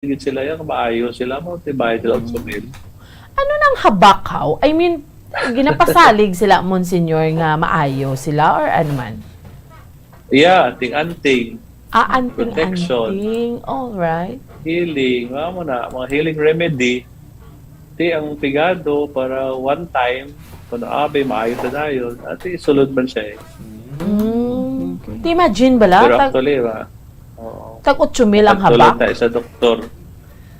gid sila yan, maayo sila mo, tibay sila og sumil. Ano nang habakaw? I mean, ginapasalig sila, Monsignor, nga maayo sila or ano man? Yeah, anting-anting, protection, Anting-anting. Alright. healing, mo na, mga healing remedy. Ti ang pigado para one time, kung abe, maayo na dayon, at isulod man siya eh. Imagine bala? Pero actually, oo. Tag 8 mil ang Pagtulad habak? tayo sa doktor.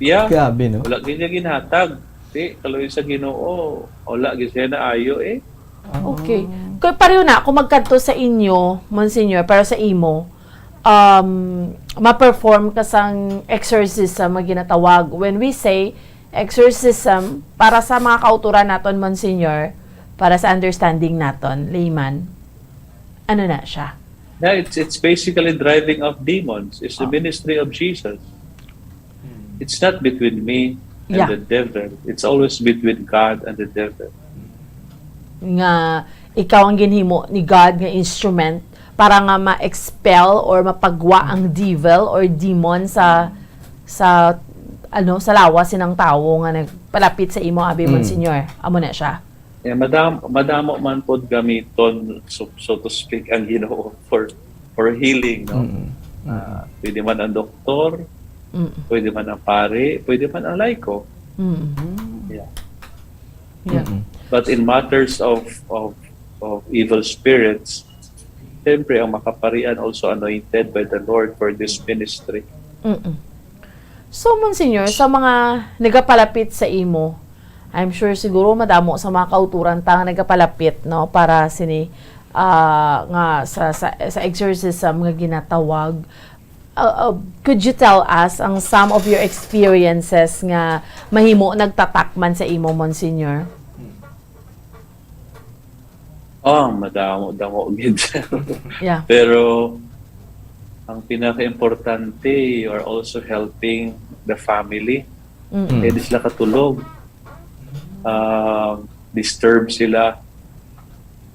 Yeah, Grabe, no? wala gid niya ginhatag. Ti, kaloy sa Ginoo, wala gid siya na ayo eh. Okay. Kaya pareho na, kung magkanto sa inyo, Monsignor, pero sa imo, ma-perform ka sang exorcism na ginatawag. When we say exorcism, para sa mga kauturan naton, Monsignor, para sa understanding naton, layman, ano na siya? Yeah, it's basically driving off demons. It's the ministry of Jesus. It's not between me and Yeah. the devil. It's always between God and the devil. Nga ikaw ang ginhimo ni God nga instrument para nga ma-expel or mapagwa ang devil or demon sa lawas sinang tawo nga nagpalapit sa imo, abi, Monsignor. Amo na siya. Yeah, madamo man pod gamiton, so to speak, ang Ginoo for healing, no? Pwede man ang doktor, pwede man ang pare, pwede man ang laiko. Yeah. Yeah. But in matters of evil spirits, siyempre ang makaparian also anointed by the Lord for this ministry. So, Monsignor, sa mga nagapalapit sa imo, I'm sure siguro madamo sa mga kauturan tang nagapalapit, no, para sini nga sa exorcism nga ginatawag. Could you tell us ang some of your experiences nga mahimo nagtatakman sa imo, Monsignor? Madamo gid. Yeah. Pero ang pinaka-importante, you are also helping the family. Hindi sila katulog. Disturb sila.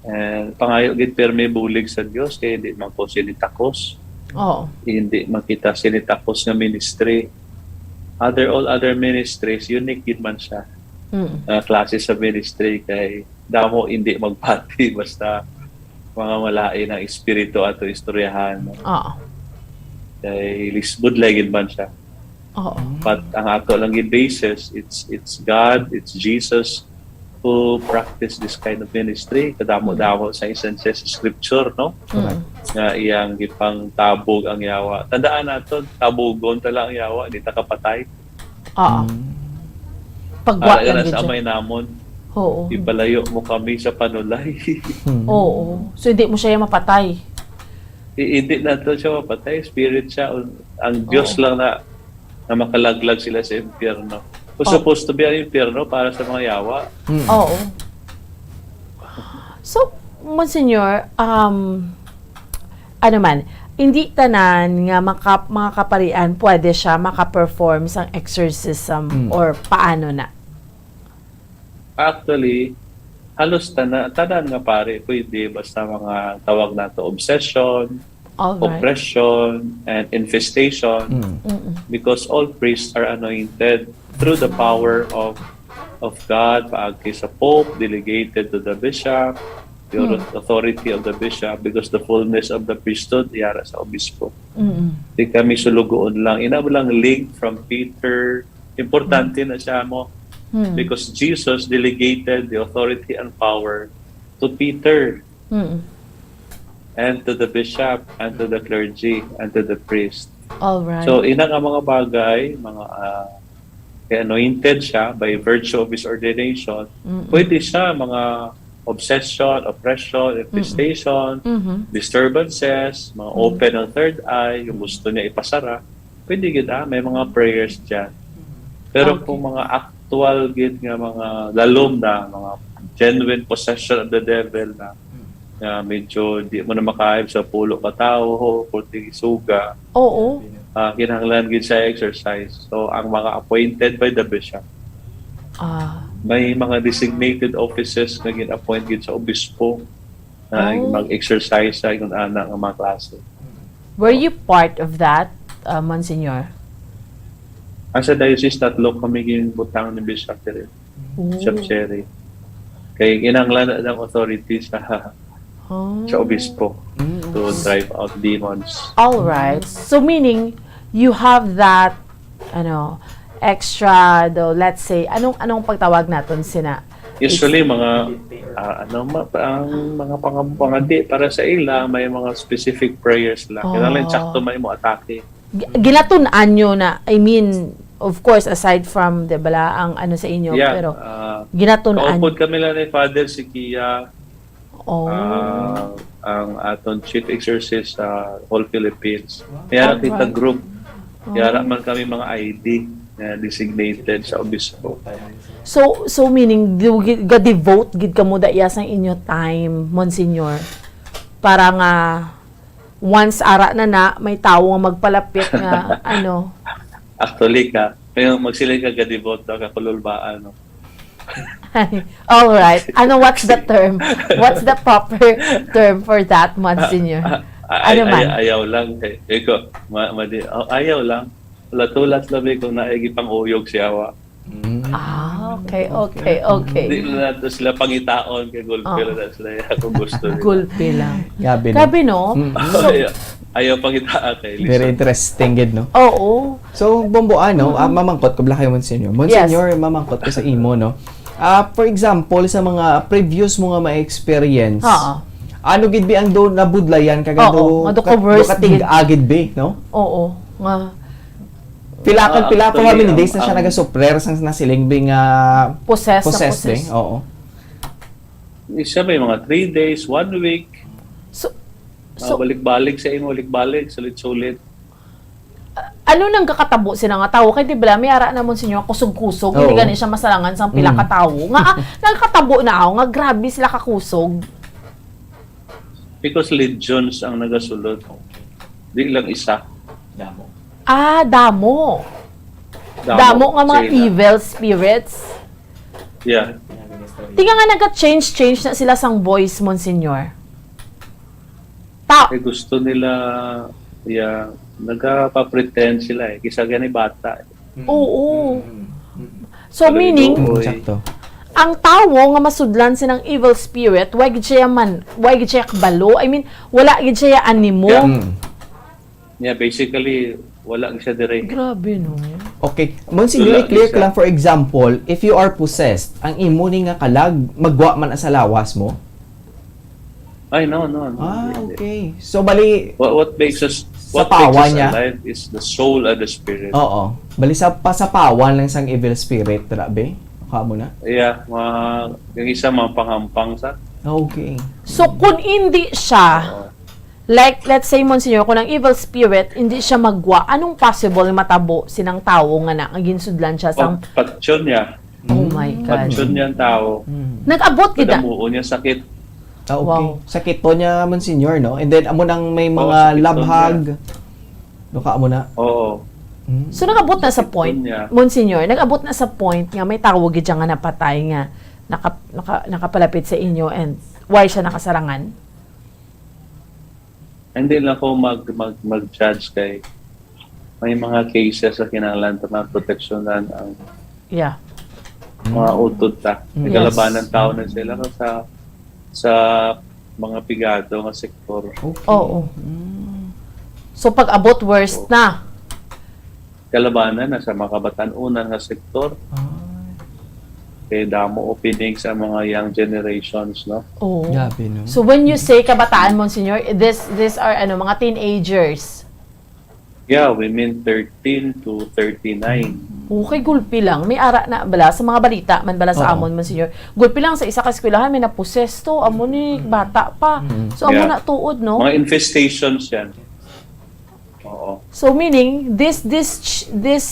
And pangayo gid permi bulig sa Dios kay hindi man ko sinitakos. Oo. Hindi makita sinitakos nga ministry. All other ministries, unique gid man siya. Klase sa ministry kay damo hindi magpati basta mga malain ng espiritu ato istoryahan. Oo. Kay lisbud lagid man siya. Oo. But ang ato lang gid basis, it's God, it's Jesus who practice this kind of ministry. Kadamo-damo sa instances sa scripture, no? Nga iyang gipang tabog ang yawa. Tandaan nato, tabugon tala ang yawa, di ta kapatay. Oo. Pagwa Para lang sa gid. amay namon, Oo. ipalayo mo kami sa panulay. Oo. So hindi mo siya mapatay. Hindi na to siya mapatay, spirit siya. Ang Diyos lang na makalaglag sila sa impyerno. Kung supposed to be ang impyerno para sa mga yawa. Oo. So, Monsignor, ano man, hindi tanan nga mga kaparian pwede siya maka-perform sang exorcism or paano na? Actually, halos tanan nga pare, pwede basta mga tawag nato obsession, Alright. oppression, and infestation. Because all priests are anointed through the power of God, paagi sa Pope, delegated to the bishop, the authority of the bishop, because the fullness of the priesthood yara sa obispo. Di kami sulugoon lang. Inabo lang link from Peter. Importante na siya mo. Because Jesus delegated the authority and power to Peter and to the bishop and to the clergy and to the priest. Alright. So, inang ang mga bagay, mga anointed siya by virtue of his ordination, pwede siya mga obsession, oppression, infestation, disturbances, mga open ng third eye, yung gusto niya ipasara, pwede gid may mga prayers dyan. Pero kung mga actual gid nga mga lalom na, mga genuine possession of the devil na medyo di mo na makahib sa pulo ka tao, puting isuga, Oo. kinahanglan gid sa exercise. So, ang mga appointed by the bishop, may mga designated offices na gin-appoint gid sa obispo na mag-exercise sa yung anak ng mga klase. Were you part of that, Monsignor? As a diocese, tatlo kami ginbutang ni Bishop Cherry. Bishop Cherry. Kaya ginanglan ng authorities sa obispo to drive out demons. All right. So meaning you have that extra let's say anong pagtawag naton sina Usually mga ang mga pangadi para sa ila may mga specific prayers lang. Kaya lang sakto may mo atake. Gilatun-an nyo na, I mean, of course, aside from, di ba, ang ano sa inyo, Yeah, pero ginatun-an. kaupod kami lang ni Father Sikia, Oh. ang aton chief exorcist sa whole Philippines. Kaya kita group. Kaya man kami mga ID na designated sa obispo. So meaning, ga-devote, gid ka mo da iya sang inyo time, Monsignor, para nga, once ara na may tao nga magpalapit nga Actually may magsiling ka gadibot ka kululbaan. No? All right. What's the term? What's the proper term for that, Monsignor? Ayaw lang. Eko, ayaw lang. Latulat labi kung naigi pang uyog si Awa. Okay. Hindi na sila pangitaon kay Gulpe lang sila kung gusto nila. Gulpe lang. Gabi, no? Gabi, no? So, ayaw pangitaan kay Lisa. Very interesting, gid, no? oo. So, Bomboan, no? Mamangkot ko, bala kayo, Monsignor. Monsignor, mamangkot ko sa imo, no? For example, sa mga previous mo nga ma-experience, ano gid bi ang do nabudlayan kagado madoko-worst agid bi, no? Oo. Nga. Pila Actually, kami ni days na siya naga-suprer sang nasiling bi nga Possessed. eh. Oo. Isa may mga 3 days, 1 week. So, Balik-balik sa imo, balik-balik, sulit-sulit. ano nang kakatabo sila nga tao? Kaya di ba, may ara namon sa inyo, kusog-kusog. Hindi gani siya masalangan sa pila katawo. Nga, nagkatabo na ako, nga grabe sila kakusog. Because legions ang nagasulod. Di lang isa. Damo. Damo. Damo nga mga sila. evil spirits. Yeah. Tinga nga nagka-change na sila sang voice, Monsignor. Gusto nila, nagpa-pretend sila kisa gani bata. Oo. So, Pero meaning, Sakto. ang tao nga masudlan sinang evil spirit, why gid siya kabalo? I mean, wala gid siya animo. Yeah, basically, wala siya dire. Grabe, no? Okay. Monsignor, clear ko lang, for example, if you are possessed, ang imo ni nga kalag, magwa man sa lawas mo? Ay, no. Okay. So, bali, What makes us Sa pawa niya? alive is the soul and the spirit. oo. Bali sa pasapawan lang sang evil spirit, grabe. Kamo na? Yeah, yung isa mampang-hampang sa. Okay. So, kung hindi siya, like, let's say, Monsignor, kung ang evil spirit, hindi siya magwa, anong possible matabo sinang tao nga na, ang ginsudlan siya sang, Patsyon niya. oh my God. Patsyon niya ang tao. Nag-abot kita. Padamuo niya sakit. Okay. Wow. Sakit po niya, Monsignor, no? And then, amo nang may mga sakit love po hug. Duka mo na. Oo. So, nag-abot na sa point, niya. Monsignor, nag-abot na sa point nga may tawag gid siya nga napatay nga nakapalapit sa inyo and why siya nakasarangan? Hindi lang ako mag-judge kay may mga cases na kinahanglan na proteksyonan ang Yeah. mga utod ta. Nagalabanan tao na sila sa mga pigado nga sektor. Okay. Oo. So, pag abot worst na. Kalabanan na sa mga kabatan-unan nga sektor. Kaya damo opening sa mga young generations, no? Oo. Grabe, no? So, when you say kabataan, Monsignor, this are mga teenagers. Yeah, women 13 to 39. Okay, gulpi lang. May ara na bala sa mga balita man bala sa Oo. amon, Monsignor. Gulpi lang sa isa ka eskwelahan may na-possess to, amon ni bata pa. So, amon Yeah. na tuod, no? Mga infestations yan. Oo. So meaning this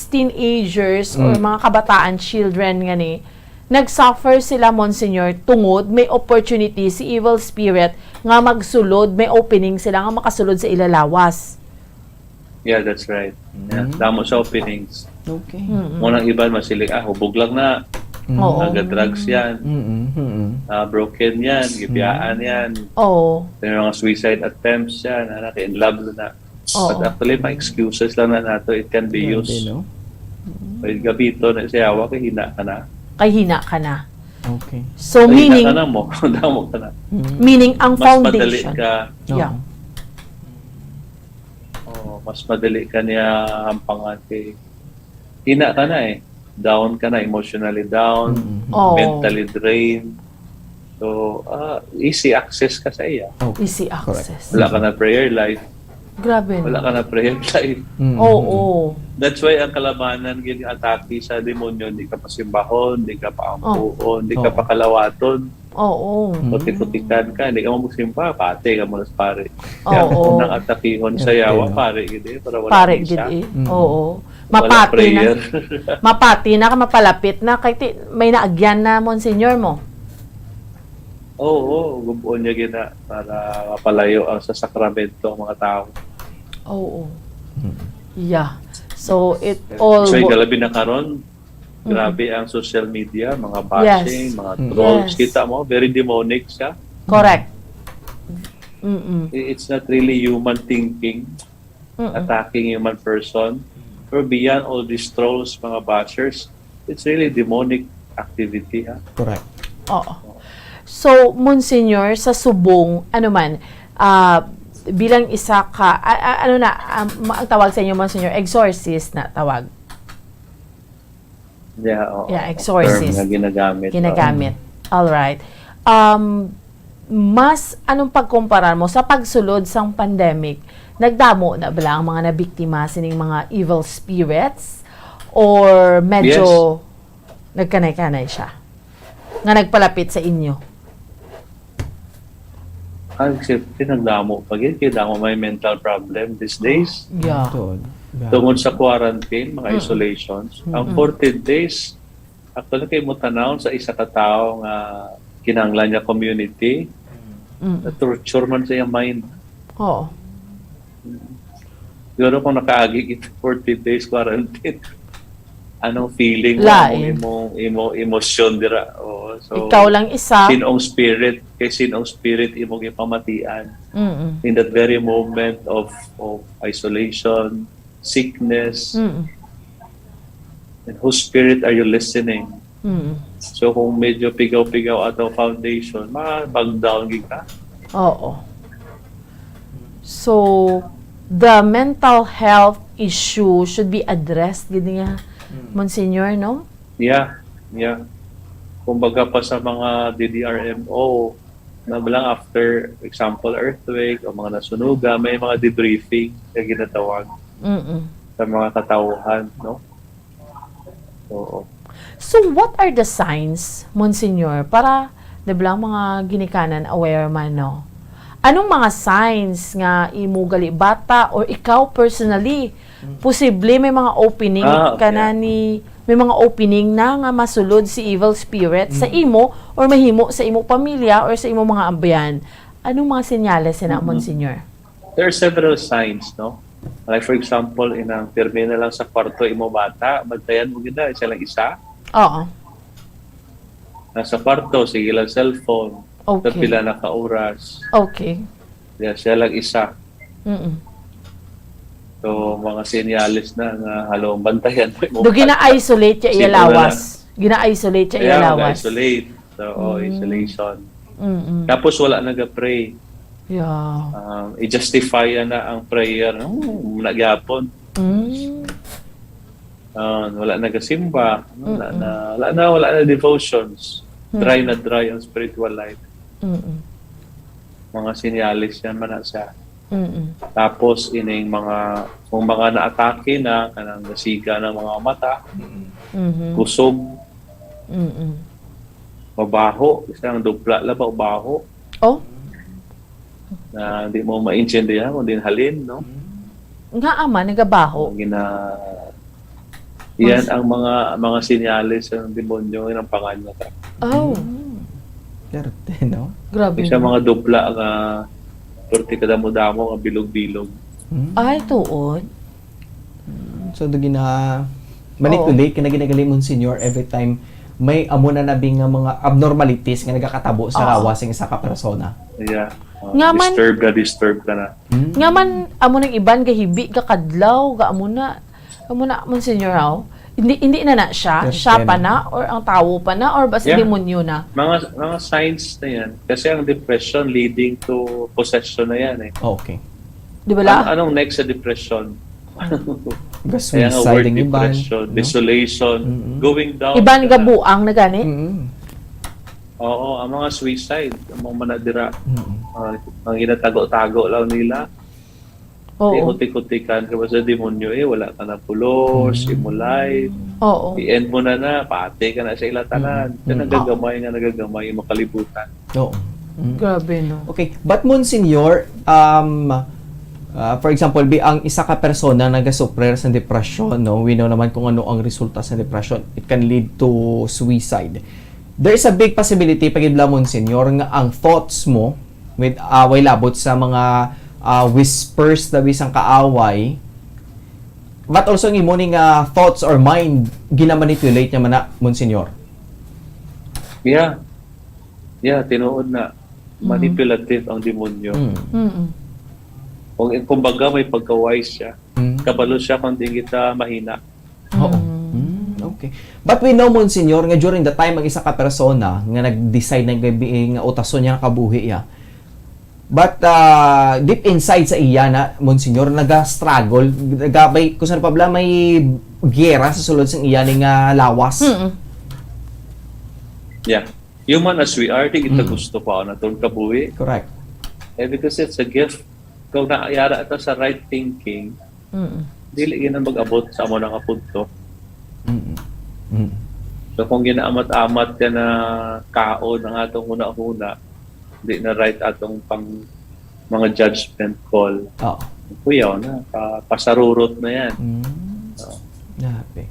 teenagers or mga kabataan, children nga ni, nagsuffer sila, Monsignor, tungod may opportunity si evil spirit nga magsulod, may opening sila nga makasulod sa ilalawas. Yeah, that's right. Yeah. Damo sa openings. Okay. Munang iban masilig, hubog lang na. Oo. Naga-drugs yan. Broken yan. Gibiyaan yan. Oo. May mga suicide attempts yan. Anak, in love na. Oo. But actually, mga excuses lang na nato. It can be Grabe, used. no? May gabito na siyawa kay hina ka na. Kay hina ka na. Okay. So, Kay hina meaning, ka na mo, damo ka na. meaning ang Mas madali foundation. ka, Yeah. mas madali ka niya hampangan kay hina ka na eh. Down ka na, emotionally down, Oh, mentally drained. So, easy access ka sa iya. Okay. easy access. Wala ka na prayer life. Grabe. Wala ka na prayer life. Oo. That's why ang kalabanan gini atake sa demonyo, hindi ka pasimbahon, hindi ka paampuon, hindi ka Oh. pakalawaton, Oo. puti-putikan ka, hindi ka mo magsimba, pati ka mo nas pare. Kaya Oo. unang atakihon sa Okay, yawa, no? pare gini, para wala Pare isa. gid eh. Mm. Oo. Wala Mapati prayer. na. Mapati na ka mapalapit na kay may naagyan na Monsignor mo. Oo, gubuon niya gina para mapalayo ang sa sakramento ang mga tao. Oo. Yeah. So it all So, galabi na karon, grabe ang social media, mga bashing, Yes. mga trolls. Yes. Kita mo, very demonic siya. correct. Mm. It's not really human thinking, attacking human person. Or beyond all these trolls, mga bashers, it's really demonic activity. Ha? Correct. Oo. So, Monsignor, sa subong, ano man, bilang isa ka, ano na, ang tawag sa inyo, Monsignor, exorcist na tawag. Yeah, oo. Yeah, exorcist. Term na ginagamit. Ginagamit. Alright. Mas, anong pagkumpara mo sa pagsulod sang pandemic, nagdamo na ba ang mga nabiktima sining mga evil spirits? Or medyo nagkanay-kanay siya? Nga nagpalapit sa inyo? Except, nagdamo pag yun, kaya damo may mental problem these days. Yeah. Tod. Tungod sa quarantine, mga isolations, ang 14 days, actually kayo mo tanaw sa isa ka tao nga kinahanglan niya community, na torture man sa iyang mind. Oo. Siguro kung nakaagig ito 14 days quarantine, anong feeling mo, Lain. imong emosyon dira. Oo, so, Ikaw lang isa. sinong spirit imong ipamatian Mm-mm. in that very moment of isolation, sickness, Mm-mm. and whose spirit are you listening? Mm-mm. So kung medyo pigaw-pigaw atong foundation, mag down gid ka. Oo. So, the mental health issue should be addressed, gini nga, Monsignor, no? Yeah. Kumbaga pa sa mga DDRMO, na lang after example earthquake o mga nasunuga, may mga debriefing na ginatawag Mm-mm. sa mga katauhan, no? Oo. So, what are the signs, Monsignor, para, di ba lang, mga ginikanan aware man, no? Anong mga signs nga imo gali bata or ikaw personally, posible may mga opening may mga opening na nga masulod si evil spirit sa imo or mahimo sa imo pamilya or sa imo mga ambayan. Anong mga senyales na, Monsignor? There are several signs, no? Like for example, inang pirmi na lang sa kwarto imo bata, bantayan mo gina, isa lang isa. Oo. Nasa kwarto, sige lang cellphone. Okay. Pila na ka oras. Okay. Yeah, siya lang isa. Mm-mm. So, mga senyales na nga halong bantayan mo. Do gina-isolate siya Sino iyalawas. Gina-isolate siya iyalawas. isolate. So, isolation. Mm-mm. Tapos wala nag-pray. Yeah. I-justify na ang prayer. Nagyapon. Mm. Wala nag-simba. Wala na devotions. Dry na dry ang spiritual life. Mm-mm. Mga senyales yan man na siya. Mm-mm. Tapos ining kung mga naatake na kanang nasiga ng mga mata, Mhm. kusog, Mm-mm. mabaho, isang dupla labaw baho Oh, na hindi mo maintindihan kung din halin, no? nga ama nagabaho. Yan ang mga senyales ng demonyo ng panganyata. Oh, Kerte, no? grabe. Isa mga dupla nga turti kadamo-damo nga bilog-bilog. Ay, tuod. So, do gina... Manipulate, kinaginagali mo, Senior, every time may amo na nabing nga mga abnormalities nga nagakatabo sa lawas ng isa ka persona. Yeah. Nga man- Disturb ka na. Nga man, amo ng iban, gahibi, kakadlaw, amo na, Monsignor, hindi na siya, Yes, siya pa then. na, or ang tao pa na, or basta Yeah. demonyo na. Mga signs na yan. Kasi ang depression leading to possession na yan eh. Okay. Di ba la? Anong next sa depression? Suicide Kaya nga word ang iban. depression, no? desolation, Mm-mm. going down. Iban ka ka na. buang na gani? Mm-mm. Oo, ang mga suicide, ang mga manadira, Mm-mm. ang inatago-tago lang nila. Oo. Utik-utikan ka ba sa demonyo wala ka na pulos, imulay, Oo. i-end mo na, pati ka na sa ilatanan. Kaya nagagamay yung makalibutan. Oo. Mm. Grabe, no? Okay, but Monsignor, for example, ang isa ka persona nagasuprer sa depression, no? We know naman kung ano ang resulta sa depression. It can lead to suicide. There is a big possibility, pagidla Monsignor, nga ang thoughts mo with away labot sa mga whispers na bisang kaaway, but also ang imo ning thoughts or mind ginamanipulate niya man na, Monsignor. Yeah. Yeah, tinuod na. Manipulative ang demonyo. Mm. Mm-mm. Kumbaga may pagka-wise siya. Mm. Kabalo siya kung di kita mahina. Oo. Mm, okay. But we know, Monsignor, nga during the time ang isa ka persona nga nag-decide na nga utason niya kabuhi ya. But deep inside sa iya na, Monsignor, naga-struggle, nagabay, kung saan pa bala, may gera sa sulod sa iya ning lawas. Mm-mm. Yeah. Human as we are, di kita gusto pa na itong kabuhi. Correct. Because it's a gift. Kung naayara ito sa right thinking, Mm-mm. dili na mag-abot sa amo ng apunto. Mm. Mm. So kung ginaamat-amat ka na kao ng atong una-una, di na right atong pang mga judgment call. Oo. Kuyaw na, pasarurot na yan. Mm. Grabe.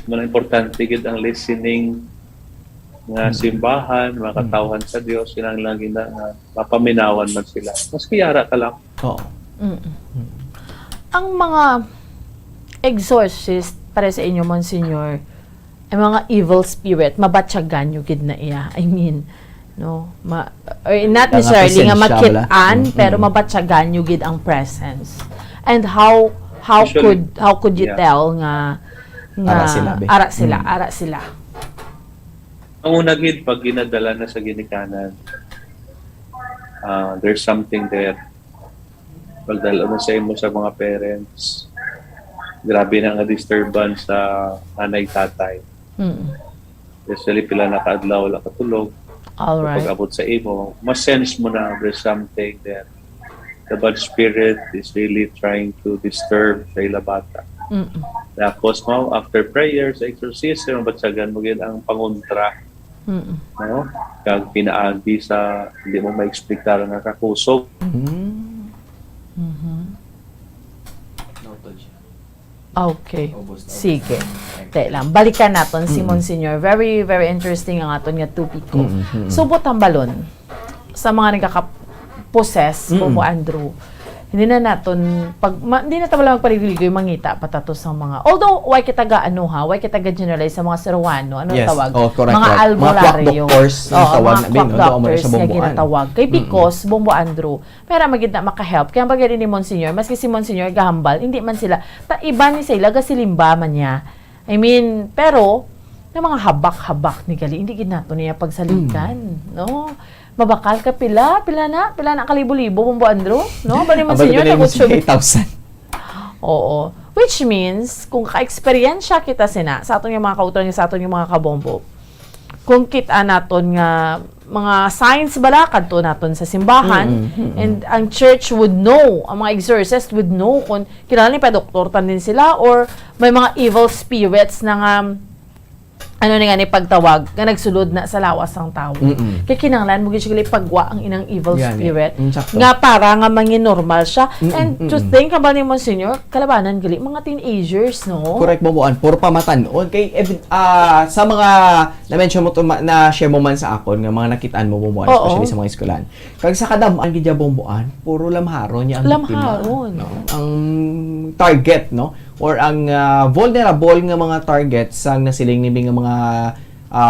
Mga importante gid ang listening nga simbahan, makatawhan sa Dios, sinang lagi na mapaminawan man sila. Mas kiyara ka lang. Oo. Mm-mm. Ang mga exorcist para sa inyo, Monsignor, ay mga evil spirit, mabatsagan yung gid na iya. I mean, no, or not Mga necessarily nga presensya makitaan, wala. pero mabatsagan yung gid ang presence. And how Usually, could you yeah. tell nga Ara sila, be. ara sila. Ang una gid pag ginadala na sa ginikanan, there's something there. Pagdala mo sa imo sa mga parents, grabe na nga disturbance sa nanay-tatay. Mm. Especially pila nakaadlaw, wala katulog. All right. Pag abot sa imo, mas sense mo na there's something there. The bad spirit is really trying to disturb sa ila bata. Mm. Tapos mo, after prayers, exorcism, batsagan mo gid ang pangontra. Mm. No? Kag pinaagi sa hindi mo ma-explicar nga kakusog. Mm. Mhm. Noted siya. Okay. Ubos na. Sige. Te lang. Balikan naton si Monsignor. Very, very interesting ang aton nga tupiko. Subot ang balon sa mga nagkaka-possess, Bobo Andrew. Hindi na naton hindi na tayo magpaligoy mangita patatos ng mga, although why kita ga why kita ga generalize sa mga Ceruano, ano Yes. tawag, Oh, correct, mga correct. albularyo, Mga quack doctors ang tawag mga na, quack no? Doon mo na doctors siya nga bumbuan. ginatawag kay because Bombo Andrew pero magid na maka-help kaya bagay ni Monsignor, maski si Monsignor gahambal, hindi man sila iba ni sila gasilimba man niya, I mean, pero na mga habak-habak ni gali hindi gid nato niya pagsalikan, no? Mabakal ka pila na kalibo-libo, Bombo Andrew, no? Ba ni Monsignor na tagot siya. 8,000. Oo. Which means, kung ka-experiensya kita sina, sa aton yung mga kauturan, sa aton yung mga kabombo, kung kita naton nga mga signs balakad to naton sa simbahan, and ang church would know, ang mga exorcist would know kung kilala ni pa doktor tan din sila, or may mga evil spirits na nga ano nga ni pagtawag nga nagsulod na sa lawas ng tao. Kaya kinanglan mo gid pagwa ang inang evil Yan, spirit sakto. nga para nga mangin normal siya. And to think about ni Monsignor, kalabanan gali mga teenagers, no? Correct mo buan, puro pamatanon kay sa mga na-mention mo to na-share mo man sa akon nga mga nakitaan mo buan, especially sa mga eskwelahan. Kag sa kadam-an gid bomboan, puro lamharon niya ang biktima. Lamharon. No? Ang target, no? Or ang vulnerable nga mga targets sang nasiling ni nga mga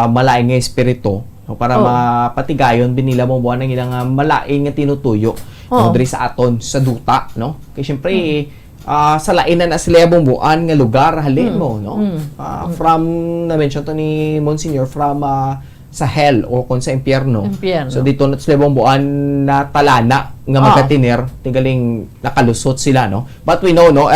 malaing nga espiritu, no? Para mapatigayon binila mo buwan ang ilang malaing nga tinutuyo no? Diri sa aton sa duta, no? Kay syempre sa lain na sila bumbuan nga lugar halin mo, no? From na-mention to ni Monsignor from sa hell o kung sa impyerno. So dito na sila bumbuan na talana nga magkatinir, tigaling nakalusot sila, no? But we know, no,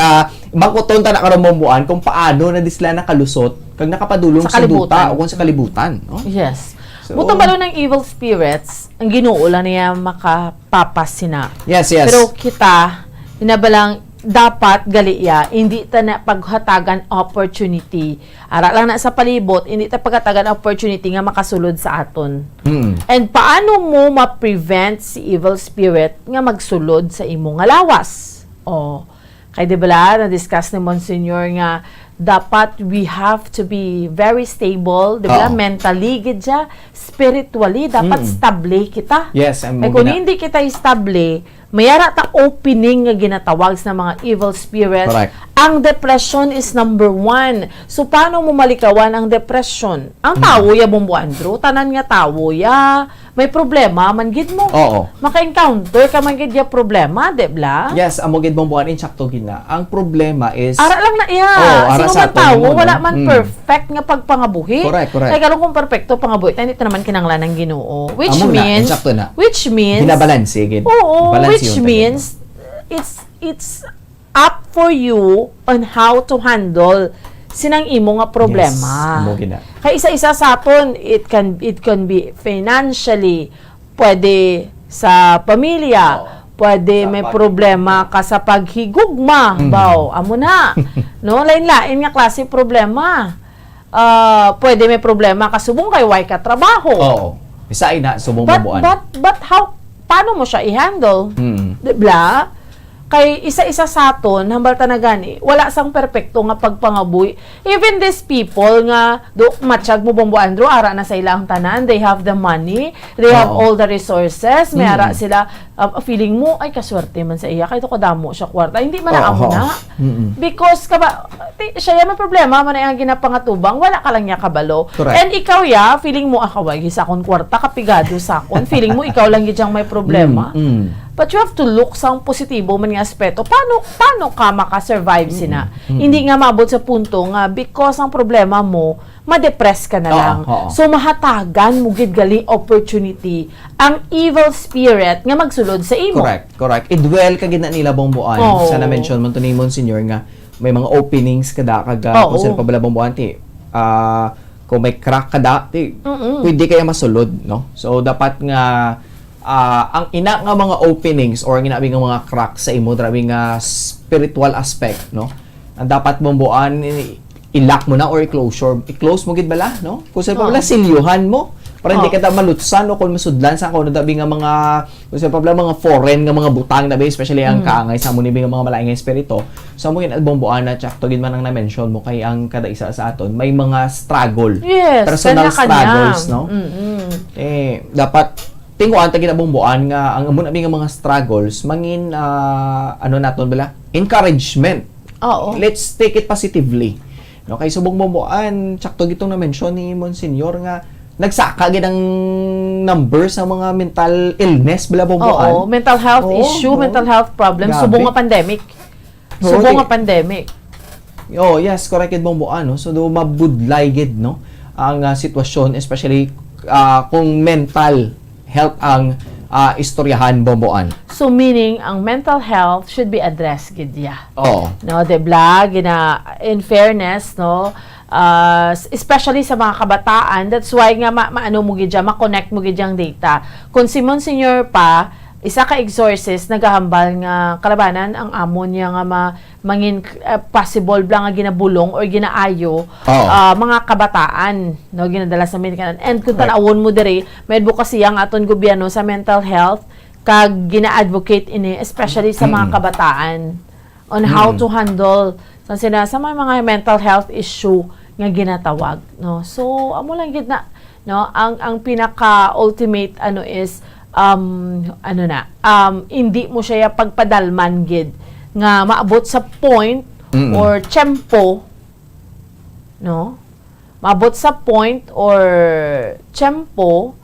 magkuton ta na karon bumbuan kung paano na di sila nakalusot kag nakapadulong sa duta o kung sa kalibutan, no? Yes. So, Butong balo ng evil spirits, ang ginuula niya makapapas sina. Yes. Pero kita, hinabalang dapat galiya, hindi ta na paghatagan opportunity. Ara lang na sa palibot, hindi ta paghatagan opportunity nga makasulod sa aton. And paano mo ma-prevent si evil spirit nga magsulod sa imo nga lawas? Kay di bala, na-discuss ni Monsignor nga dapat we have to be very stable, di ba? Mentally, gidya, spiritually, dapat stable kita. Yes, Kaya kung hindi kita stable, mayara ta opening nga ginatawag sa mga evil spirits. Correct. Ang depression is number 1. So, paano mo malikawan ang depression? Ang tawo ya, Bombo Andrew, tanan nga tawo ya, may problema, manggid mo. Oo. Maka-encounter ka manggid ya problema, di ba? Yes, amo gid bumbuan in sakto gina. Ang problema is Ara lang na iya. ara Sino sa man aton tawo, mo, no? wala man perfect nga pagpangabuhi. Correct. Kaya kalong kung perfecto pangabuhi, tayo dito naman kinanglan ng Ginoo. Which Amo na, means, insakto na. which means, binabalanse gid. oo, Balance which yun, means, it's up for you on how to handle sinang imo nga problema. Yes, amo gina. Kaya isa-isa sa aton, it can be financially, pwede sa pamilya, pwede may problema ka sa paghigugma, baw, amo na. No, lain-lain nga klase problema. Pwede may problema ka subong kay way ka trabaho. Oo. Isa ina subong But bumbuan. paano mo siya i-handle? Diba? Kay isa-isa sa aton, hambal ta na gani, wala sang perpekto nga pagpangabuhi. Even these people nga, matsyag mo Bombo Andrew, ara na sa ilang tanan, they have the money, they have all the resources, may ara sila, feeling mo, ay kaswerte man sa iya, kaya ito kadamo siya kwarta. Hindi man amo na. Because, siya may problema, man ang ginapangatubang, wala ka lang niya kabalo. Correct. And ikaw feeling mo, akaway, sa akong kwarta, kapigado sa akon, feeling mo, ikaw lang gidyang may problema. But you have to look sa positibo man nga aspeto. Paano ka makasurvive sina? Hindi nga maabot sa punto nga because ang problema mo, ma-depress ka na lang. So mahatagan mo gid gali opportunity ang evil spirit nga magsulod sa imo. Correct. I-dwell ka gina nila bumbuan. Sa na-mention mo to ni Monsignor nga may mga openings kada kung sila pa bala bumbuan ti. Kung may crack kada, pwede kaya masulod, no? So dapat nga ang ina nga mga openings or ang inabi nga mga cracks sa imo drabi nga spiritual aspect, no? Ang dapat bumbuan i-lock mo na or i-close mo gid bala, no? Kung sa pabla silyuhan mo para hindi ka ta malutsan o kung masudlan sa kuno dabi nga mga kung sa pabla mga foreign nga mga butang dabi especially ang kaangay sa mo ni nga mga malaing espiritu. So mo gid bumbuan na check to gid man ang na-mention mo kay ang kada isa sa aton may mga struggle. Yes, personal struggles, no? Dapat tinguan ta ginabumbuan nga ang amon abi nga mga struggles mangin naton bala encouragement. Let's take it positively. No kay subong bumbuan sakto gitong na mention ni Monsignor nga nagsaka gid ang number sa mga mental illness bala bumbuan. Mental health issue, mental health problems subong nga pandemic. Yes, correct gid bumbuan, no. So do mabudlay gid, no, ang sitwasyon especially kung mental health ang istoryahan bumbuan. So meaning ang mental health should be addressed gid ya. No, debla in fairness, no, especially sa mga kabataan, that's why nga maano mo gid ma-connect mo gid yang data. Kung si Monsignor pa isa ka exorcist nagahambal nga kalabanan ang amon niya nga mangin possible blang nga ginabulong or ginaayo mga kabataan no ginadala sa medikanan. And kung tanawon mo diri may advocacy ang aton gobyerno sa mental health kag gina-advocate ini especially sa mga kabataan on how to handle sa mga mental health issue nga ginatawag, no. So amo lang gid na, no, ang pinaka ultimate is hindi mo siya pagpadalman gid nga maabot sa point or tiyempo, no, maabot sa point or tiyempo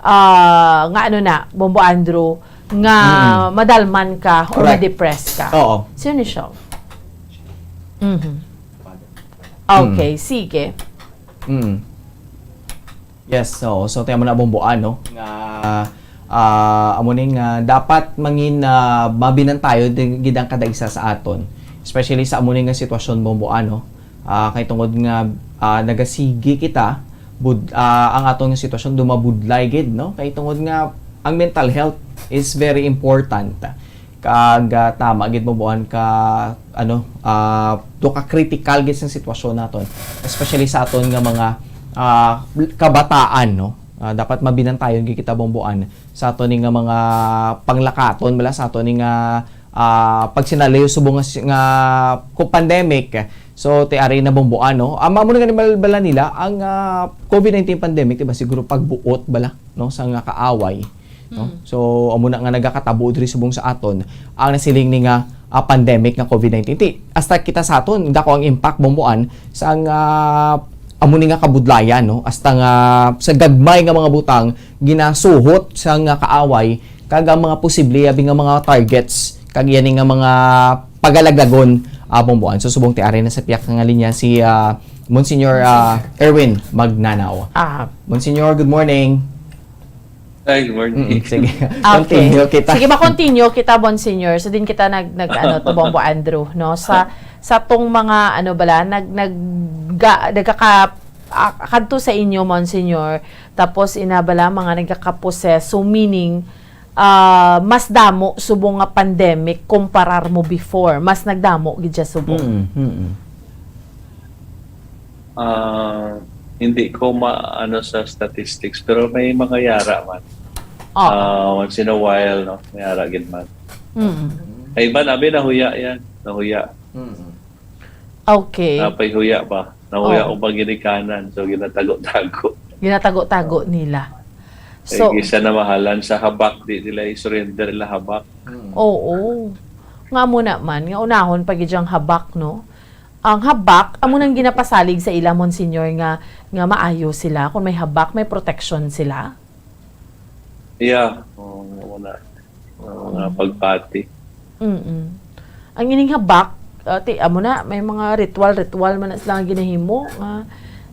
nga Bombo Andrew nga madalman ka or ma-depress ka. Sino siya? Mhm. Okay, sige. Mm. Yes, so tayo mo na bumbuan, no? Nga, amo ning dapat mangin mabinan tayo gidang kada isa sa aton. Especially sa amo ning nga sitwasyon bumbuan, no? Kay tungod nga nagasigi kita, ang atong sitwasyon dumabudlay gid, no? Kay tungod nga ang mental health is very important. Kag tama gid mo buwan ka do ka critical gid sa sitwasyon naton, especially sa aton nga mga kabataan, no. Dapat mabinan tayo gid kita bomboan sa aton nga mga panglakaton bala sa aton nga pag sinalayo subong nga pandemic. So tiari na bomboan, no. Amo na nga bala nila ang COVID-19 pandemic, diba, siguro pagbuot bala, no, sa nga kaaway. No? So amo na nga nagakatabo diri subong sa aton ang nasiling ni nga pandemic nga COVID-19. Hasta kita sa aton dako ang impact bomboan sa nga amo ni nga kabudlayan, no, hasta nga sa gagmay nga mga butang ginasuhot sa nga kaaway kag ang mga posible abi nga mga targets kag yan nga mga pagalagagon bomboan. So subong tiari na sa piyak nga linya si Monsignor Erwin Magnanaw. Monsignor, good morning. Ay, good morning. Sige. Okay. Continue kita. Sige, ma-continue kita, Monsignor. So din kita to Bombo Andrew, no? Sa tong mga kadto sa inyo, Monsignor. Tapos inabala mga nagkakaposes. So meaning mas damo subong nga pandemic kumparar mo before. Mas nagdamo gid siya subong. Hindi ko maano sa statistics, pero may mga yara man. Once in a while, no, may yara gid man. Ay ba nabi nahuya yan, nahuya. Okay. Napay huya ba? Nahuya o bang ginikanan, so ginatago-tago. Ginatago-tago nila. So, isa na mahalan sa habak, di nila i-surrender la habak. Oo. Nga muna man, nga unahon pag idyang habak, no? Ang habak, amo nang ginapasalig sa ila, Monsignor, nga maayo sila. Kung may habak, may protection sila. Yeah. Mga pagpati. Ang ining habak, amo na, may mga ritual man na sila nga ginahimo.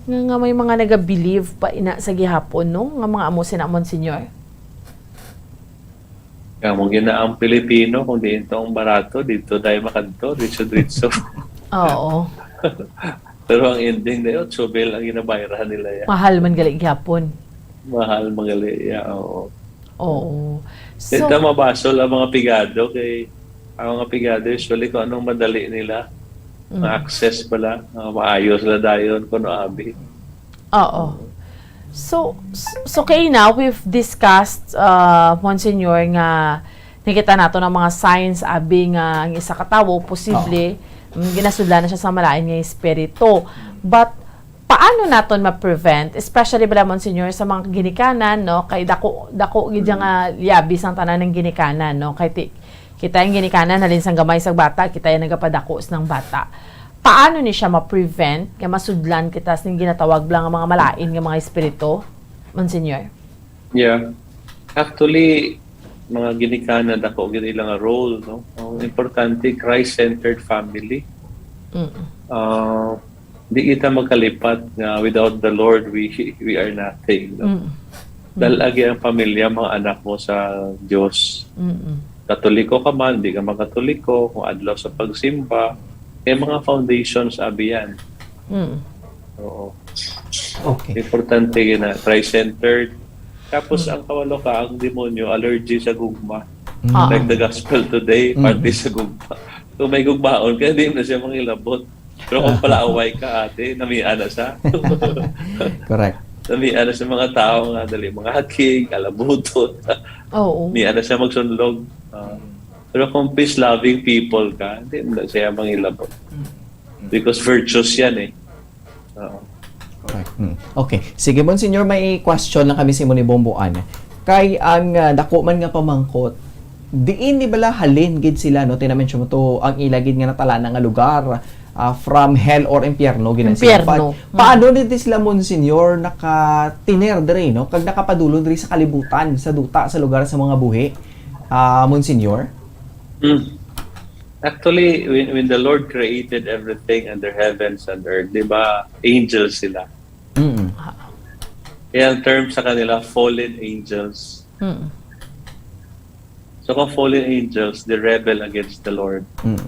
Nga may mga nag-believe pa ina sa gihapon, no? Nga mga amo sina, Monsignor. Kaya mong ginaang Pilipino, kung di ito ang barato, dito tayo makanto, ditso. Oo. Pero ang ending na yun, Sobel ang ginabayrahan nila yan. Mahal man gali gihapon. Mahal magali, yeah, oo. Oo. Dito mabasol ang mga pigado, kay ang mga pigado, usually kung anong madali nila, ma-access pala, maayos sila dayon, kung abi. Oo. So kay now, we've discussed, Monsignor, nga nakita nato ng mga signs, abi nga ang isa katawo, posible, ginasudlan na siya sa malain nga espiritu. But, paano naton ma-prevent, especially bala, Monsignor, sa mga ginikanan, no? Kay dako gid nga liabis ang tanan ng ginikanan, no? Kay kita yung ginikanan, halin sang gamay sa bata, kita yung nagapadakos ng bata. Paano ni siya ma-prevent, kaya masudlan kita sa ginatawag lang ang mga malain ng mga espiritu, Monsignor? Yeah. Actually, mga ginikanan ako, ilang role, no? Importante, Christ-centered family. Di kita magkalipat na without the Lord, we are nothing. No? Dalagi ang pamilya, mga anak mo sa Diyos. Katoliko ka man, di ka makatoliko, kung adlaw sa pagsimba, mga foundations, abi yan. Oo. Okay. Importante na Christ-centered. Tapos ang kawalo ka, ang demonyo, allergy sa gugma. Like the gospel today, party sa gugma. Kung may gugmaon, kaya di na siya mangilabot. Pero kung pala away ka, ate, namian na siya. Correct. Namian na sa mga tao nga, dali, mga hakig, alabutot. Oo. Namian na siya magsunlog. Pero kung peace-loving people ka, hindi na siya mangilabot. Because virtuous yan eh. Correct. Okay. Sige, Monsignor, may question lang kami si Moni Bomboan. Kay ang dako man nga pamangkot, diin di bala halin gid sila, no? Tinamention mo to, ang ilagid nga natala nga lugar from hell or impyerno ginan sila. Paano dito sila, Monsignor, nakatiner diri, no? Kag nakapadulong diri sa kalibutan, sa duta, sa lugar sa mga buhi, Monsignor? Actually, when the Lord created everything under heavens and earth, di ba, angels sila. Mm. Kaya ang term sa kanila, fallen angels. Mm. So kung fallen angels, they rebel against the Lord. Mm.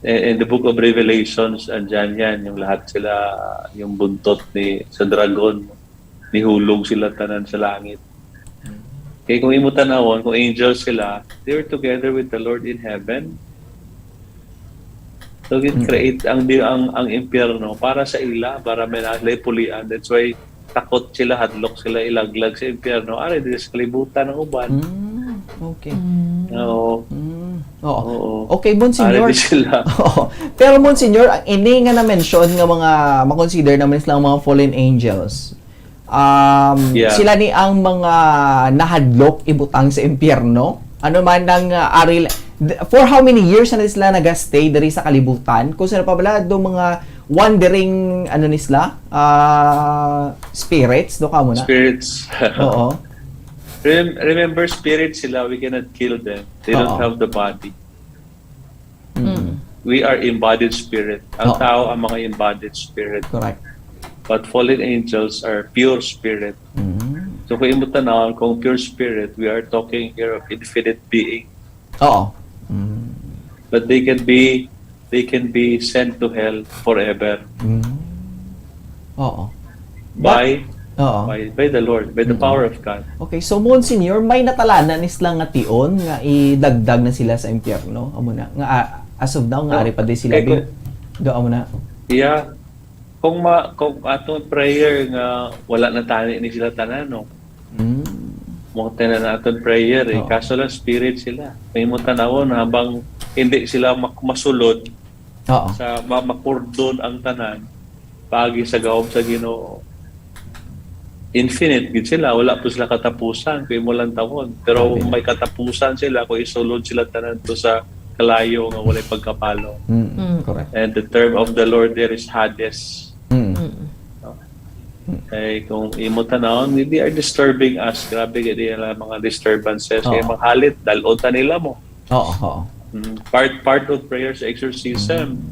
In the book of Revelations, andyan yan, yung lahat sila, yung buntot sa dragon, nihulog sila tanan sa langit. Kaya kung imo tanawon, kung angels sila, they were together with the Lord in heaven. So it create ang impyerno para sa ila, para may naglay pulian. That's why takot sila, hadlok sila, ilaglag sa impyerno. Ari, di sa kalibutan ng uban. Mm. Okay. Oo. Mm. Oo. Oo. Okay, Monsignor. Ari, di sila. Oo. Pero Monsignor, ang ini nga na-mention nga mga makonsider naman silang mga fallen angels. Yeah. Sila ni ang mga nahadlok ibutang sa impyerno. Ano man ang for how many years na sila nagastay diri sa kalibutan? Kung sila pa bala do mga wandering ano ni sila spirits do kamo na. Spirits. Oo. Remember, spirits sila, we cannot kill them. They don't Oo. have the body. Mm. We are embodied spirit. Ang Oo. tao ang mga embodied spirit. Correct. But fallen angels are pure spirit. Mm. So kung imo tanaw, kung pure spirit, we are talking here of infinite being. Oo. Mm. But they can be sent to hell forever Mm. Oo. Oo. by the Lord, by the power of God. Okay, so Monsignor, may natalanan is lang nga tion nga idagdag na sila sa impyerno. Amo na nga as of now nga ari pa di sila Okay, do amo na. Yeah. Kung atong prayer nga wala na tani ni sila tanan, no. Mm. Mo tanan atong prayer Oo. kaso lang spirit sila. May mo tanawon habang hindi sila masulod Oo. sa makordon ang tanan pagi sa gawom sa Ginoo. Infinite gid sila, wala po sila katapusan kung mo lang tawon. Pero Sabi na. may katapusan sila kung isulod sila tanan to sa kalayo nga walay pagkapalo. Mm. Correct. And the term of the Lord there is Hades. Mm. Kaya kung imo tanawon, they are disturbing us. Grabe gid nila mga disturbances. Kaya Oo. manghalit, dalota nila mo. Oo, oo. Part of prayer sa exorcism,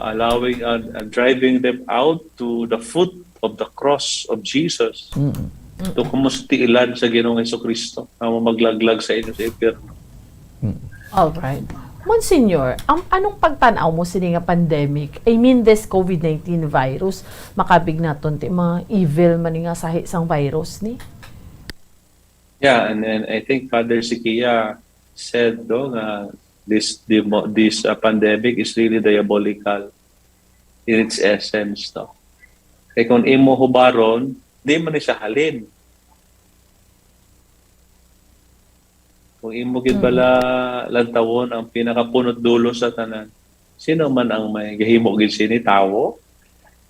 allowing driving them out to the foot of the cross of Jesus. Mm. To kumusti ilan sa Ginoong Hesukristo na maglaglag sa inyo sa impyerno. Alright. Monsignor, anong pagtanaw mo sini nga pandemic? I mean, this COVID-19 virus, makabig naton ti mga evil man nga sahi sang virus ni? Yeah, and then I think Father Sikia said nga this pandemic is really diabolical in its essence. No? Kaya kung imo hubaron, di man ni siya halin. Kung imo gid bala lantawon ang pinakapunot dulo sa tanan, sino man ang may gahimo gid sini tawo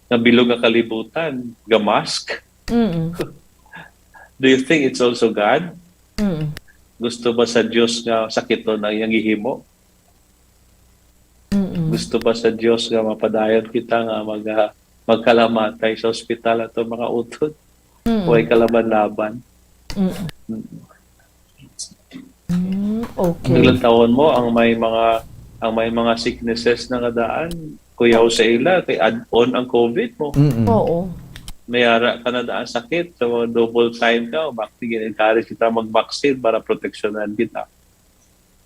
nga bilog nga kalibutan, gamask? Mm. Do you think it's also God? Mm. Gusto ba sa Dios nga sakiton ang iyang gihimo? Mm. Gusto ba sa Dios nga mapadayon kita nga magkalamatay sa ospital ato mga utod? Huwag kalaban-laban. Okay. Ilang taon mo ang may mga sicknesses na kadaan, kuyaw sa ila kay add-on ang COVID mo. Mm. Oo. Mayara ka na daan sakit, so double time ka, bakit encourage kita mag-vaccine para proteksyonan kita.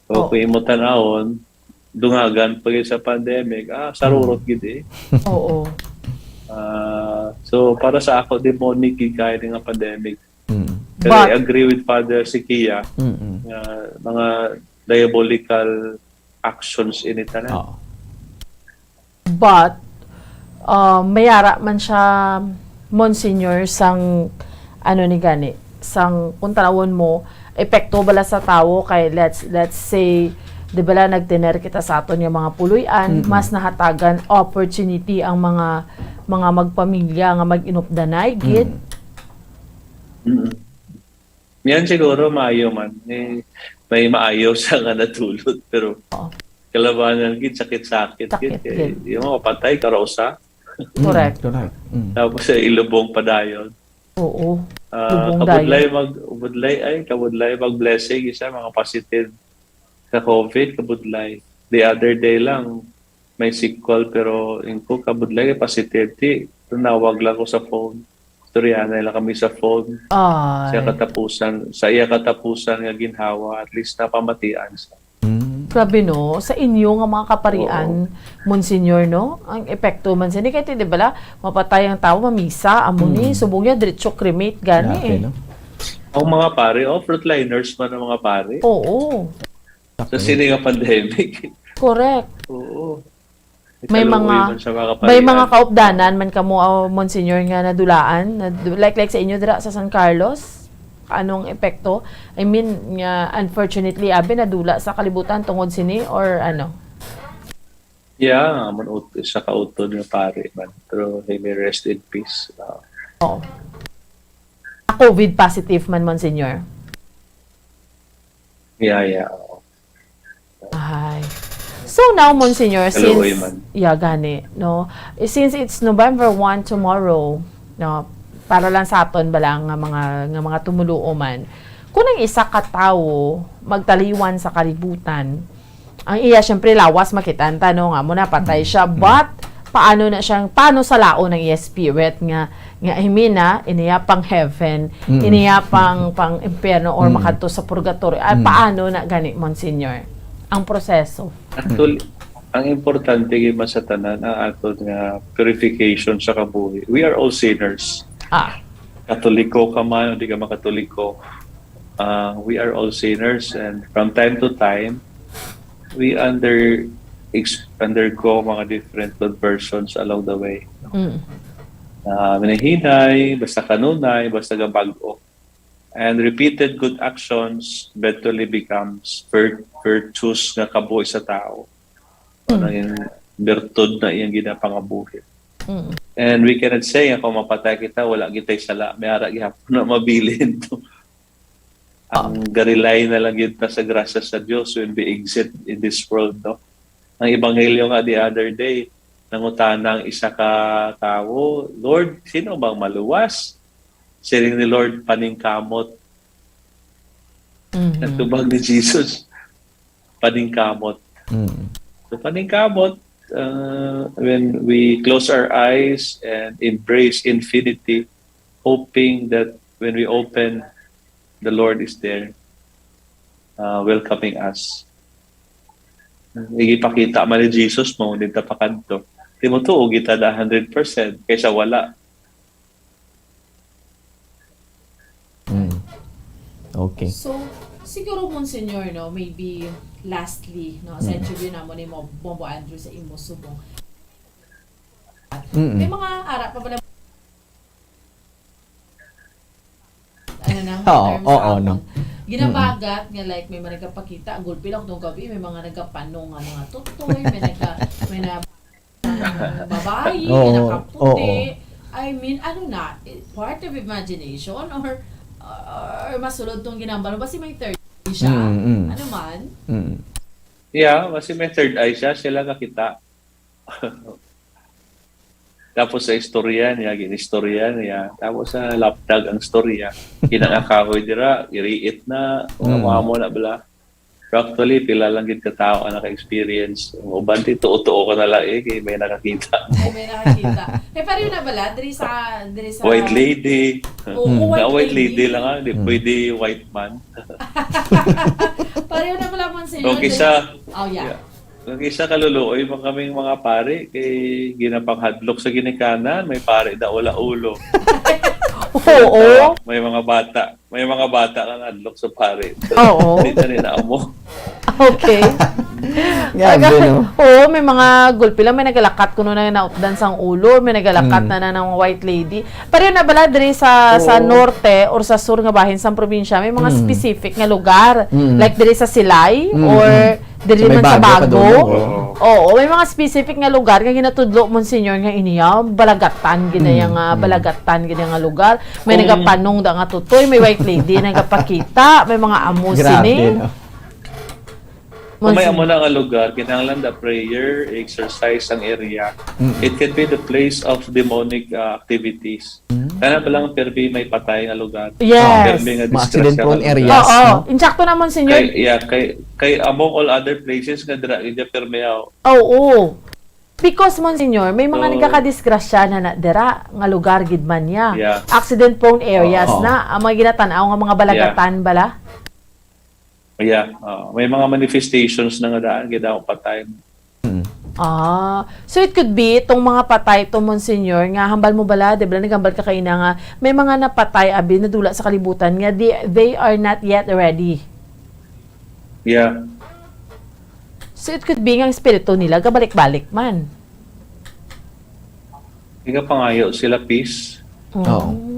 So kung imo tanawon, dungagan pag sa pandemic, sarurot gid eh. Oo. So para sa ako demonic gid nga pandemic. Mm. Pero I agree with Father Sikia, Mm. mga diabolical actions in it na. Oo. But, mayara man siya, Monsignor, sang, ano ni gani, sang, kung tanawon mo, epekto bala sa tao, kay let's say, di bala nagtiner kita sa aton yung mga puluyan, mas nahatagan opportunity ang mga magpamilya nga mag-inupdanay, gid. Yan siguro maayo man. May maayo sa nga natulot. Pero kalabanan gid sakit-sakit. Sakit, gid. Yung mga patay, karosa. Correct. Correct. Mm. Tapos sa ilubong padayon. Oo. Lubong dayon. Kabudlay mag-blessing isa, mga positive ka-COVID, kabudlay. The other day lang, may sequel pero yung ko kabudlay positive. Tunawag lang ko sa phone. Turyana lang kami sa phone. Ay. Sa iya katapusan nga ginhawa, at least napamatian sa. Grabe no, sa inyo nga mga kaparian, Monsignor, no? Ang epekto man siya. Hindi kayo, di ba, mapatay ang tao, mamisa, amuni, subong niya, diretso cremate, gani Grabe, eh. no? Ang mga pare, frontliners man ang mga pare. Oo, Sa sini nga pandemic. correct. Oo. May Kaluoy mga- man sa mga kaparian. May mga kaupdanan man kamo, Monsignor, nga nadulaan, like sa inyo dira sa San Carlos, anong epekto? I mean, nga unfortunately, abi nadula sa kalibutan tungod sini or ano? Yeah, sa kautod nga pare man. Pero he may rest in peace. Oo. COVID positive man, Monsignor. Yeah. Ay. So now, Monsignor, Kaluoy since man. gani, no. Since it's November 1 tomorrow, no, para lang sa aton balang nga mga tumuluo man. Kung ang isa ka tawo magtaliwan sa kalibutan, ang iya syempre lawas makitan tanong nga mo na patay siya, but paano sa laon ng iya spirit nga I mean iniya pang heaven, iniya pang impyerno or makadto sa purgatorio. Ay, paano na gani, Monsignor? Ang proseso. Actually, ang importante gyud sa tanan ang aton nga purification sa kabuhi. We are all sinners. Katoliko ka man o di ka makatoliko. We are all sinners, and from time to time we undergo mga different conversions along the way. Manahinay, basta kanunay, basta gabago. And repeated good actions eventually becomes virtues nga kabuhi sa tao. Ano yung bertud na iyang ginapangabuhi. And we cannot say kung mapatay kita, wala kita'y sala. May ara gihapon na mabilin to. Ang garilay na lang yun sa grasya sa Diyos when we exist in this world. No? Ang ebanghelyo nga the other day, nangutanang isa ka tao, Lord, sino bang maluwas? Siring ni Lord, paningkamot. Nagtubag ni Jesus, paningkamot. So paningkamot, when we close our eyes and embrace infinity, hoping that when we open, the Lord is there, welcoming us. Igipakita man ni Jesus mo, hindi ta pakanto. Di mo to, kita na 100% kaysa wala. Okay. So, siguro, Monsignor, no, maybe lastly, no, sa interview naman ni Bombo Andrew sa imo subong. May mga ara pa pala no. Ginabagat nga like may mga nagpakita, ang gulpi lang itong gabi, may mga nagkapanong nga mga tutoy, may na babae, may nakaputi. I mean, part of imagination or masulod tong ginambalo. Basta may third eye siya. Ano man? Yeah, kasi may third eye siya, sila kakita. Tapos sa istorya niya, ginistorya niya. Tapos sa laptag ang storya. Kinangakahoy dira, iriit na, mga mo na bala. Pero actually, pila lang gid ka tao ang naka-experience. Uban dito, uto ka na lang kay may nakakita. Ay, may nakakita. Pero yun na bala, diri sa White lady. Oo, White lady lang di pwede white man. Pareho na pala, Monsignor. Kung kisa, Oh, yeah. Kung isa kaluluoy pa kaming mga pare, kay ginapanghadlok sa ginikanan, may pare da wala ulo. Oo. May mga bata kang hadlok sa pare. Oo. Dito nila mo. Okay. Grabe, no? Oo, may mga gulpi lang. May nagalakat kuno na nautdan sang ulo. May nagalakat na ng white lady. Pero yun na bala, diri sa norte or sa sur nga bahin sa probinsya, may mga specific nga lugar. Like diri sa Silay or diri man sa Bago. Oo, may mga specific nga lugar nga ginatudlo, Monsignor, nga iniya, balagatan, ginayang balagatan, ginayang nga lugar. May nagapanong da nga tutoy, may white lady, nagapakita, may mga amo Grabe, sini. no? Kung may amo na nga lugar, kinahanglan the prayer, exercise ang area. It can be the place of demonic activities. Kana ba lang perbi may patay nga lugar? Yes. Perbi nga Mga disgrasya accident-prone nga lugar. areas. Oo. no? Insakto naman, senyor. Kay among all other places nga dira ida permeaw. Oo. Because, Monsignor, may mga So, nagkakadisgrasya na nadira nga lugar gid man niya. Yeah. Accident-prone areas Oo. na. Ang mga ginatanaw nga mga balagatan bala. Yeah, may mga manifestations na nga daan gidaw patay. So it could be itong mga patay to Monsignor nga hambal mo bala, di ba naghambal ka kaina nga may mga napatay abi nadula sa kalibutan nga they are not yet ready. Yeah. So it could be nga ang espiritu nila gabalik-balik man. Higa pangayo sila peace. Oo.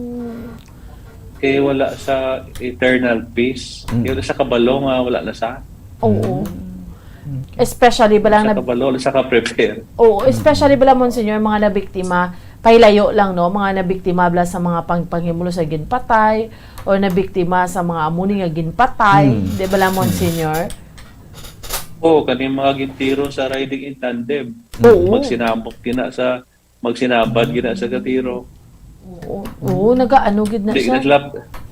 Kaya wala sa eternal peace. Kaya wala sa kabalo nga wala na sa. Oo. Especially bala Sa na kabalo, wala sa ka-prepare. Oo, especially bala Monsignor mga nabiktima pahilayo lang no, mga nabiktima bala sa mga panghimulo sa ginpatay o nabiktima sa mga amuni nga ginpatay, di bala Monsignor? Oo, kaning mga gintiro sa riding in tandem. Oo. Magsinabad gina sa katiro. Oo, nagaano gid na siya.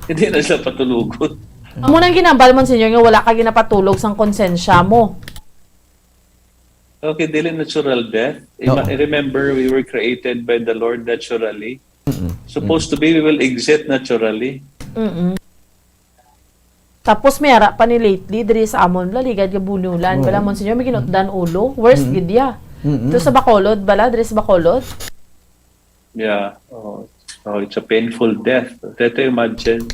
Hindi na sila patulugon. Amo nang ginambal Monsignor nga wala ka ginapatulog sang konsensya mo. Okay, dili natural death. Remember, we were created by the Lord naturally. Supposed to be, we will exit naturally. Tapos may ara pa ni lately diri sa amon laligad nga bunulan bala Monsignor may kinutdan ulo worst gid ya. To sa Bacolod bala diri sa Bacolod. Yeah. Oh, it's a painful death. Try to imagine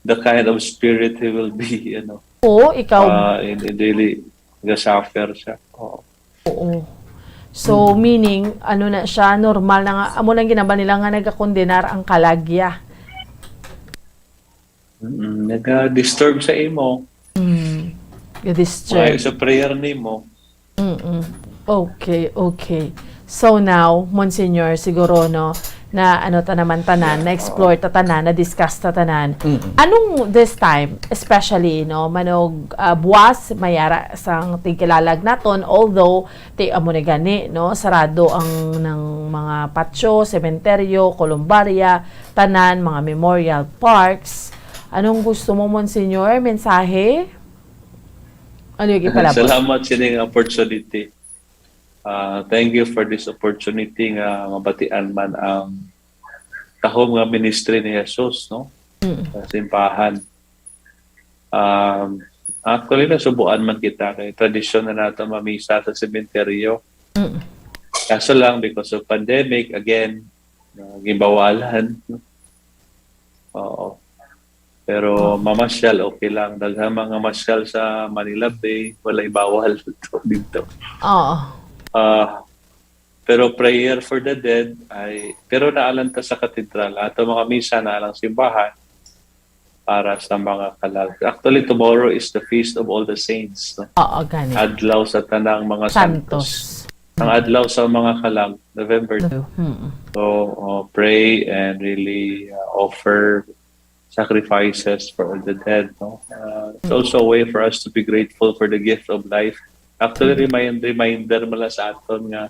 the kind of spirit he will be, Oo, ikaw. in really suffer siya. Oo. So meaning ano na siya normal na nga amo nang ginambal nila nga nagakondenar ang kalagya. Nag-disturb sa imo. Disturb. Sa prayer nimo. Okay. So now, Monsignor, siguro no, na ano ta naman tanan, na-explore ta tanan, na-discuss ta tanan. Anong this time, especially, no, manog buwas, mayara sang tigkilalag naton, although, ti amo ni gani, no, sarado ang ng mga patio, sementeryo, kolumbarya, tanan, mga memorial parks. Anong gusto mo, Monsignor? Mensahe? Ano yung ipalabot? Salamat sa inyong opportunity. Thank you for this opportunity nga mabatian man ang tahom nga ministry ni Jesus, no? Sa simbahan. Actually, nasubuan man kita kay tradisyon na nato mamisa sa sementeryo. Kaso lang, because of pandemic, again, gibawalan. Oo. Pero mamasyal, okay lang. Daghang mga masyal sa Manila Bay, wala ibawal dito. Oo. Pero prayer for the dead pero naalan ta sa katedral. Ato mga misa na alang simbahan para sa mga kalag. Actually, tomorrow is the Feast of All the Saints. No? Oo, ganit. Adlaw sa tanang mga santos. Ang adlaw sa mga kalag, November. So, pray and really offer sacrifices for all the dead. No? It's also a way for us to be grateful for the gift of life. Actually, reminder mala sa aton nga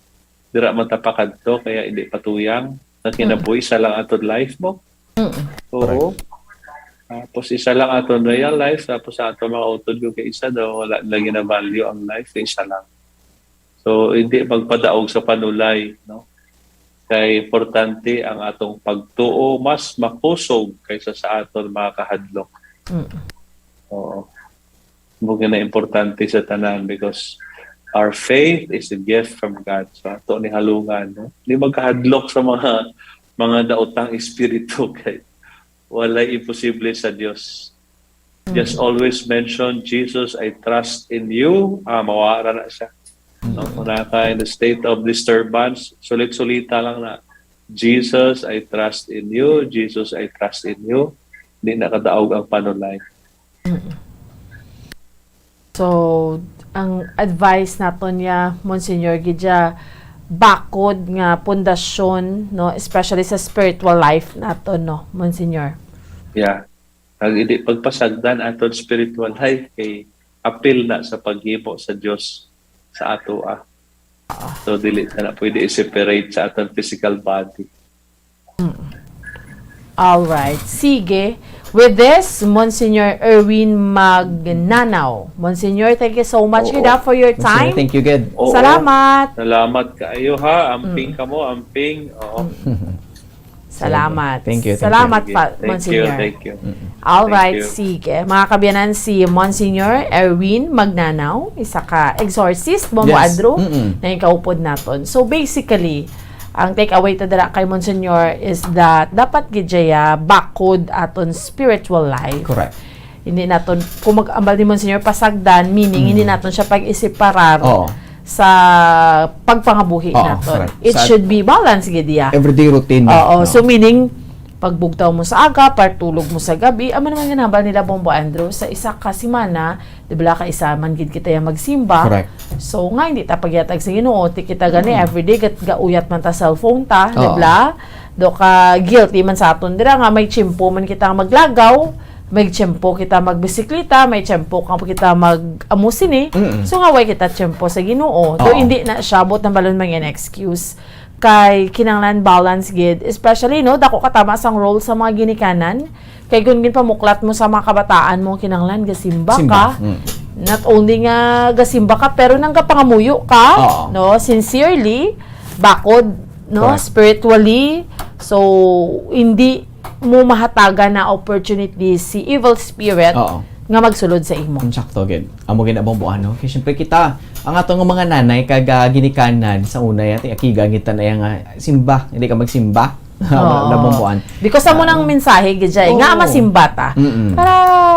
dira man ta pakadto kaya hindi patuyang na kinabuhi isa lang aton life mo. Oo. Tapos isa lang aton real life tapos sa aton mga utod kay isa daw wala lagi na value ang life kay isa lang. So hindi magpadaog sa panulay, no? Kay importante ang atong pagtuo mas makusog kaysa sa aton mga kahadlok. Oo. Muna na importante sa tanan because our faith is a gift from God. So, ito ni halungan. No? Hindi magkahadlok sa mga daotang espiritu. Kay wala imposible sa Diyos. Just always mention, Jesus, I trust in you. Mawara na siya. No? Una ka in the state of disturbance, sulit-sulita lang na, Jesus, I trust in you. Jesus, I trust in you. Hindi nakadaog ang panulay. So, ang advice naton niya, Monsignor, gidya bakod nga pundasyon, no, especially sa spiritual life naton, no, Monsignor. Yeah. Hindi pagpasagdan aton spiritual life kay apil na sa paghimo sa Dios sa ato. So dili na pwede i-separate sa atong physical body. Alright. Sige. With this, Monsignor Erwin Magnanaw. Monsignor, thank you so much, Oo. for your time. Thank you, Ged. Oo. Salamat. Salamat kaayo ha. Amping ka mo, amping. Oo. Salamat. Thank you, thank Salamat Sige. pa, Thank you, Monsignor. thank you. Alright, Thank sige. Mga kabiyanan, si Monsignor Erwin Magnanaw, isa ka exorcist, Bombo Yes. Adro, Mm-mm. na ikaupod naton. So basically, ang take-away ta dira kay Monsignor is that dapat gidjaya bakod aton spiritual life. Correct. Hindi naton, kung mag-ambal ni Monsignor pasagdan, meaning hindi naton siya pag-isiparar Oo. sa pagpangabuhi Oo, naton. correct. It Sa- should be balanced gidya. Everyday routine. Oo, no? so meaning, pagbugtaw mo sa aga, partulog mo sa gabi, ama naman ginabal nila Bombo Andrew, sa isa ka simana, di ba ka isa man gid kita yung magsimba. Correct. So nga, hindi ta pagyatag sa Ginoo, ti kita gani everyday, gauyat man ta cellphone ta, di Oo. ba? Do ka guilty man sa aton dira nga may tiyempo man kita maglagaw, may tiyempo kita magbisikleta, may tiyempo kita mag-amusini. Mm-mm. So nga way kita tiyempo sa Ginoo. Do Oo. hindi na siya bot ng balon man yan excuse kay kinanglan balance gid, especially no dako katama sang role sa mga ginikanan kay kun ginpamuklat mo sa mga kabataan mo kinanglan gasimba Simba. ka. Not only nga gasimba ka pero nang kapangamuyo ka, Oo. no, sincerely, bakod, no, Correct. spiritually. So hindi mo mahataga na opportunity si evil spirit Oo. nga magsulod sa imo. Sakto, Ged. Amo ginabang buano. Kaya syempre kita, ang atong mga nanay, kaga ginikanan sa una, yati akiga, kita na yung simba. Hindi ka magsimba. Oo. Nabumbuan. Because amo nang mensahe gidjay nga Oo. masimba ta Mm-mm. para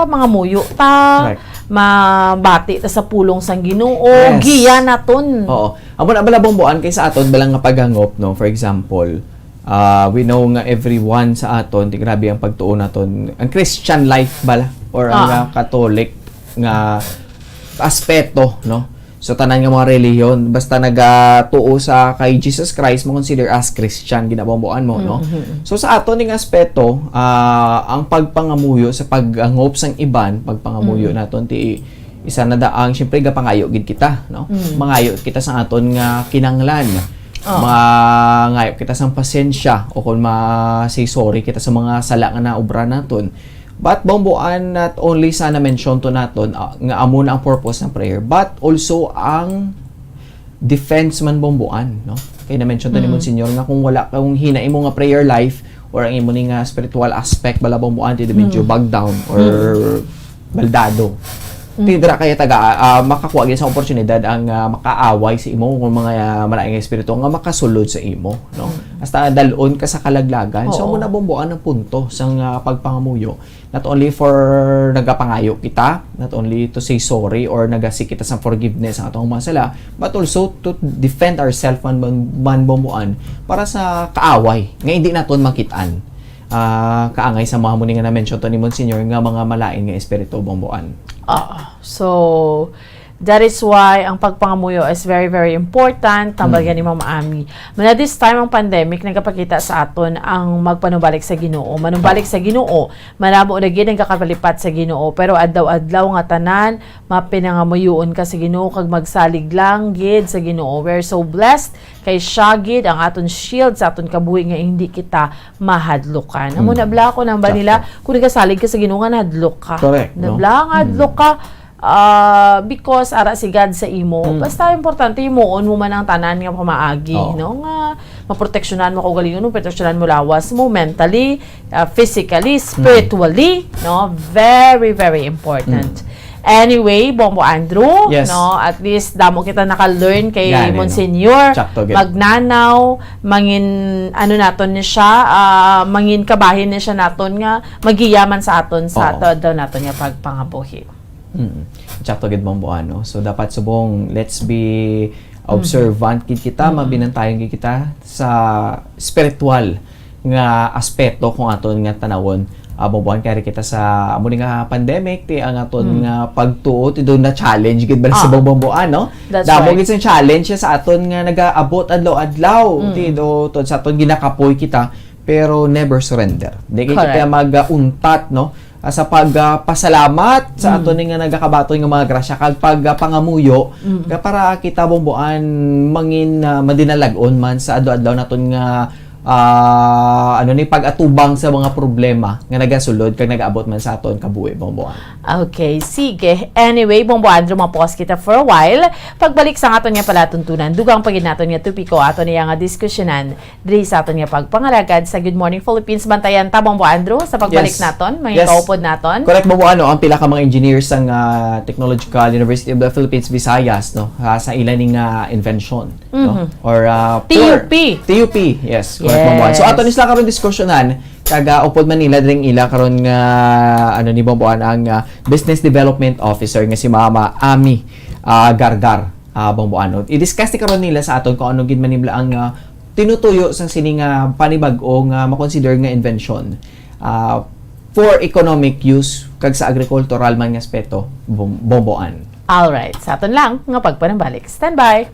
mga muyo ta, Correct. mabati ta sa pulong sang Ginoo, Yes. giya naton. Oo. Amo na balabumbuan kay sa aton balang nga paghangop, no? For example, we know nga everyone sa aton, di grabe ang pagtuon naton. Ang Christian life bala or ang Catholic nga aspeto, no? So tanan nga mga reliyon basta nagatuo sa kay Jesus Christ mo consider as Christian ginabambuan mo, no? So sa aton ning aspeto, ang pagpangamuyo sa paghangop sang iban, pagpangamuyo naton ti isa na daang syempre gapangayo gid kita, no? Mangayo kita sa aton nga kinanglan. Mangayo kita sang pasensya o kung say sorry kita sa mga sala nga naobra naton. But bomboan not only sana mention to naton nga amo na ang purpose ng prayer, but also ang defense man bomboan, no? Kay na mention ta ni Monsignor nga kung wala kung hina imo nga prayer life or ang imo ni nga spiritual aspect bala bomboan ti medyo bag down or baldado. Tidra kaya taga makakuha gyud sa oportunidad ang makaaway sa imo kung mga malaing espiritu nga makasulod sa imo, no? Hasta dalon ka sa kalaglagan. So Oo. mo na bomboan ang punto sang pagpangamuyo. Not only for nagapangayo kita, not only to say sorry or nagasik kita sa forgiveness ang atong mga sala, but also to defend ourselves man bomboan para sa kaaway nga hindi naton makitaan. Kaangay sa mga muni nga na-mention to ni Monsignor nga mga malain nga espiritu bomboan. So that is why ang pagpangamuyo is very, very important. Tambal ni Mama Ami. Muna this time ang pandemic, nagkapakita sa aton ang magpanubalik sa Ginoo. Manubalik sa Ginoo. Manamo na gid ang kakapalipat sa Ginoo. Pero adlaw-adlaw nga tanan, mapinangamuyoon ka sa Ginoo, kag magsalig lang gid sa Ginoo. We're so blessed kay siya gid ang aton shield sa aton kabuhi nga hindi kita mahadlukan. Amo na bla ko nang ba nila kung nagasalig ka sa Ginoo nga nahadlok ka. Correct, no? Nabla nga hadlok ka. Because ara si God sa imo. Basta importante imuon mo man ang tanan nga pamaagi, Oo. no? Nga maproteksyonan mo kaugalingon mo, proteksyonan mo lawas mo mentally, physically, spiritually, no? Very, very important. Anyway, Bombo Andrew, Yes. no? At least damo kita naka-learn kay Gani, no? Monsignor, Sakto, gid. magnanaw, mangin ano naton ni siya, mangin kabahin ni siya naton nga magiyaman sa aton sa Oo. daw naton nga pagpangabuhi. Tsakto gid bomboan, no? So dapat subong let's be observant gid kita, mabinantayan gid kita sa spiritual nga aspeto kung aton nga tanawon. Bomboan kaya kita sa amo ni nga pandemic ti ang aton nga pagtuo ti do na challenge gid bala sa bomboan, no? That's Damo right. gid sa challenge siya sa aton nga nagaabot adlaw-adlaw ti do sa aton ginakapoy kita pero never surrender. Di kita Correct. mag-untat, no? sa pagpasalamat sa aton nga nagakabaton nga mga grasya kag pagpangamuyo para kita bumbuan mangin madinalagon man sa adlaw-adlaw naton nga pag-atubang sa mga problema nga nagasulod kag nagaabot man sa aton kabuhi bumbuan. Okay, sige. Anyway, bumbuan dumapos kita for a while. Pagbalik sa aton nga palatuntunan, dugang pagid naton nga tupiko aton niya nga diskusyonan diri sa aton nga pagpangalagad sa Good Morning Philippines. Bantayan ta bumbuan sa pagbalik naton, mga kaupod naton. Correct bumbuan ang pila ka mga engineers sang Technological University of the Philippines Visayas sa ilaning invention no or TUP, yes. Yes. So ato nisla karon diskusyonan kaga upod Manila dring ila karon nga ni bumbuan ang Business Development Officer nga si Mama Ami Gargar bumbuan. I-discuss karon nila sa aton kung ano gid man nila ang tinutuyo sa sining panibag-o nga makonsider nga invention for economic use kag sa agricultural man nga aspeto bumbuan. All right, sa aton lang nga pagpanambalik. Standby.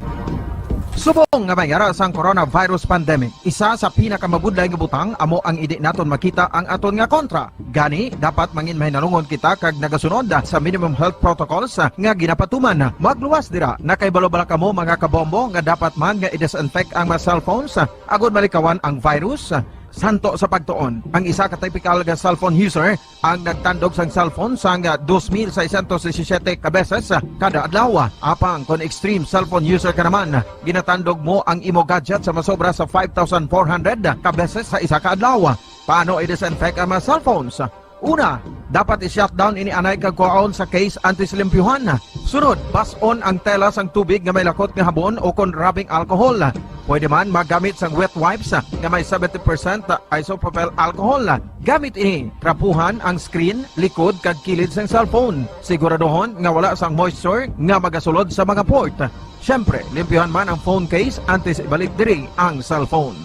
Subong nga mayara sang coronavirus pandemic, isa sa pinakamabudlay nga butang amo ang idi naton makita ang aton nga kontra. Gani dapat mangin mahinalungon kita kag nagasunod sa minimum health protocols nga ginapatuman. Magluwas dira na kay balobala kamo mga kabombo nga dapat man nga i-disinfect ang mga cellphones agud malikawan ang virus. Santo sa pagtuon, ang isa ka typical nga cellphone user ang nagtandog sang cellphone sang 2,617 ka beses kada adlaw. Apang kon extreme cellphone user ka naman, ginatandog mo ang imo gadget sa masobra sa 5,400 ka beses sa isa ka adlaw. Paano i-disinfect ang mga cellphones? Una, dapat i-shutdown ini anay kag kuhaon sa case anti-slimpyuhan. Sunod, pason ang tela sang tubig nga may lakot nga habon o kon rubbing alcohol. Pwede man magamit sang wet wipes nga may 70% isopropyl alcohol. Gamit ini, trapuhan ang screen, likod kag kilid sang cellphone. Siguraduhon nga wala sang moisture nga magasulod sa mga port. Syempre, limpyuhan man ang phone case antes ibalik diri ang cellphone.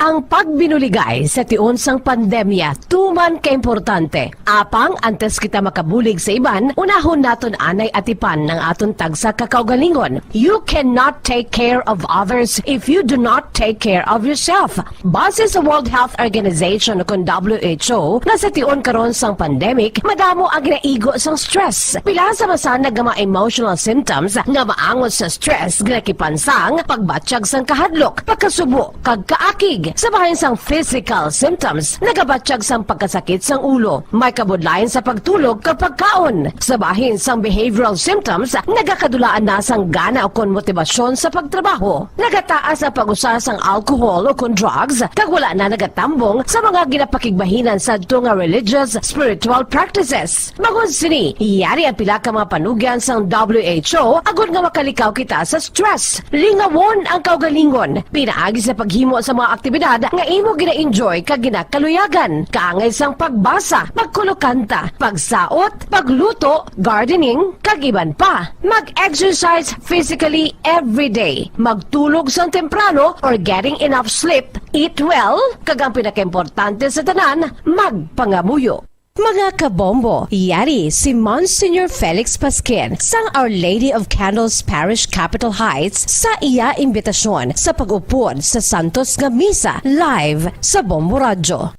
Ang pagbinuligay sa tiun sang pandemya, tuman ka-importante. Apang, antes kita makabulig sa iban, unahon naton anay atipan ng aton tagsa kakaugalingon. You cannot take care of others if you do not take care of yourself. Base sa World Health Organization o WHO, na sa tiun karon sang pandemic, madamo ang ginaigo sang stress. Pila sa masanag nga mga emotional symptoms nga maangot sa stress, ginakipansang, pagbatsyag sang kahadlok, pagkasubo, kag kaakig. Sa bahin sang physical symptoms, nagabatsyag sang pagkasakit sang ulo, may kabudlayan sa pagtulog kapag kaon. Sa bahin sang behavioral symptoms, nagakadulaan na sang gana o kon motibasyon sa pagtrabaho. Nagataas ang pag-usa sang alcohol o kon drugs, kag wala na nagatambong sa mga ginapakigbahinan sa nga religious, spiritual practices. Magun sini, iyari ang pila ka mga panugyan sang WHO agud nga makalikaw kita sa stress. Lingawon ang kaugalingon, pinaagi sa paghimo sa mga aktibidad nga imo gina-enjoy kag ginakaluyagan, kaangay sang pagbasa, pagkulokanta, pagsaot, pagluto, gardening, kag iban pa. Mag-exercise physically every day, magtulog sang temprano or getting enough sleep, eat well, kag ang pinakaimportante sa tanan, magpangamuyo. Mga kabombo, yari si Monsignor Felix Pasquin sang Our Lady of Candles Parish Capitol Heights sa iya imbitasyon sa pag-upod sa Santos nga Misa live sa Bombo Radio.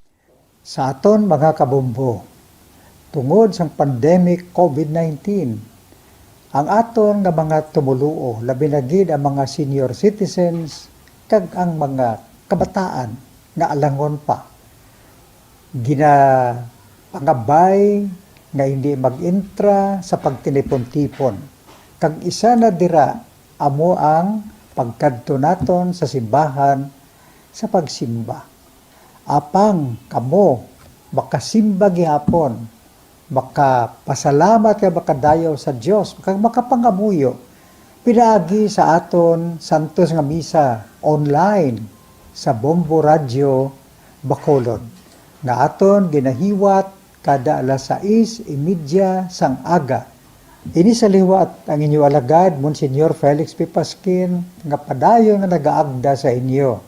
Sa aton mga kabombo, tungod sang pandemic COVID-19, ang aton nga mga tumuluo, labi na gid ang mga senior citizens kag ang mga kabataan nga alangon pa. Pangabay nga hindi mag-intra sa pagtinipon-tipon. Kag isa na dira amo ang pagkadto naton sa simbahan sa pagsimba. Apang kamo makasimba gihapon, makapasalamat kay makadayaw sa Dios, kag makapangamuyo. Pinaagi sa aton Santos nga Misa online sa Bombo Radio Bacolod. Nga aton ginahiwat kada alas 6:30 sang aga. Ini sa liwat ang inyo alagad, Monsignor Felix P. Pasquin, nga padayon nga nagaagda sa inyo.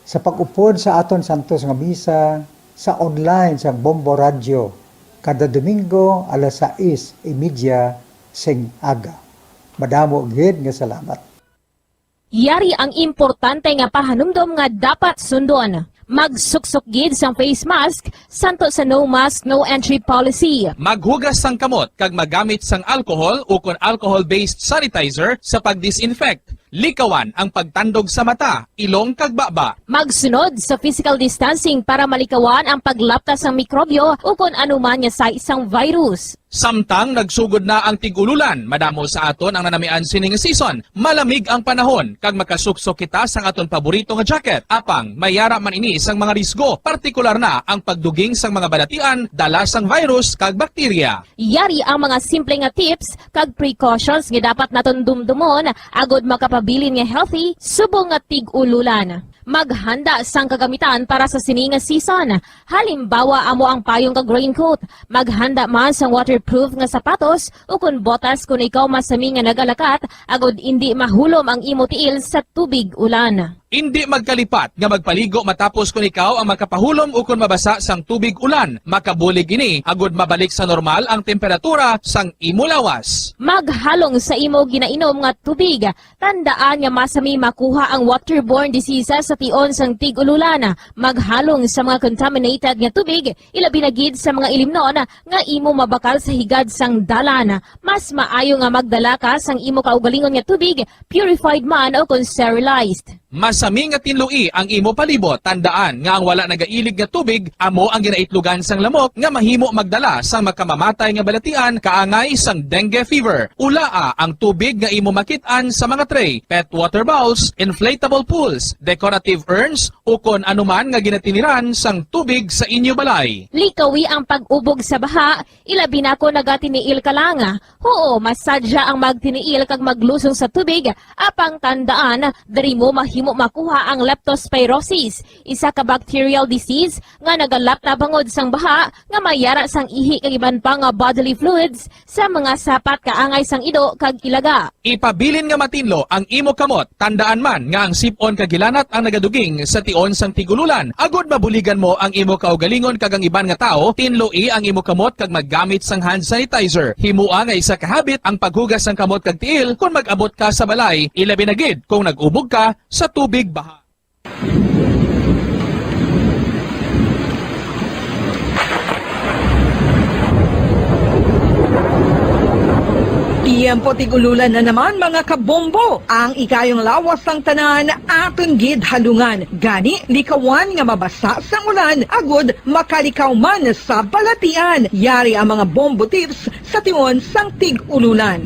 Sa pag-upod sa aton Santos nga Misa, sa online sa Bombo Radio, kada Domingo alas 6:30 sing aga. Madamo gid nga salamat. Yari ang importante nga pahanumdom nga dapat sundon. Magsuksok gid sang face mask santo sa no mask no entry policy. Maghugas sang kamot kag magamit sang alcohol o kon alcohol-based sanitizer sa pag-disinfect. Likawan ang pagtandog sa mata, ilong kag baba. Magsunod sa physical distancing para malikawan ang paglaptas ng mikrobyo o kung anuman nga sa isang virus. Samtang nagsugod na ang tigululan, madamo sa aton ang nanamian sining season. Malamig ang panahon kag makasuksok kita sang aton paborito nga jacket. Apang mayara man ini sang mga risgo, partikular na ang pagduging sang mga balatian dala sang virus kag bakterya. Yari ang mga simple nga tips kag precautions nga dapat naton dumdumon agod makapabilin nga healthy subong nga tig-ululan. Maghanda sang kagamitan para sa sining nga season. Halimbawa amo ang payong kag raincoat. Maghanda man sang waterproof nga sapatos o kun botas kung ikaw masami nga nagalakat agod hindi mahulom ang imo tiil sa tubig ulan. Hindi magkalipat nga magpaligo matapos kung ikaw ang makapahulom o kung mabasa sang tubig ulan. Makabulig ini agod mabalik sa normal ang temperatura sang imo lawas. Maghalong sa imo ginainom nga tubig. Tandaan nga masami makuha ang waterborne diseases sa tion sang tig-ululan. Maghalong sa mga contaminated nga tubig, ilabi na gid sa mga ilimnon nga imo mabakal sa higad sang dalan. Mas maayo nga magdala ka sang imo kaugalingon nga tubig, purified man o kung sterilized. Masami nga tinlui ang imo palibot. Tandaan nga ang wala nagailig nga tubig amo ang ginaitlugan sang lamok nga mahimo magdala sang makamamatay nga balatian kaangay sang dengue fever. Ulaa ang tubig nga imo makit-an sa mga tray, pet water bowls, inflatable pools, decorative urns o kon anuman nga ginatiniran sang tubig sa inyo balay. Likawi ang pag-ubog sa baha, ilabi na ko nagatiniil ka lang. Oo, masadya ang magtiniil kag maglusong sa tubig, apang tandaan, dari mo mahimo makuha ang leptospirosis, isa ka bacterial disease nga nagalap na bangod sang baha nga mayara sang ihi kag iban pa nga bodily fluids sa mga sapat kaangay sang ido kag ilaga. Ipabilin nga matinlo ang imo kamot. Tandaan man nga ang sipon kag gilanat ang nagaduging sa tion sang tigululan. Agod mabuligan mo ang imo kaugalingon kag ang iban nga tao, tinloi ang imo kamot kag maggamit sang hand sanitizer. Himua nga isa ka habit ang paghugas sang kamot kag tiil kung mag-abot ka sa balay, ilabi na gid kung nag-ubog ka sa tubig baha. Tiempo tigululan na naman mga kabombo. Ang ikayong lawas ng tanan aton gid halungan. Gani likawan nga mabasa sa ulan agod makalikaw man sa balatian. Yari ang mga bombo tips sa tion sang tig-ululan.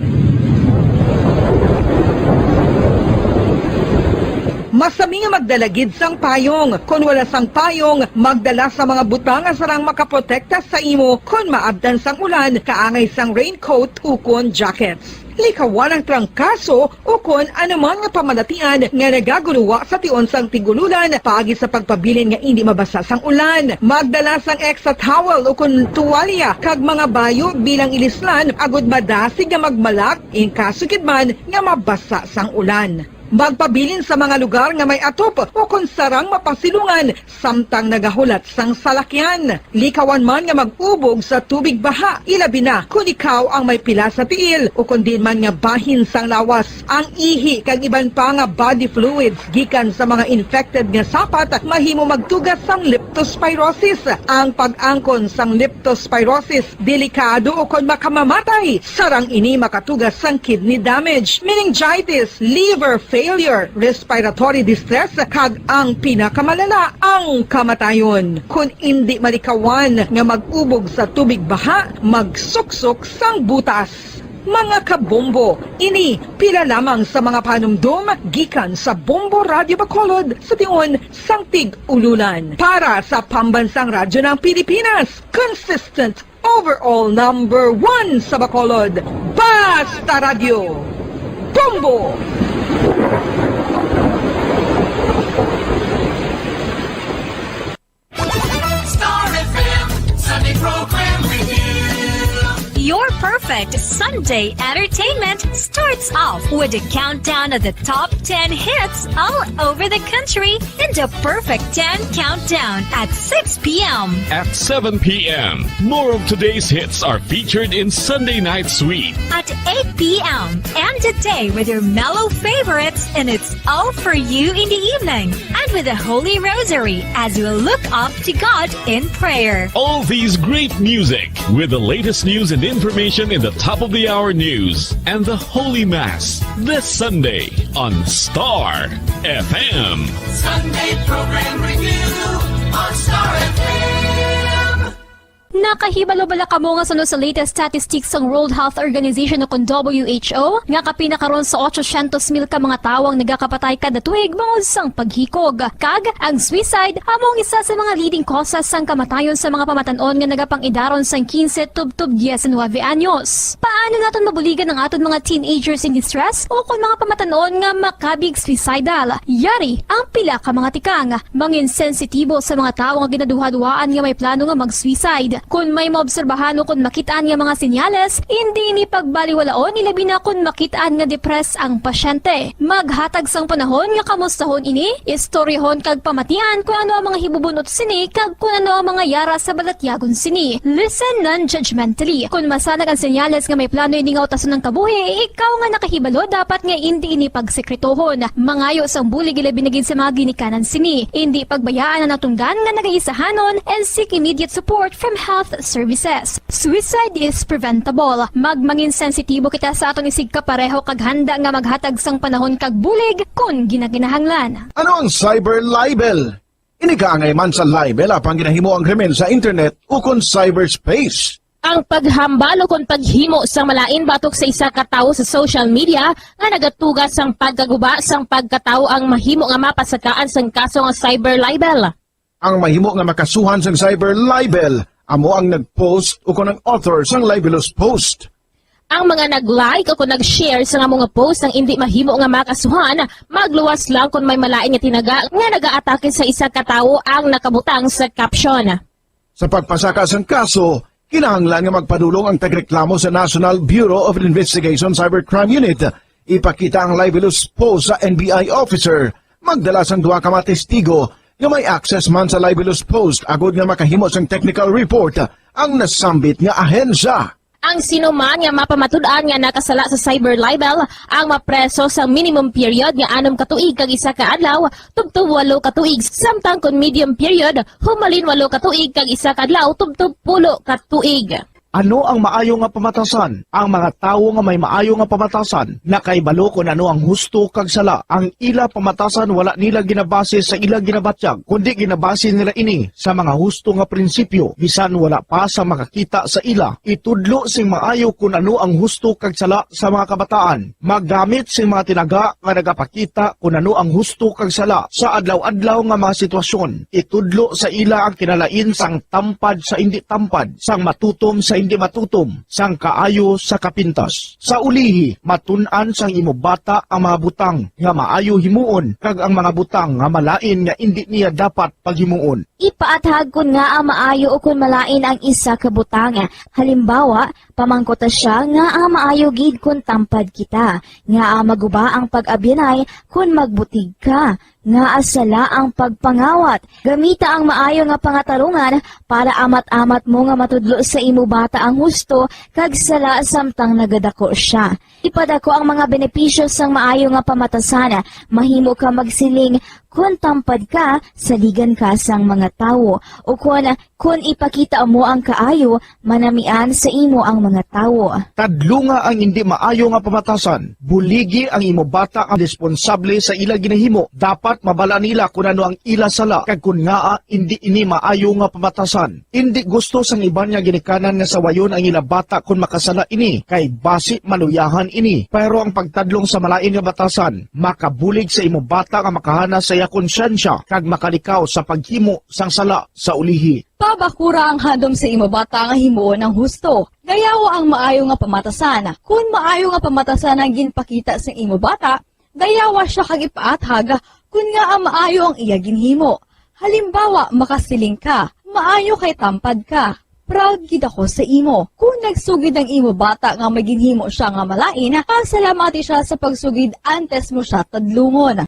Masami nga magdalagid sang payong. Kung wala sang payong, magdala sa mga butang nga sarang makaprotekta sa imo kung maabdan sang ulan, kaangay sang raincoat ukon jackets. Likawan ang trangkaso o kung anuman nga pamalatian nga nagaguluwa sa tion sang tigululan pagi sa pagpabilin nga hindi mabasa sang ulan. Magdala sang extra towel o kung tuwalya kag mga bayo bilang ilislan agud madasig nga magmalak in kaso gid man nga mabasa sang ulan. Magpabilin sa mga lugar nga may atop o kung sarang mapasilungan samtang nagahulat sang salakyan. Likawan man nga mag-ubog sa tubig baha, ilabi na kung ikaw ang may pila sa tiil o kung din man nga bahin sang lawas. Ang ihi kag iban pa nga body fluids gikan sa mga infected nga sapat mahimo magtugas sang leptospirosis. Ang pag-angkon sang leptospirosis delikado o kung makamamatay. Sarang ini makatugas sang kidney damage, meningitis, liver failure, respiratory distress, kag ang pinakamalala, ang kamatayon. Kung hindi malikawan nga mag-ubog sa tubig baha, magsuksok sang butas. Mga kabombo, ini pila lamang sa mga panumdum gikan sa Bombo Radio Bacolod sa tion sang tig-ululan. Para sa Pambansang Radyo ng Pilipinas, consistent overall number 1 sa Bacolod, Basta Radio, Bombo! Star FM, Sunday program review. Your perfect Sunday entertainment starts off with a countdown of the top 10 hits all over the country in the Perfect 10 Countdown at 6 p.m. At 7 p.m., more of today's hits are featured in Sunday Night Sweet. At 8 p.m. and a day with your mellow favorites and it's all for you in the evening. And with the Holy Rosary as we look up to God in prayer. All these great music with the latest news and information in the top of the hour news and the Holy Mass this Sunday on Star FM. Sunday program review on Star FM. Nakahibalo-bala ka mo nga sunod sa latest statistics ng World Health Organization o kung WHO nga kapinakaroon sa 800,000 ka mga tawang nagakapatay kada tuig mangod sang paghikog. Kag ang suicide among isa sa mga leading causes sang kamatayon sa mga pamatanon nga nagapangidaron sang 15 tubtub 19 anyos. Paano naton mabuligan ang aton mga teenagers in distress o kung mga pamatanon nga makabig suicidal? Yari ang pila ka mga tikang mangin sensitibo sa mga tawo nga ginaduha-duhaan nga may plano nga mag-suicide. Kung may maobserbahan o kung makitaan nga mga sinyales, hindi ni pagbaliwalaon ilabi na kung makitaan nga depress ang pasyente. Maghatag sang panahon nga kamustahon ini, istoryahon kag pamatian kung ano ang mga hibubunot sini kag kung ano ang mga yara sa balatyagon sini. Listen non-judgmentally. Kung masanag ang sinyales nga may plano ini nga utason ng kabuhi, ikaw nga nakahibalo dapat nga hindi ini pagsekretohon. Mangayo sang bulig ilabi na gid sa mga ginikanan sini. Hindi pagbayaan na natunggan nga nagaisahanon and seek immediate support from health services. Suicide is preventable. Magmangin sensitibo kita sa aton isig kapareho kag handa nga maghatag sang panahon kag bulig kung ginaginahanglan. Ano ang cyber libel? Inigaangay man sa libel apang ginahimo ang krimen sa internet o kon cyberspace. Ang paghambal o kung paghimo sang malain batok sa isa ka tawo sa social media nga nagatugas sang pagkaguba sang pagkatawo ang mahimo nga mapasakaan sang kaso nga cyber libel. Ang mahimo nga makasuhan sang cyber libel amo ang nag-post o kung ang author sang libelous post. Ang mga nag-like o kung nag-share sa mga post ang hindi mahimo nga makasuhan, magluwas lang kung may malain nga tinaga nga nag-aatake sa isa ka tawo ang nakabutang sa caption. Sa pagpasaka sang kaso, kinahanglan nga magpadulong ang tagreklamo sa National Bureau of Investigation Cybercrime Unit. Ipakita ang libelous post sa NBI officer, magdala sang duha ka mga testigo nga may access man sa libelous post agod nga makahimo sang technical report ang nasambit nga ahensya. Ang sinuman nga mapamatud-an nga nakasala sa cyber libel ang mapreso sa minimum period nga 6 ka tuig kag 1 ka adlaw tubtub 8 ka tuig samtang kon medium period humalin 8 ka tuig kag 1 ka adlaw tubtub 10 ka tuig. Ano ang maayo nga pamatasan? Ang mga tawo nga may maayo nga pamatasan nakaibalo kung ano ang husto kag sala. Ang ila pamatasan wala nila ginabase sa ila ginabatyag, kundi ginabase nila ini sa mga husto nga prinsipyo. Bisan wala pa sa makakita sa ila, itudlo sing maayo kung ano ang husto kag sala sa mga kabataan. Maggamit sing mga tinaga nga nagapakita kung ano ang husto kag sala sa adlaw-adlaw nga mga sitwasyon. Itudlo sa ila ang kinalain sang tampad sa hindi tampad, sang matutom sa hindi matutom, sang kaayo sa kapintas. Sa ulihi, matun-an sang imo bata ang mga butang nga maayo himuon, kag ang mga butang nga malain nga hindi niya dapat paghimuon. Ipaathag kun nga ang maayo o kun malain ang isa ka butang. Halimbawa, pamangkota siya nga ang maayo gid kun tampad kita, nga ang maguba ang pag-abyanay kun magbutig ka, nga asala ang pagpangawat. Gamita ang maayo nga pangatarungan para amat-amat mo nga matudlo sa imo bata ang husto kag sala samtang nagadako siya. Ipadako ang mga benepisyo sang maayo nga pamatasan. Mahimo ka magsiling kun tampad ka, saligan ka sang mga tawo, o kun ipakita mo ang kaayo, manamian sa imo ang mga tawo. Tadlo nga ang hindi maayo nga pamatasan. Buligi ang imo bata ang responsable sa ila ginahimo. Dapat mabala nila kung ano ang ila sala, kag kun nga hindi ini maayo nga pamatasan. Hindi gusto sang iban nga ginikanan nga sawayon ang ila bata kung makasala ini, kay basi maluyahan ini. Pero ang pagtadlong sa malain nga batasan, makabulig sa imo bata nga makahana sa konsensya kag makalikaw sa paghimo sang sala sa ulihi. Pabakura ang handom sa imo bata nga himuon ng husto. Gayawa ang maayo nga pamatasan. Kung maayo nga pamatasan ang ginpakita sa imo bata, gayawa siya kag ipaathag kun nga ang maayo ang iya ginhimo. Halimbawa, makasiling ka, maayo kay tampad ka. Proud gid ako sa imo. Kung nagsugid ang imo bata nga maginhimo siya nga malain, pasalamati siya sa pagsugid antes mo siya tadlungon.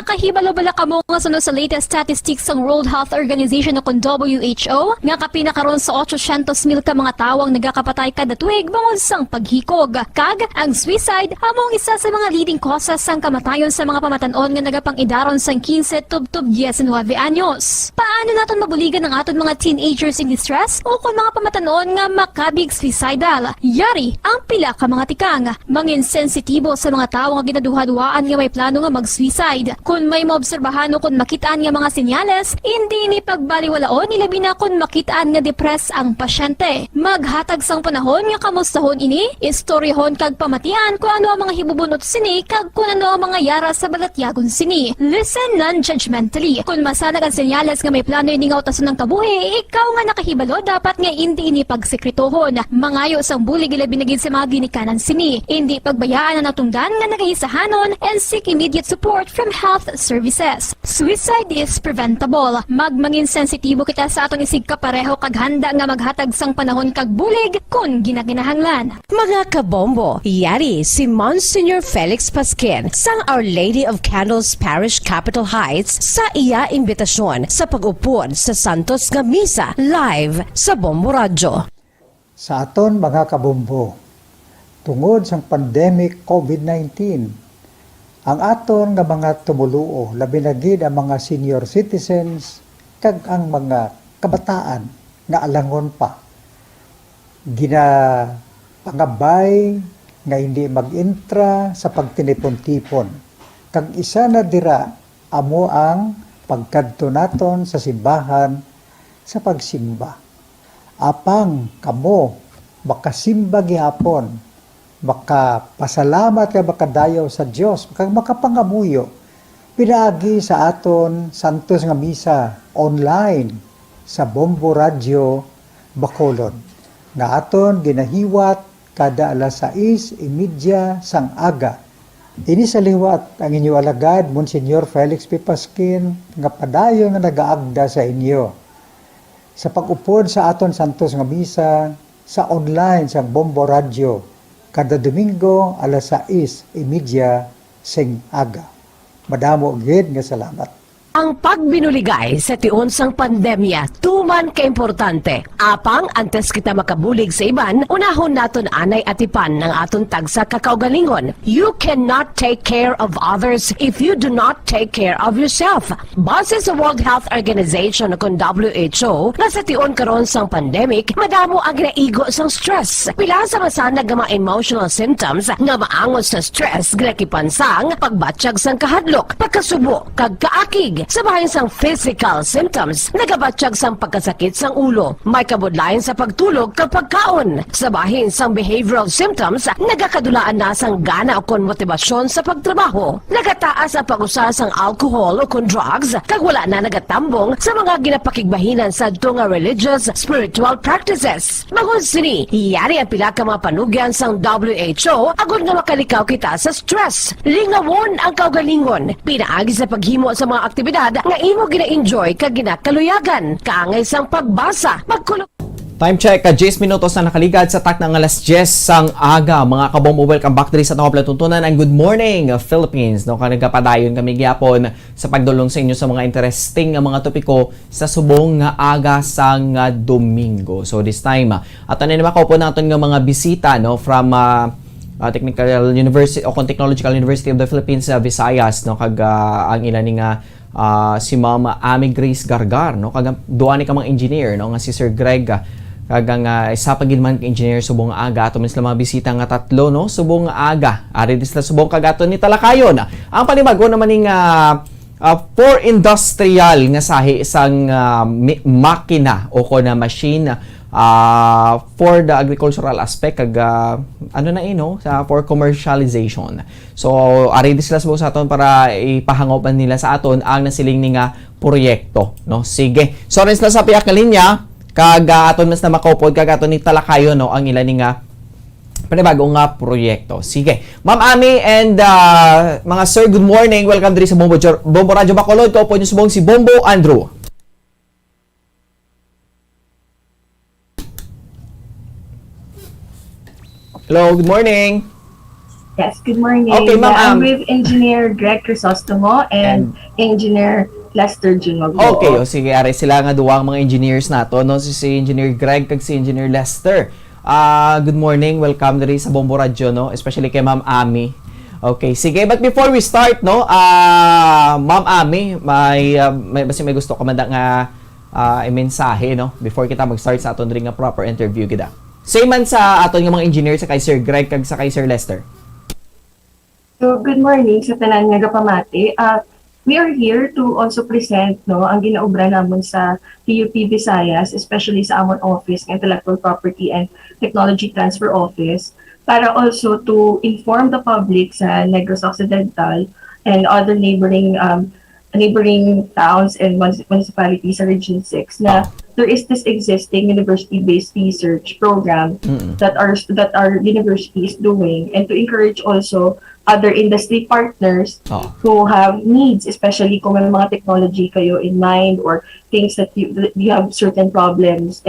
Nakahibalo bala kamo nga sunod sa latest statistics ng World Health Organization o kung WHO nga kapinakaron sa 800,000 ka mga tawang nagakapatay kada tuig bangod sang paghikog. Kag ang suicide among isa sa mga leading causes sang kamatayon sa mga pamatanon nga nagapangidaron sang 15 tub 19 anyos. Paano naton mabuligan ang aton mga teenagers in distress o kung mga pamatanon nga makabig suicidal? Yari ang pila ka mga tikang mangin sensitibo sa mga tawo nga ginaduhaduaan nga may plano nga mag-suicide. Kung may maobserbahan o kung makitaan nga mga senyales, hindi ni pagbaliwalaon nilabi na kung makitaan nga depress ang pasyente. Maghatag sang panahon nga kamustahon ini, istoryahon kag pamatian kung ano ang mga hibubunot sini kag kung ano ang mga yara sa balatyagon sini. Listen non-judgmentally. Kung masanag ang senyales nga may plano ini nga utason ng kabuhi, ikaw nga nakahibalo dapat nga hindi ini pagsekretohon. Mangayo sang bulig ilabi na gid sa mga ginikanan sini. Hindi pagbayaan na natungdan nga nagahisahanon and seek immediate support from health services. Suicide is preventable. Magmangin sensitibo kita sa atong isig kapareho kag handa nga maghatag sang panahon kag bulig kung ginaginahanglan. Mga kabombo, yari si Monsignor Felix Pasquin sang Our Lady of Candles Parish Capitol Heights sa iya imbitasyon sa pag-upod sa Santos nga Misa live sa Bombo Radio. Sa aton mga kabombo, tungod sang pandemic COVID-19, ang aton nga mga tumuluo, labi na gid ang mga senior citizens kag ang mga kabataan nga alangon pa. Pangabay nga hindi mag-intra sa pagtinipon-tipon. Kag isa na dira amo ang pagkadto naton sa simbahan sa pagsimba. Apang kamo makasimba gihapon, makapasalamat ka makadayaw sa Dios, makapangamuyo pinaagi sa aton Santos nga Misa online sa Bombo Radio Bacolod nga aton ginahiwat kada alas 6:30 sang aga. Ini sa liwat ang inyo alagad Monsignor Felix P. Pasquin nga padayon nga nagaagda sa inyo sa pag-upod sa aton Santos nga Misa sa online sa Bombo Radio kada Domingo alas 6:30 sing aga. Madamo gid nga salamat. Ang pagbinuligay sa tiun sang pandemya, tuman ka-importante. Apang antes kita makabulig sa iban, unahon naton anay atipan ng aton tagsa kakaugalingon. You cannot take care of others if you do not take care of yourself. Base sa World Health Organization kung WHO, na sa tiun karon sang pandemic, madamo ang ginaigo sang stress. Pila sa masanag nga mga emotional symptoms nga maangon sa stress, ginakipansang pagbatsyag sang kahadlok, pagkasubo, kag kaakig. Sa bahin sang physical symptoms, nagabatsyag sang pagkasakit sang ulo, may kabudlayan sa pagtulog kapag kaon. Sa bahin sang behavioral symptoms, nagakadulaan na sang gana o kon motibasyon sa pagtrabaho. Nagataas ang pag-usa sang alcohol o kon drugs, kag wala na nagatambong sa mga ginapakigbahinan sa tunga religious, spiritual practices. Magun sini, iyari ang pila ka mga panugyan sang WHO agod nga makalikaw kita sa stress. Lingawon ang kaugalingon, pinaagi sa paghimo sa mga aktibidad nga imo gina-enjoy kag ginakaluyagan, kaangay sang pagbasa, magkulog. Time check, 10 minutos na nakaligad sa tak ng alas 10 sang aga. Mga kabombo, welcome back diri sa Tawag Tuntunan and good morning Philippines. No, nagapadayon kami gyapon sa pagdulong sa inyo sa mga interesting nga mga topiko sa subong nga aga sang Domingo. So this time, ato na makaupo naton nga mga bisita no from Technical University o Technological University of the Philippines sa Visayas no kag ang ilan ni nga si Ma'am Amy Grace Gargar no kag duwa ni ka mga engineer no nga si Sir Greg kag ang isa pa gid man ka engineer subong aga ato mis mga bisita nga tatlo no subong aga ari dis na subong kag ato ni talakayon ang panibago naman ning for industrial nga sahi isang makina o ko na machine for the agricultural aspect kag for commercialization. So ari dis sila sa aton para ipahangopan nila sa aton ang nasiling ni nga proyekto no. Sige. So rin sila sa piyak na linya kag aton mas na makaupod kag aton ni talakayon no ang ilan ni nga panibagong nga proyekto. Sige. Ma'am Amy and mga sir, good morning. Welcome diri sa Bombo Radio Bacolod. Kaupo niyo subong si Bombo Andrew. Hello, good morning. Yes, good morning. Okay, ma'am, I'm with Engineer Greg Crisostomo and Engineer Lester Junog. Okay, o sige, are sila nga duwa ang mga engineers nato, no? Si Engineer Greg kag si Engineer Lester. Good morning, welcome diri sa Bombo Radio, no? Especially kay Ma'am Ami. Okay, sige, but before we start, no, Ma'am Ami, may gusto ka man nga mensahe, no? Before kita mag-start sa aton diri nga proper interview kita. Same man sa aton nga mga engineer sa kay Sir Greg kag sa kay Sir Lester. So, good morning sa tanan nga gapamati. We are here to also present ang ginaobra namon sa TUP Visayas, especially sa amon office ng Intellectual Property and Technology Transfer Office, para also to inform the public sa Negros Occidental and other neighboring towns and municipalities sa Region 6 na there is this existing university-based research program that our university is doing, and to encourage also other industry partners who have needs, especially kung may mga technology kayo in mind or things that you have certain problems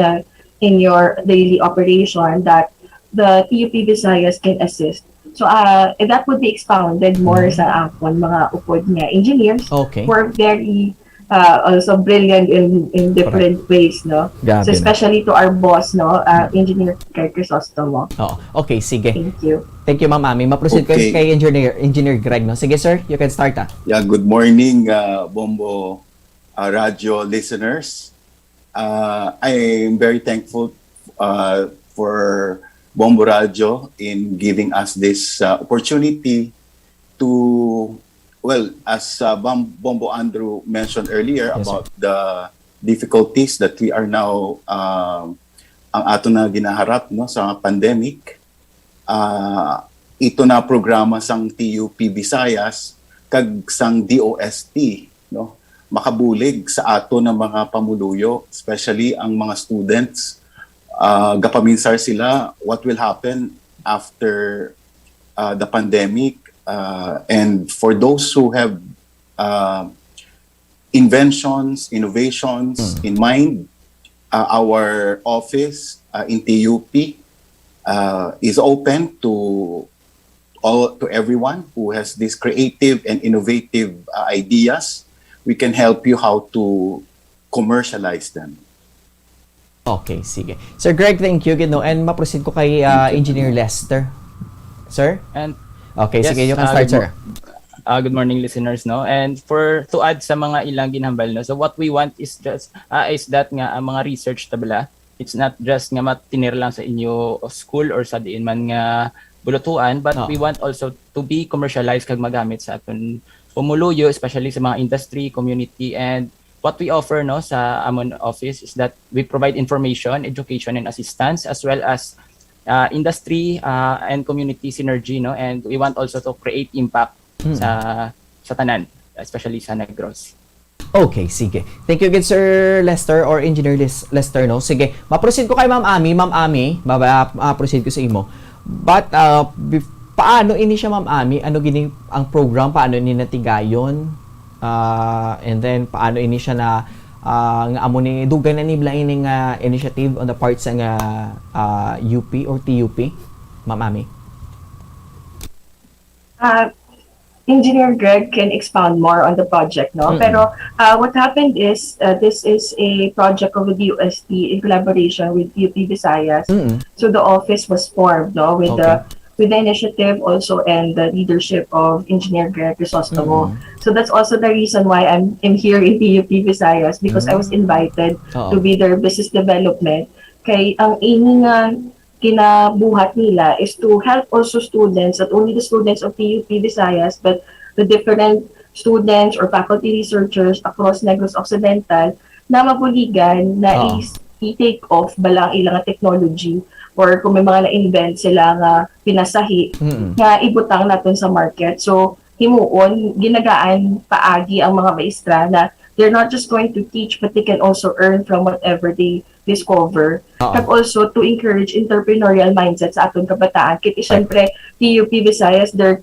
in your daily operation, that the TUP Visayas can assist. So that would be expounded more sa akon mga upod nga engineers who are very also brilliant in different ways, no? Gabi, so especially to our boss, no, Engineer Greg Crisostomo. Okay, sige. Thank you. Thank you, Ma'am Ami. Ma-proceed ko kay Engineer Greg, no? Sige, sir, you can start. Yeah, good morning, Bombo Radio listeners. I am very thankful for Bombo Radio in giving us this opportunity to, well, as Bombo Andrew mentioned earlier, about the difficulties that we are now ang ato na ginaharap, no, sa pandemic. Ito na programa sang TUP Visayas kag sang DOST, no, makabulig sa ato ng mga pamuluyo, especially ang mga students. Gapaminsar sila what will happen after the pandemic, and for those who have innovations in mind, our office in TUP is open to everyone who has these creative and innovative ideas. We can help you how to commercialize them. Okay, sige. Sir Greg, thank you. And ma-proceed ko kay Engineer Lester. Sir? Okay, sige, you can start, sir. Good morning, listeners, no. And to add sa mga ilang ginhambal, no. So what we want is just is that nga ang mga research tabla, it's not just nga matinir lang sa inyo school or sa diin man nga bulutuan, but we want also to be commercialized kag magamit sa aton pumuluyo, especially sa mga industry, community, and what we offer, no, sa amon office is that we provide information, education, and assistance, as well as industry and community synergy, no, and we want also to create impact sa tanan, especially sa Negros. Okay, sige. Thank you again, Sir Lester or Engineer Lester, no. Sige, ma-proceed ko kay Ma'am Ami. Ma'am Ami, ma-proceed ko sa imo. But paano ini siya, Ma'am Ami? Ano gini ang program, paano ini natigayon? And then paano ini siya na nga amo ni dugay na nibla ini nga initiative on the part sa nga UP or TUP, Ma'am Ami? Engineer Greg can expound more on the project, no? Pero what happened is this is a project of the DOST in collaboration with UP Visayas. So the office was formed, no, with the initiative also and the leadership of Engineer Greg Crisostomo. So that's also the reason why I'm here in TUP Visayas, because I was invited to be their business development. Kay ang aiming kinabuhat nila is to help also students, not only the students of TUP Visayas, but the different students or faculty researchers across Negros Occidental na mabuligan na i-take off balang ilang technology, or kung may mga na-invent sila nga pinasahi nga ibutang natin sa market. So himuon, ginagaan paagi ang mga maestra na they're not just going to teach, but they can also earn from whatever they discover. Kag also to encourage entrepreneurial mindset sa atong kabataan. Kaya syempre, TUP Visayas, they're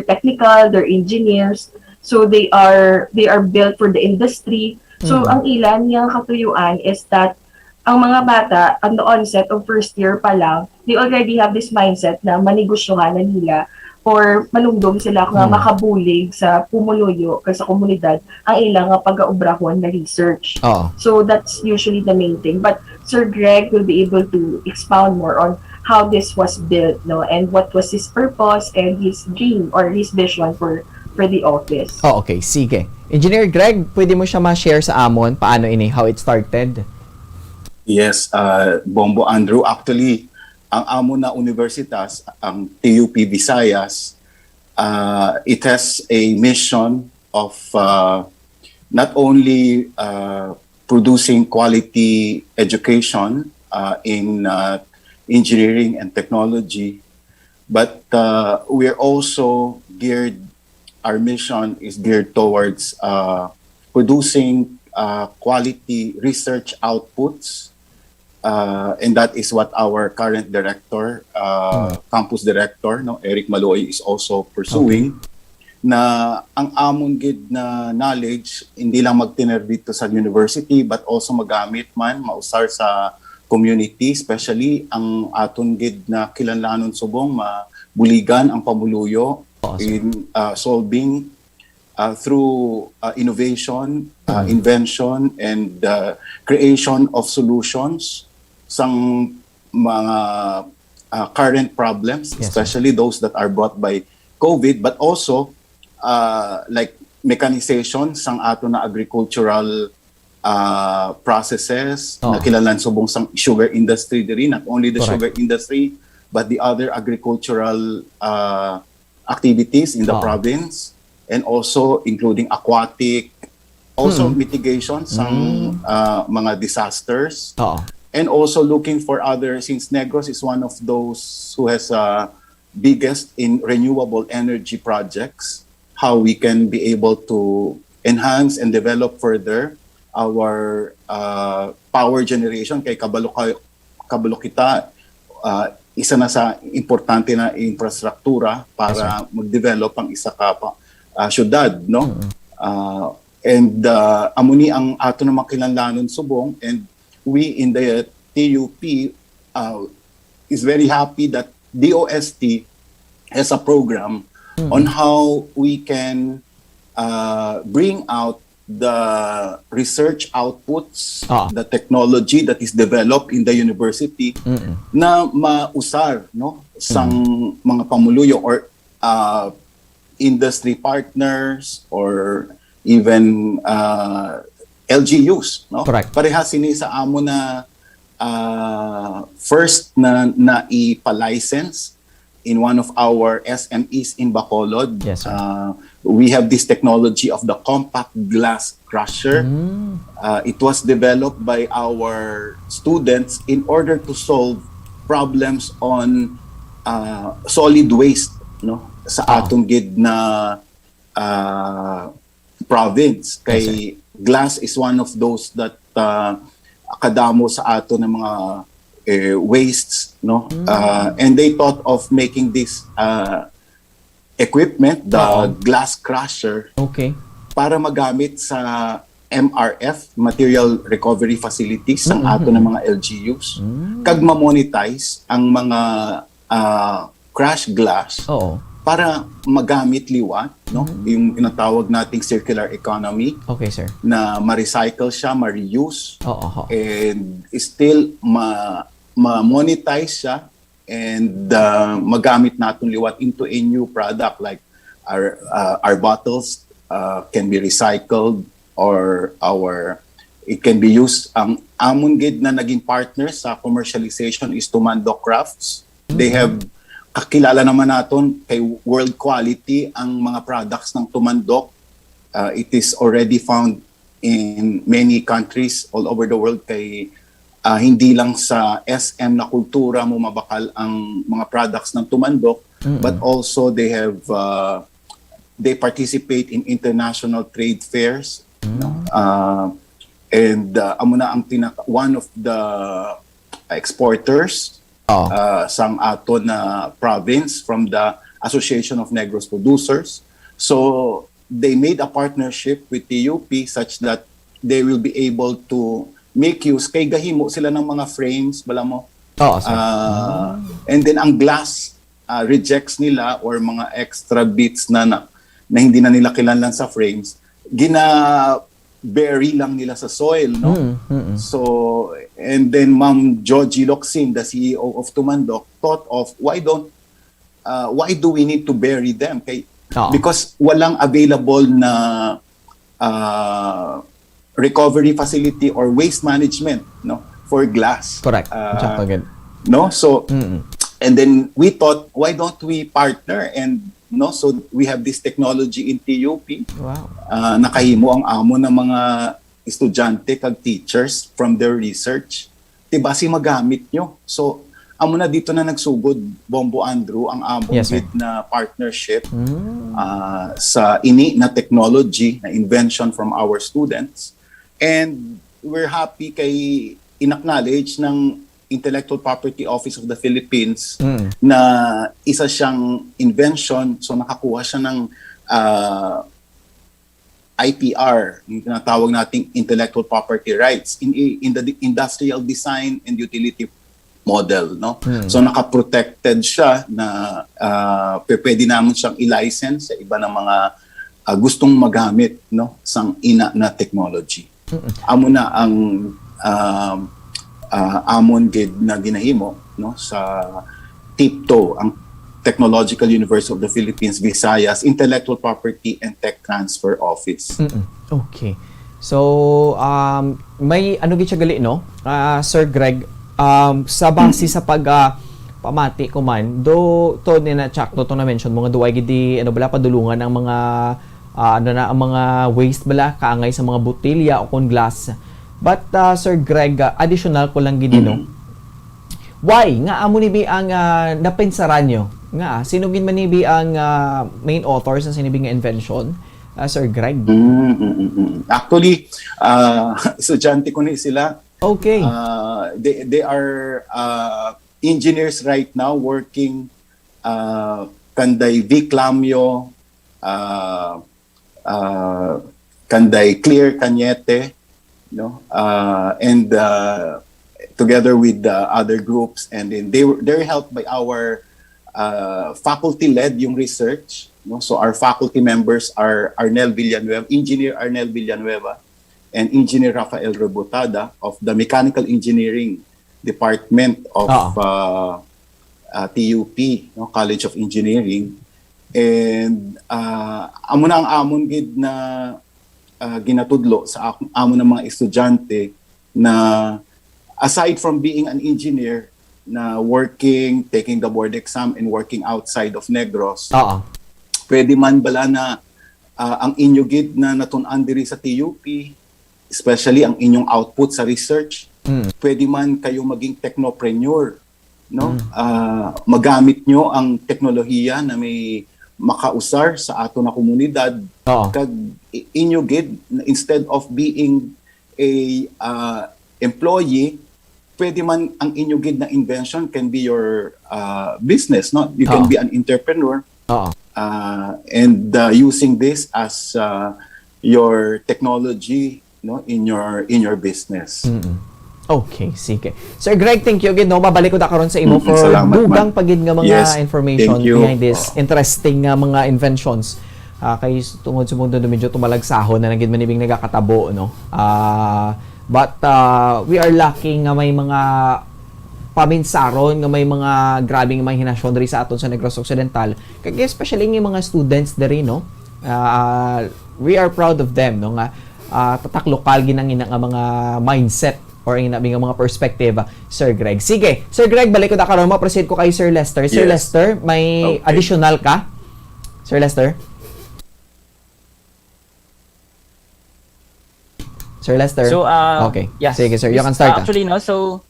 technical, they're engineers, so they are built for the industry. So ang ilan niyang katuyuan is that ang mga bata, on the onset of first year pa lang, they already have this mindset na manegosyohan na nila or malungdom sila nga makabulig sa pumuluyo o sa komunidad ang ilang nga pag-aubrahon na research. Oo. So that's usually the main thing. But Sir Greg will be able to expound more on how this was built, no, and what was his purpose and his dream or his vision for the office. Oh, okay. Sige. Engineer Greg, pwede mo siya ma-share sa amon paano how it started? Yes, Bombo Andrew, actually, ang amo na universitas, ang TUP Visayas, it has a mission of not only producing quality education in engineering and technology, but we're also geared, our mission is geared towards producing quality research outputs. And that is what our current director, campus director, Eric Maloy, is also pursuing. Na ang amon gid na knowledge hindi lang magtiner dito sa university but also magamit man mausar sa community, especially ang aton gid na kilanlanon subong mabuligan ang pamuluyo in solving through innovation, invention, and creation of solutions sang mga current problems, especially those that are brought by COVID, but also like mechanization sang ato na agricultural processes na kilalan subong sang sugar industry diri, not only the sugar industry but the other agricultural activities in the province, and also including aquatic, also mitigation sang mga disasters. And also looking for other, since Negros is one of those who has biggest in renewable energy projects, how we can be able to enhance and develop further our power generation. Kay kabalo kita, isa na sa importante na infrastruktura para mag-develop ang isa ka syudad, no? And amuni ang ato na makilanlanon subong, and we in the TUP is very happy that DOST has a program on how we can bring out the research outputs, the technology that is developed in the university na mausar, no, sang mga pamuluyo or industry partners or even LGUs, no? Correct. Parehas sini sa amo na first na ipa-license in one of our SMEs in Bacolod. Yes, sir. We have this technology of the compact glass crusher. It was developed by our students in order to solve problems on solid waste, no, sa atong gid na province. Kay glass is one of those that kadamo sa ato ng mga wastes, no? And they thought of making this equipment, the glass crusher, para magamit sa MRF, Material Recovery Facilities, ng ato ng mga LGUs. Kag ma-monetize ang mga crush glass para magamit liwat, no? Yung tinatawag nating circular economy. Okay, sir. Na ma-recycle siya, ma-reuse, and still ma-monetize siya, and magamit natin liwat into a new product, like our bottles can be recycled, or it can be used. Ang amon gid na naging partner sa commercialization is Tumandok Crafts. They have kakilala naman naton kay world quality ang mga products ng Tumandok. It is already found in many countries all over the world, kay hindi lang sa SM na kultura mo mabakal ang mga products ng Tumandok, but also they participate in international trade fairs, and amo na ang one of the exporters sang ato na province from the Association of Negros Producers. So they made a partnership with TUP such that they will be able to make use, kay gahimo sila ng mga frames, bala mo. And then ang glass rejects nila or mga extra bits na hindi na nila kilanlan sa frames, bury lang nila sa soil, no? So, and then Ma'am Georgie Locsin, the CEO of Tumandok, thought of why do we need to bury them? Because walang available na recovery facility or waste management, no, for glass. Correct. No, so and then we thought, why don't we partner and no, so we have this technology in TUP. Wow. Nakahimo ang amo ng mga estudyante kag teachers from their research. Diba si magamit nyo. So amo na dito na nagsugod, Bombo Andrew, ang among na partnership sa ini na technology, na invention from our students. And we're happy kay in-acknowledge ng Intellectual Property Office of the Philippines na isa siyang invention, so nakakuha siya ng IPR, yung tinatawag nating intellectual property rights in the industrial design and utility model, no? So naka-protected siya na pwede naman siyang i-license sa iba ng mga gustong magamit, no, sang ina na technology. Amo na ang amon gid na ginahimo, no, sa TIPTO, ang Technological University of the Philippines Visayas Intellectual Property and Tech Transfer Office. Okay. So may ano gid siya gali, no? Sir Greg, sa base sa pamati ko man, to ni na check to na mention mga duay gid padulungan ang mga ang mga waste bala kaangay sa mga botelya o kon glass. But Sir Greg, additional ko lang gini, no? Why nga amo ni ang napinsaran nyo? Nga sino gin man ni ang main authors ng sinibing nga invention? Sir Greg. Actually, estudyante ko ni sila. Okay. They are engineers right now working kanday Vic Lamio, kanday Clear Cañete, no, and together with the other groups, and then they're helped by our faculty-led yung research, no? So our faculty members are Engineer Arnel Villanueva, and Engineer Rafael Rebotada of the Mechanical Engineering Department of TUP, no, College of Engineering, and amo na ang amon gid na ginatudlo sa amo ng mga estudyante na aside from being an engineer na working, taking the board exam and working outside of Negros, pwede man bala na ang inyo gid na natun-an diri sa TUP, especially ang inyong output sa research, pwede man kayo maging technopreneur, no? Magamit nyo ang teknolohiya na may makausar sa ato na komunidad. Kag inyo gid, instead of being a employee, pwede man ang inyo gid na invention can be your business, no? You can be an entrepreneur and using this as your technology, no, in your business. Okay, sige. Sir Greg, thank you again, no? Mabalik ko da karon sa imo for dugang pagid nga mga information behind this interesting mga inventions. Kay tungod sa mundo medyo tumalagsahon na nagid manibing nagakatabo, no? But we are lucky nga may mga paminsaron nga may mga grabing imahinasyon diri sa aton sa Negros Occidental. Kag especially ng mga students diri, no? We are proud of them, no, nga tatak lokal ginang nga mga mindset or nga mga perspective, Sir Greg. Sige, Sir Greg, balik ko da karon, ma-proceed ko kay Sir Lester. Sir Lester, may additional ka? Sir Lester? Sir Lester? So, okay. Yes. Sige, sir. You can start. Actually, no, so,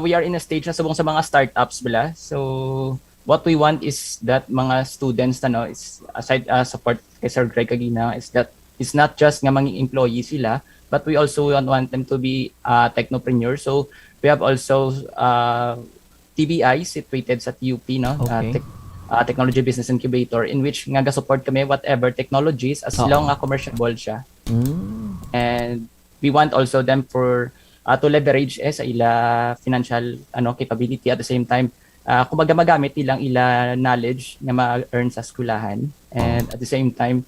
we are in a stage na subong sa mga startups bala. So, what we want is that mga students na, no, is aside support kay Sir Greg Agina, is that it's not just nga mga employees sila, but we also want them to be technopreneurs. So, we have also TBI situated sa TUP, no? Okay. Technology Business Incubator, in which nga ga-support kami whatever technologies as long nga commerciable siya. And we want also them for to leverage sa ila financial capability, at the same time kumbaga magamit ilang knowledge na ma-earn sa skulahan. And at the same time,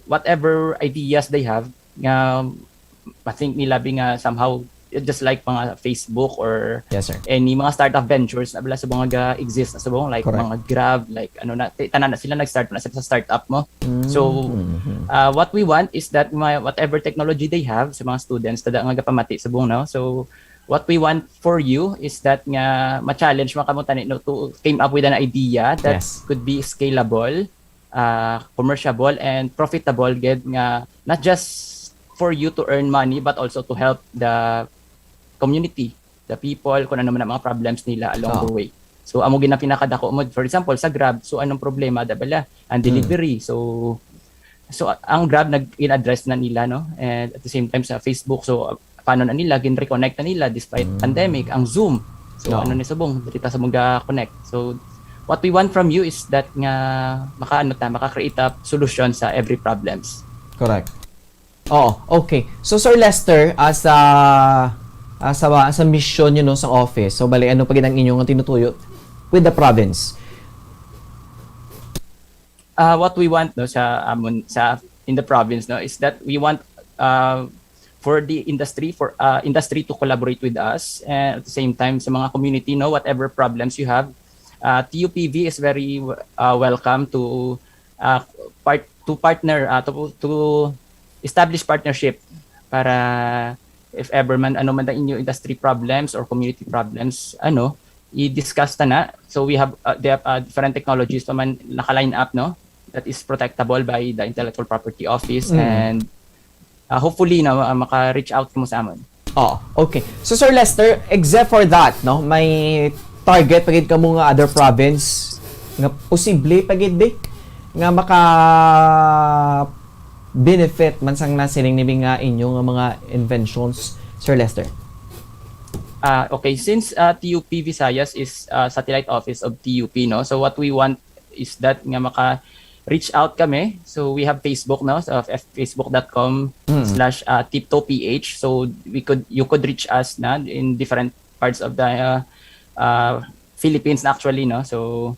whatever ideas they have, I think nila somehow just like mga Facebook or Yes, sir. any mga startup ventures na bala sa mga exist na subong like Correct. mga Grab, like tanan na sila nag-start na sa startup mo. So what we want is that whatever technology they have sa mga students tada nga gapamati subong no. So what we want for you is that nga ma-challenge mo kamo tani no to came up with an idea that could be scalable, commerciable and profitable gid nga not just for you to earn money but also to help the community, the people, kung ano man ang mga problems nila along the way. So amo gina pinakadako mo, for example sa Grab, so anong problema dabala ang delivery. So ang Grab nag-in-address na nila no, and at the same time sa Facebook, so paano na nila gin-reconnect na nila despite pandemic, ang Zoom. So ano ni subong dito sa mga connect. So what we want from you is that nga maka-create a solution sa every problems. Correct. Okay. So Sir Lester, sa mission nyo no, sa office, so bali ano pagid ang inyong tinutuyo with the province? What we want no sa in the province no is that we want for the industry industry to collaborate with us, and at the same time sa mga community no, whatever problems you have, TUPV is very welcome to partner to establish partnership para if ever man ano man ang inyong industry problems or community problems i-discuss na. So we have different technologies pa man naka-line up no that is protectable by the Intellectual Property Office, and hopefully maka-reach out mo sa amon. Okay. So Sir Lester, except for that no, may target pagid kamo nga other province nga posible pagid nga maka benefit man sang nasiling nibi nga inyong mga inventions, Sir Lester? Okay, since TUP Visayas is satellite office of TUP no, so what we want is that nga maka-reach out kami. So we have Facebook no, so facebook.com/tiptoph. So you could reach us na in different parts of the Philippines actually no. So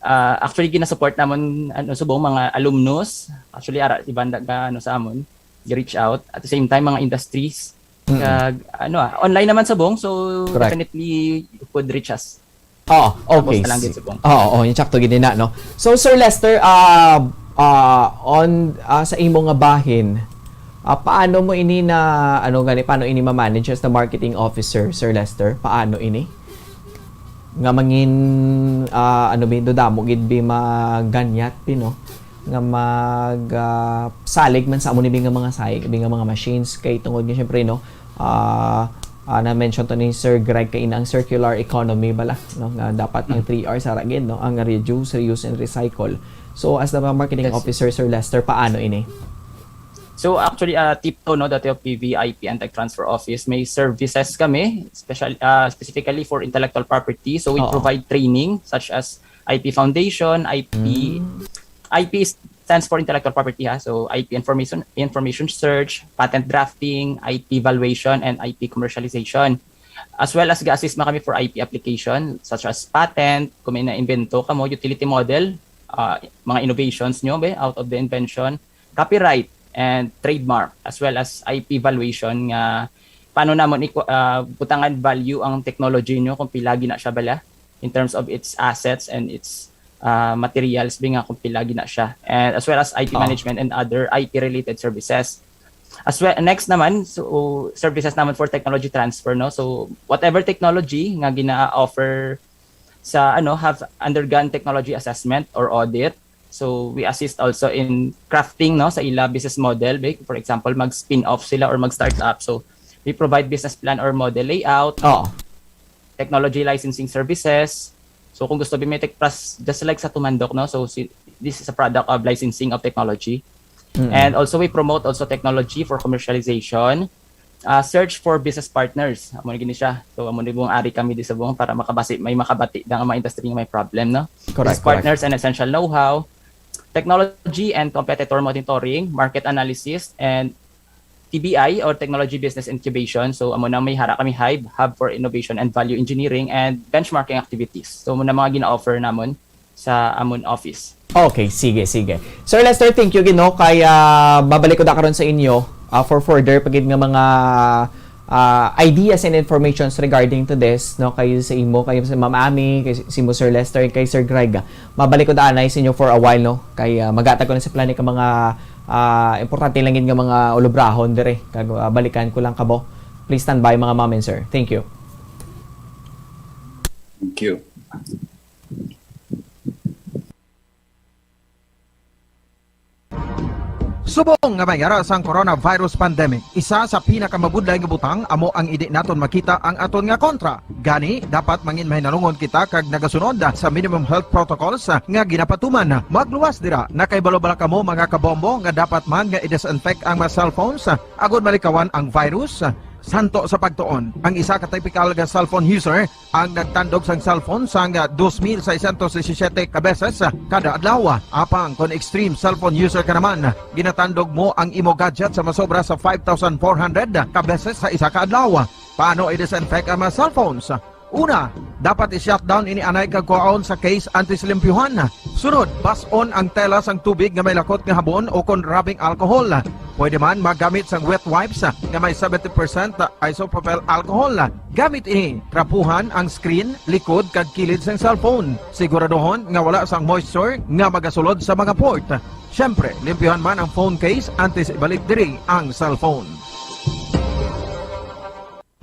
actually ginasupport namon subong mga alumnus, actually ara ibanda ka sa amon i-reach out, at the same time mga industries online naman subong, so correct. definitely you could reach us. Okay. Yung sakto gid na no. So Sir Lester, sa imo nga bahin, paano mo ini na paano ini ma-manage as the marketing officer, Sir Lester? Paano ini nga mangin damo gid bi maganyat pino nga salig man sa amo ni nga mga mga machines kay tungod nga syempre no na mention to ni Sir Greg kay inang circular economy bala no nga dapat ang 3R sa ragin no, ang reduce, reuse and recycle. So as the marketing officer, Sir Lester, paano ini? So actually TIPTO no, the TOPV IP and Tech Transfer Office, may services kami specifically for intellectual property. So we provide training such as IP Foundation, IP stands for intellectual property so IP information search, patent drafting, IP valuation and IP commercialization. As well as ga-assist kami for IP application such as patent, kung may na-invento kamo, utility model, mga innovations nyo out of the invention, copyright and trademark, as well as IP valuation nga paano namon butangan value ang technology nyo kung pilagi na siya bala in terms of its assets and its materials nga kung pilagi na siya, and as well as IP management and other IP related services. As well, next naman, so services naman for technology transfer no, so whatever technology nga gina-offer sa have undergone technology assessment or audit. So we assist also in crafting no sa ila business model. For example, mag-spin off sila or mag-start up. So we provide business plan or model layout, technology licensing services. So kung gusto may tech plus just like sa Tumandok no. So this is a product of licensing of technology. And also we promote also technology for commercialization. Search for business partners. Amo gini siya. So amo ni buong ari kami di sa buong para makabati ang mga industry nga may problem no. Business partners and essential know-how, technology and competitor monitoring, market analysis, and TBI or Technology Business Incubation. So amo na may hara kami HIVE, Hub for Innovation and Value Engineering and benchmarking activities. So amo na mga gina-offer namon sa amon office. Okay, sige. Sir Lester, thank you gino kaya babalik ko da karon sa inyo for further pagid nga mga ideas and informations regarding to this, no, kayo sa imo, kayo sa Ma'am Ami, kay si mo Sir Lester, kay Sir Greg. Mabalik ko da anay sa inyo for a while, no, kay magatag ko na sa plani ka mga importante lang yun nga mga ulubrahon dire, kag balikan ko lang kabo. Please stand by mga ma'am and sir. Thank you. Thank you. Subong nga mayara sang coronavirus pandemic, isa sa pinakamabudlay nga butang amo ang idi naton makita ang aton nga kontra. Gani dapat mangin mahinalungon kita kag nagasunod sa minimum health protocols nga ginapatuman. Magluwas dira na kay balo-bala kamo mga kabombo nga dapat man nga i-disinfect ang mga cellphones agud malikawan ang virus. Santo sa pagtuon, ang isa ka typical nga cellphone user ang nagtandog sang cellphone sang 2,617 ka beses kada adlaw. Apang kon extreme cellphone user ka naman, ginatandog mo ang imo gadget sa masobra sa 5,400 ka beses sa isa ka adlaw. Paano i-disinfect ang mga cellphones? Una, dapat i-shutdown ini anay kag kuhaon sa case anti-slimpyuhan. Sunod, bas-on ang tela sang tubig nga may lakot nga habon o kon rubbing alcohol. Pwede man magamit sang wet wipes nga may 70% isopropyl alcohol. Gamit ini, trapuhan ang screen, likod kag kilid sang cellphone. Siguraduhon nga wala sang moisture nga magasulod sa mga port. Syempre, limpyuhan man ang phone case antes ibalik diri ang cellphone.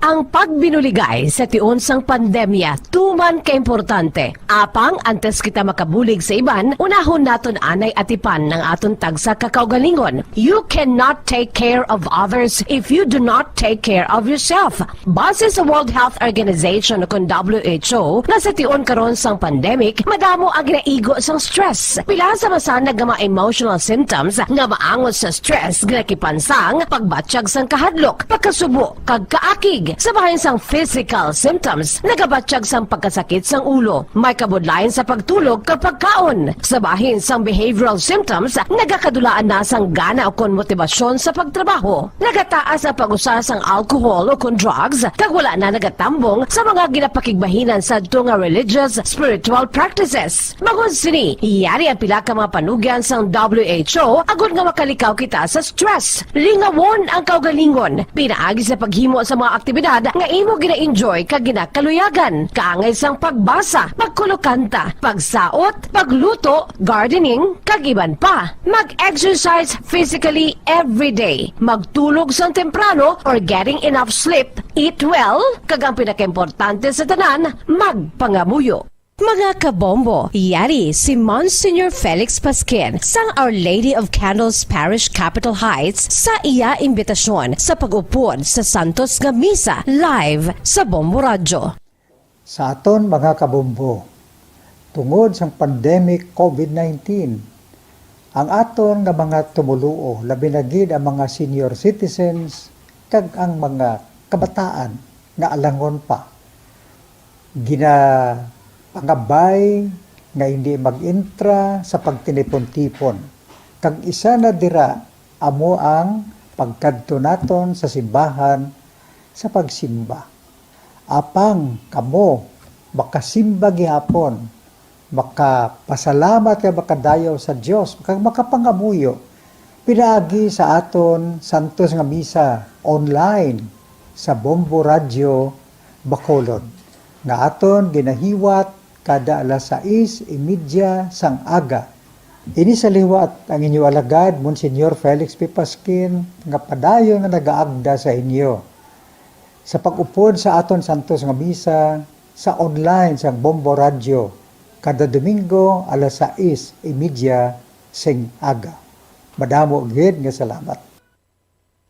Ang pagbinuligay sa tiun sang pandemya, tuman ka importante. Apang antes kita makabulig sa iban, unahon naton anay atipan ng aton tagsa kakaugalingon. You cannot take care of others if you do not take care of yourself. Base sa World Health Organization o WHO, na sa tiun karon sang pandemic, madamo ang ginaigo sang stress. Pila sa masanag nga mga emotional symptoms nga maangon sa stress, ginakipansang pagbatsyag sang kahadlok, pagkasubo, kag kaakig. Sa bahin sang physical symptoms, nagabatsyag sang pagkasakit sang ulo, may kabudlayan sa pagtulog kapag kaon. Sa bahin sang behavioral symptoms, nagakadulaan na sang gana o kon motibasyon sa pagtrabaho. Nagataas ang pag-usa sang alcohol o kon drugs, kag wala na nagatambong sa mga ginapakigbahinan sa nga religious, spiritual practices. Magun sini, iyari ang pila ka mga panugyan sang WHO agud nga makalikaw kita sa stress. Lingawon ang kaugalingon, pinaagi sa paghimo sa mga aktibidad nga imo gina-enjoy kag ginakaluyagan, kaangay sang pagbasa, pagkulokanta, pagsaot, pagluto, gardening, kag iban pa. Mag-exercise physically every day, magtulog sang temprano or getting enough sleep, eat well, kag ang pinakaimportante sa tanan, magpangamuyo. Mga kabombo, yari si Monsignor Felix Pasquin sang Our Lady of Candles Parish Capitol Heights sa iya imbitasyon sa pag-upod sa Santos nga Misa live sa Bombo Radio. Sa aton mga kabombo, tungod sa pandemic COVID-19, ang aton nga mga tumuluo, labi na gid ang mga senior citizens kag ang mga kabataan nga alangon pa, pangabay nga hindi mag-intra sa pagtinipon-tipon. Kag isa na dira amo ang pagkadto naton sa simbahan sa pagsimba. Apang kamo makasimba gihapon, makapasalamat kay makadayaw sa Dios, makapangamuyo pinaagi sa aton Santos nga Misa online sa Bombo Radio Bacolod nga aton ginahiwat kada alas 6:30 sang aga. Ini sa liwat ang inyo alagad, Monsignor Felix P. Pasquin, nga padayon nga nagaagda sa inyo. Sa pag-upod sa aton Santos nga Misa, sa online sang Bombo Radio, kada Domingo alas 6:30 sing aga. Madamo gid nga salamat.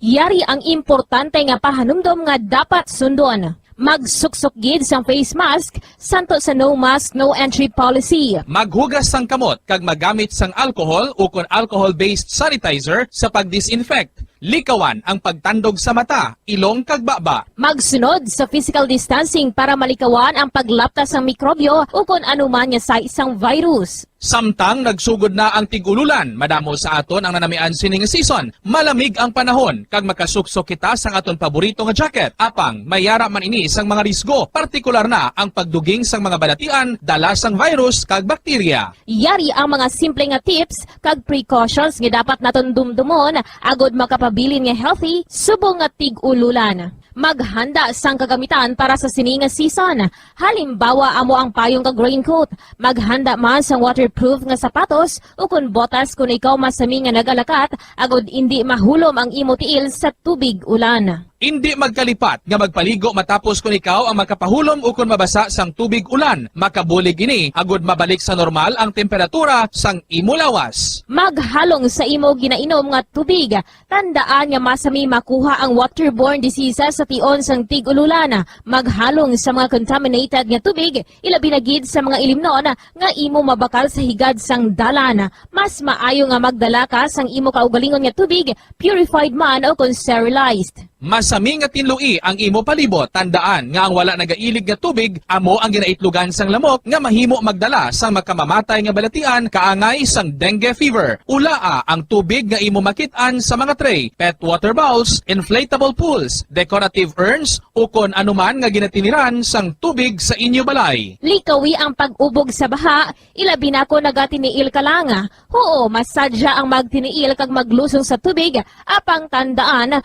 Yari ang importante nga pahanumdom nga dapat sundon. Magsuksok gid sang face mask, santo sa no mask, no entry policy. Maghugas sang kamot kag magamit sang alcohol o kon alcohol-based sanitizer sa pag-disinfect. Likawan ang pagtandog sa mata, ilong kag baba. Magsunod sa physical distancing para malikawan ang paglaptas ng mikrobyo o kung anuman nga sa isang virus. Samtang nagsugod na ang tig-ululan, madamo sa aton ang nanamian sining season. Malamig ang panahon kag makasuksok kita sang aton paborito nga jacket. Apang mayara man ini sang mga risgo, partikular na ang pagduging sang mga balatian dala sang virus kag bakterya. Yari ang mga simple nga tips kag precautions nga dapat naton dumdumon agod makapabilin nga healthy subong nga tig-ululan. Maghanda sang kagamitan para sa sini nga season. Halimbawa amo ang payong kag raincoat. Maghanda man sang waterproof nga sapatos o kun botas kung ikaw masami nga nagalakat agod hindi mahulom ang imo tiil sa tubig ulan. Hindi magkalipat nga magpaligo matapos kung ikaw ang makapahulom o kung mabasa sang tubig ulan. Makabulig ini agod mabalik sa normal ang temperatura sang imo lawas. Maghalong sa imo ginainom nga tubig. Tandaan nga masami makuha ang waterborne diseases sa tion sang tig-ululan. Maghalong sa mga contaminated nga tubig, ilabi na gid sa mga ilimnon nga imo mabakal sa higad sang dalan. Mas maayo nga magdala ka sang imo kaugalingon nga tubig, purified man o kung sterilized. Masami nga tinlui ang imo palibot. Tandaan nga ang wala nagailig nga tubig amo ang ginaitlugan sang lamok nga mahimo magdala sang makamamatay nga balatian kaangay sang dengue fever. Ulaa ang tubig nga imo makit-an sa mga tray, pet water bowls, inflatable pools, decorative urns o kon anuman nga ginatiniran sang tubig sa inyo balay. Likawi ang pag-ubog sa baha, ilabi na ko nagatiniil ka lang. Oo, masadya ang magtiniil kag maglusong sa tubig, apang tandaan,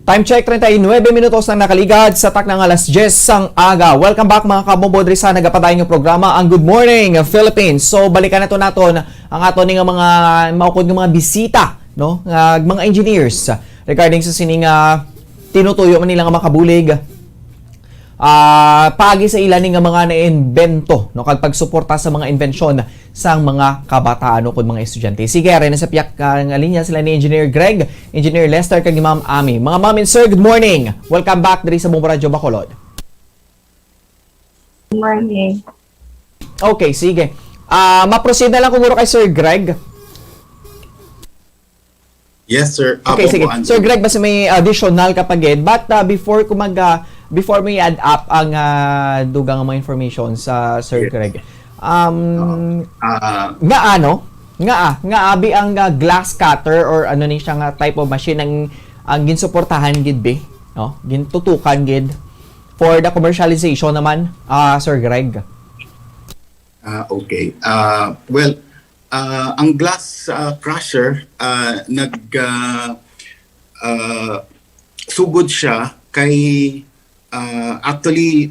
Time check, 39 minutos na nakaligad sa tak ng alas 10 sang aga. Welcome back mga kabombo diri sa nagapadayon yung programa ang Good Morning Philippines. So balikan nato naton ang ato nga mga maukod nga mga bisita, no? Mga engineers regarding sa sining tinutuyo man nila nga makabulig. Pagi sa ilan nga mga naimbento, no, kag pagsuporta sa mga invensyon sang mga kabataan o mga estudyante. Sige, rin sa piyak nga linya sila ni Engineer Greg, Engineer Lester kag ni Ma'am Ami. Mga ma'am and sir, good morning. Welcome back diri sa Bombo Radio Bacolod. Good morning. Okay, sige. Ma-proceed na lang kung kay Sir Greg. Yes, sir. Okay, sige. Sir Greg, basta may additional kapagid. But before may add up ang dugang mga information sa Sir Greg, nga abi ang glass cutter or ano ni siya nga type of machine ang ginsuportahan gid be, no? Gintutukan gid for the commercialization naman, Sir Greg. Okay. Well, ang glass crusher sugod siya kay actually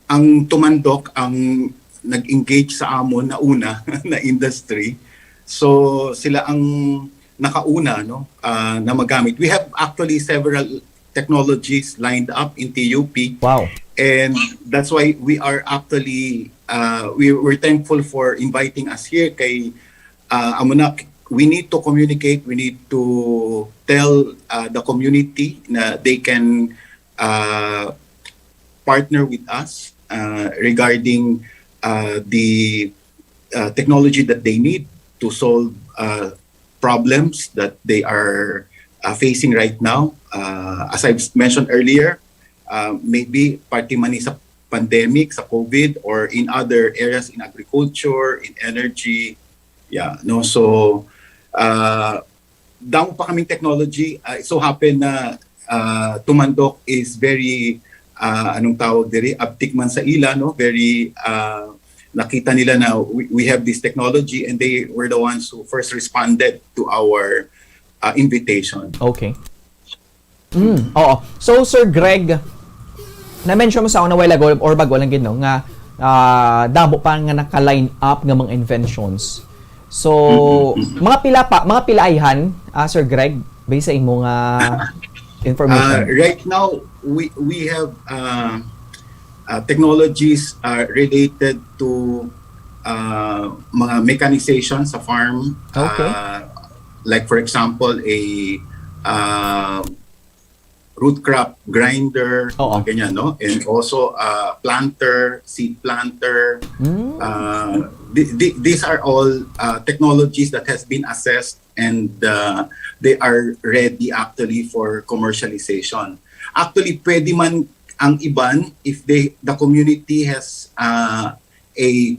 ang tumandok ang nag-engage sa amon na una na industry. So sila ang nakauna, no, na magamit. We have actually several technologies lined up in TUP. Wow. And that's why we are actually we're thankful for inviting us here kay we need to communicate, we need to tell the community na they can partner with us regarding the technology that they need to solve problems that they are facing right now. As I've mentioned earlier, maybe party money sa pandemic, sa COVID, or in other areas in agriculture, in energy. Yeah, no. So, damo pa kaming technology. So happen na tumandok is very anong tawag diri, uptick man sa ila, no? Very nakita nila na we have this technology and they were the ones who first responded to our invitation. Okay. Oo. So Sir Greg, na-mention mo sa una while ago or bago lang gid, no, nga dabo pa nga naka-line up nga mga inventions. So mga pilayhan, Sir Greg, based sa imo nga information. Right now we have technologies related to mga mechanization sa farm. Okay. Like for example, a root crop grinder, ganyan, no? And also planter, seed planter. These are all technologies that has been assessed and they are ready actually for commercialization. Actually, pwede man ang iban if the community has a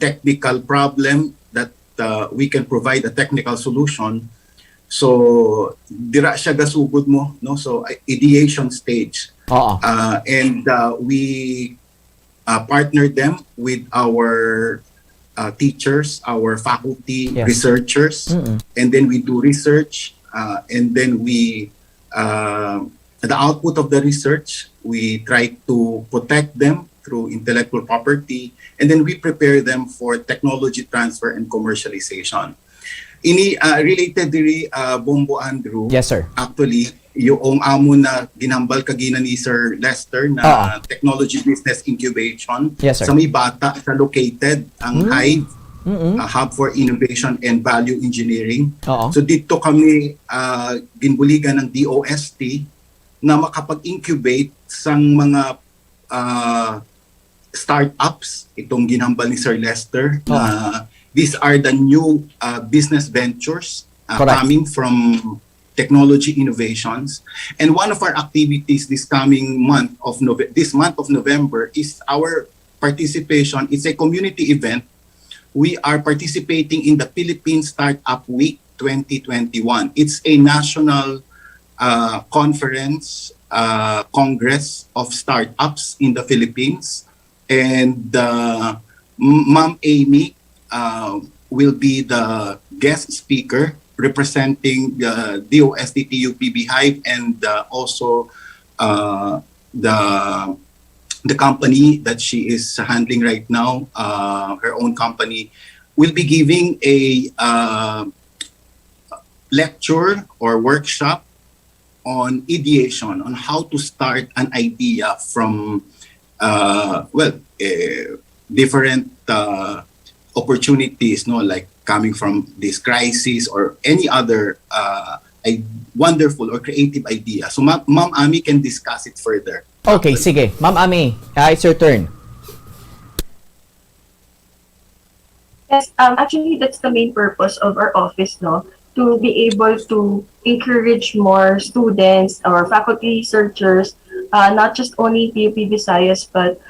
technical problem that we can provide a technical solution. So dira siya gasugod mo, no? So ideation stage. And we partnered them with our teachers, our faculty, researchers, and then we do research, and then we the output of the research, we try to protect them through intellectual property, and then we prepare them for technology transfer and commercialization. Related diri Bombo Andrew. Yes, sir. Actually, yung amo na ginambal kagina ni Sir Lester na technology business incubation sa may bata sa located ang Hive, Hub for Innovation and Value Engineering. So dito kami ginbuligan ng DOST na makapag-incubate sang mga startups, itong ginambal ni Sir Lester. These are the new business ventures coming from technology innovations. And one of our activities this coming month of November is our participation. It's a community event. We are participating in the Philippine Startup Week 2021. It's a national conference, congress of startups in the Philippines. And Ma'am Amy will be the guest speaker representing the DOST TUPB Hive and also the company that she is handling right now, her own company, will be giving a lecture or workshop on ideation, on how to start an idea from different opportunities, no, like coming from this crisis or any other a wonderful or creative idea. So Ma'am Ami can discuss it further. Okay, sige. Ma'am Ami, it's your turn. Yes, actually that's the main purpose of our office, no, to be able to encourage more students or faculty researchers, not just only PUP Visayas but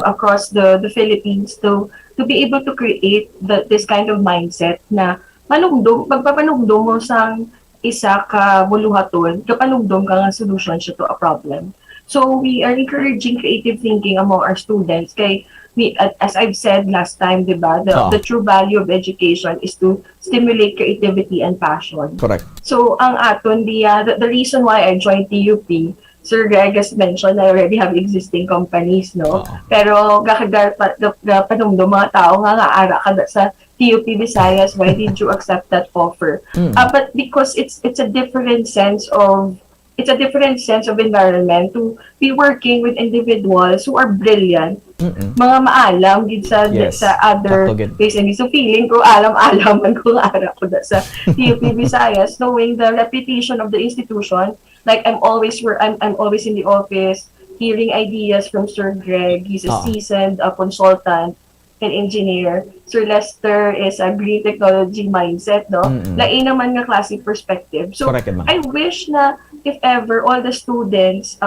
across the Philippines to be able to create this kind of mindset na pagpapanugdom mo sang isa ka buluhaton, kapanugdom ka nga solution siya to a problem. So we are encouraging creative thinking among our students. Kay we, as I've said last time, diba, the true value of education is to stimulate creativity and passion. Correct. So ang aton the reason why I joined TUP, Sir Greg has mentioned I already have existing companies, no? Pero panungdo mga tao nga ara ka sa TUP Visayas, why did you accept that offer? But because it's a different sense of environment to be working with individuals who are brilliant, mga maalam gid sa other places. So feeling ko alam man kung ara ko sa TUP Visayas, knowing the reputation of the institution. Like I'm always in the office hearing ideas from Sir Greg. He's a seasoned consultant and engineer. Sir Lester is a green technology mindset, no? Lain naman nga classic perspective. So I wish na if ever all the students,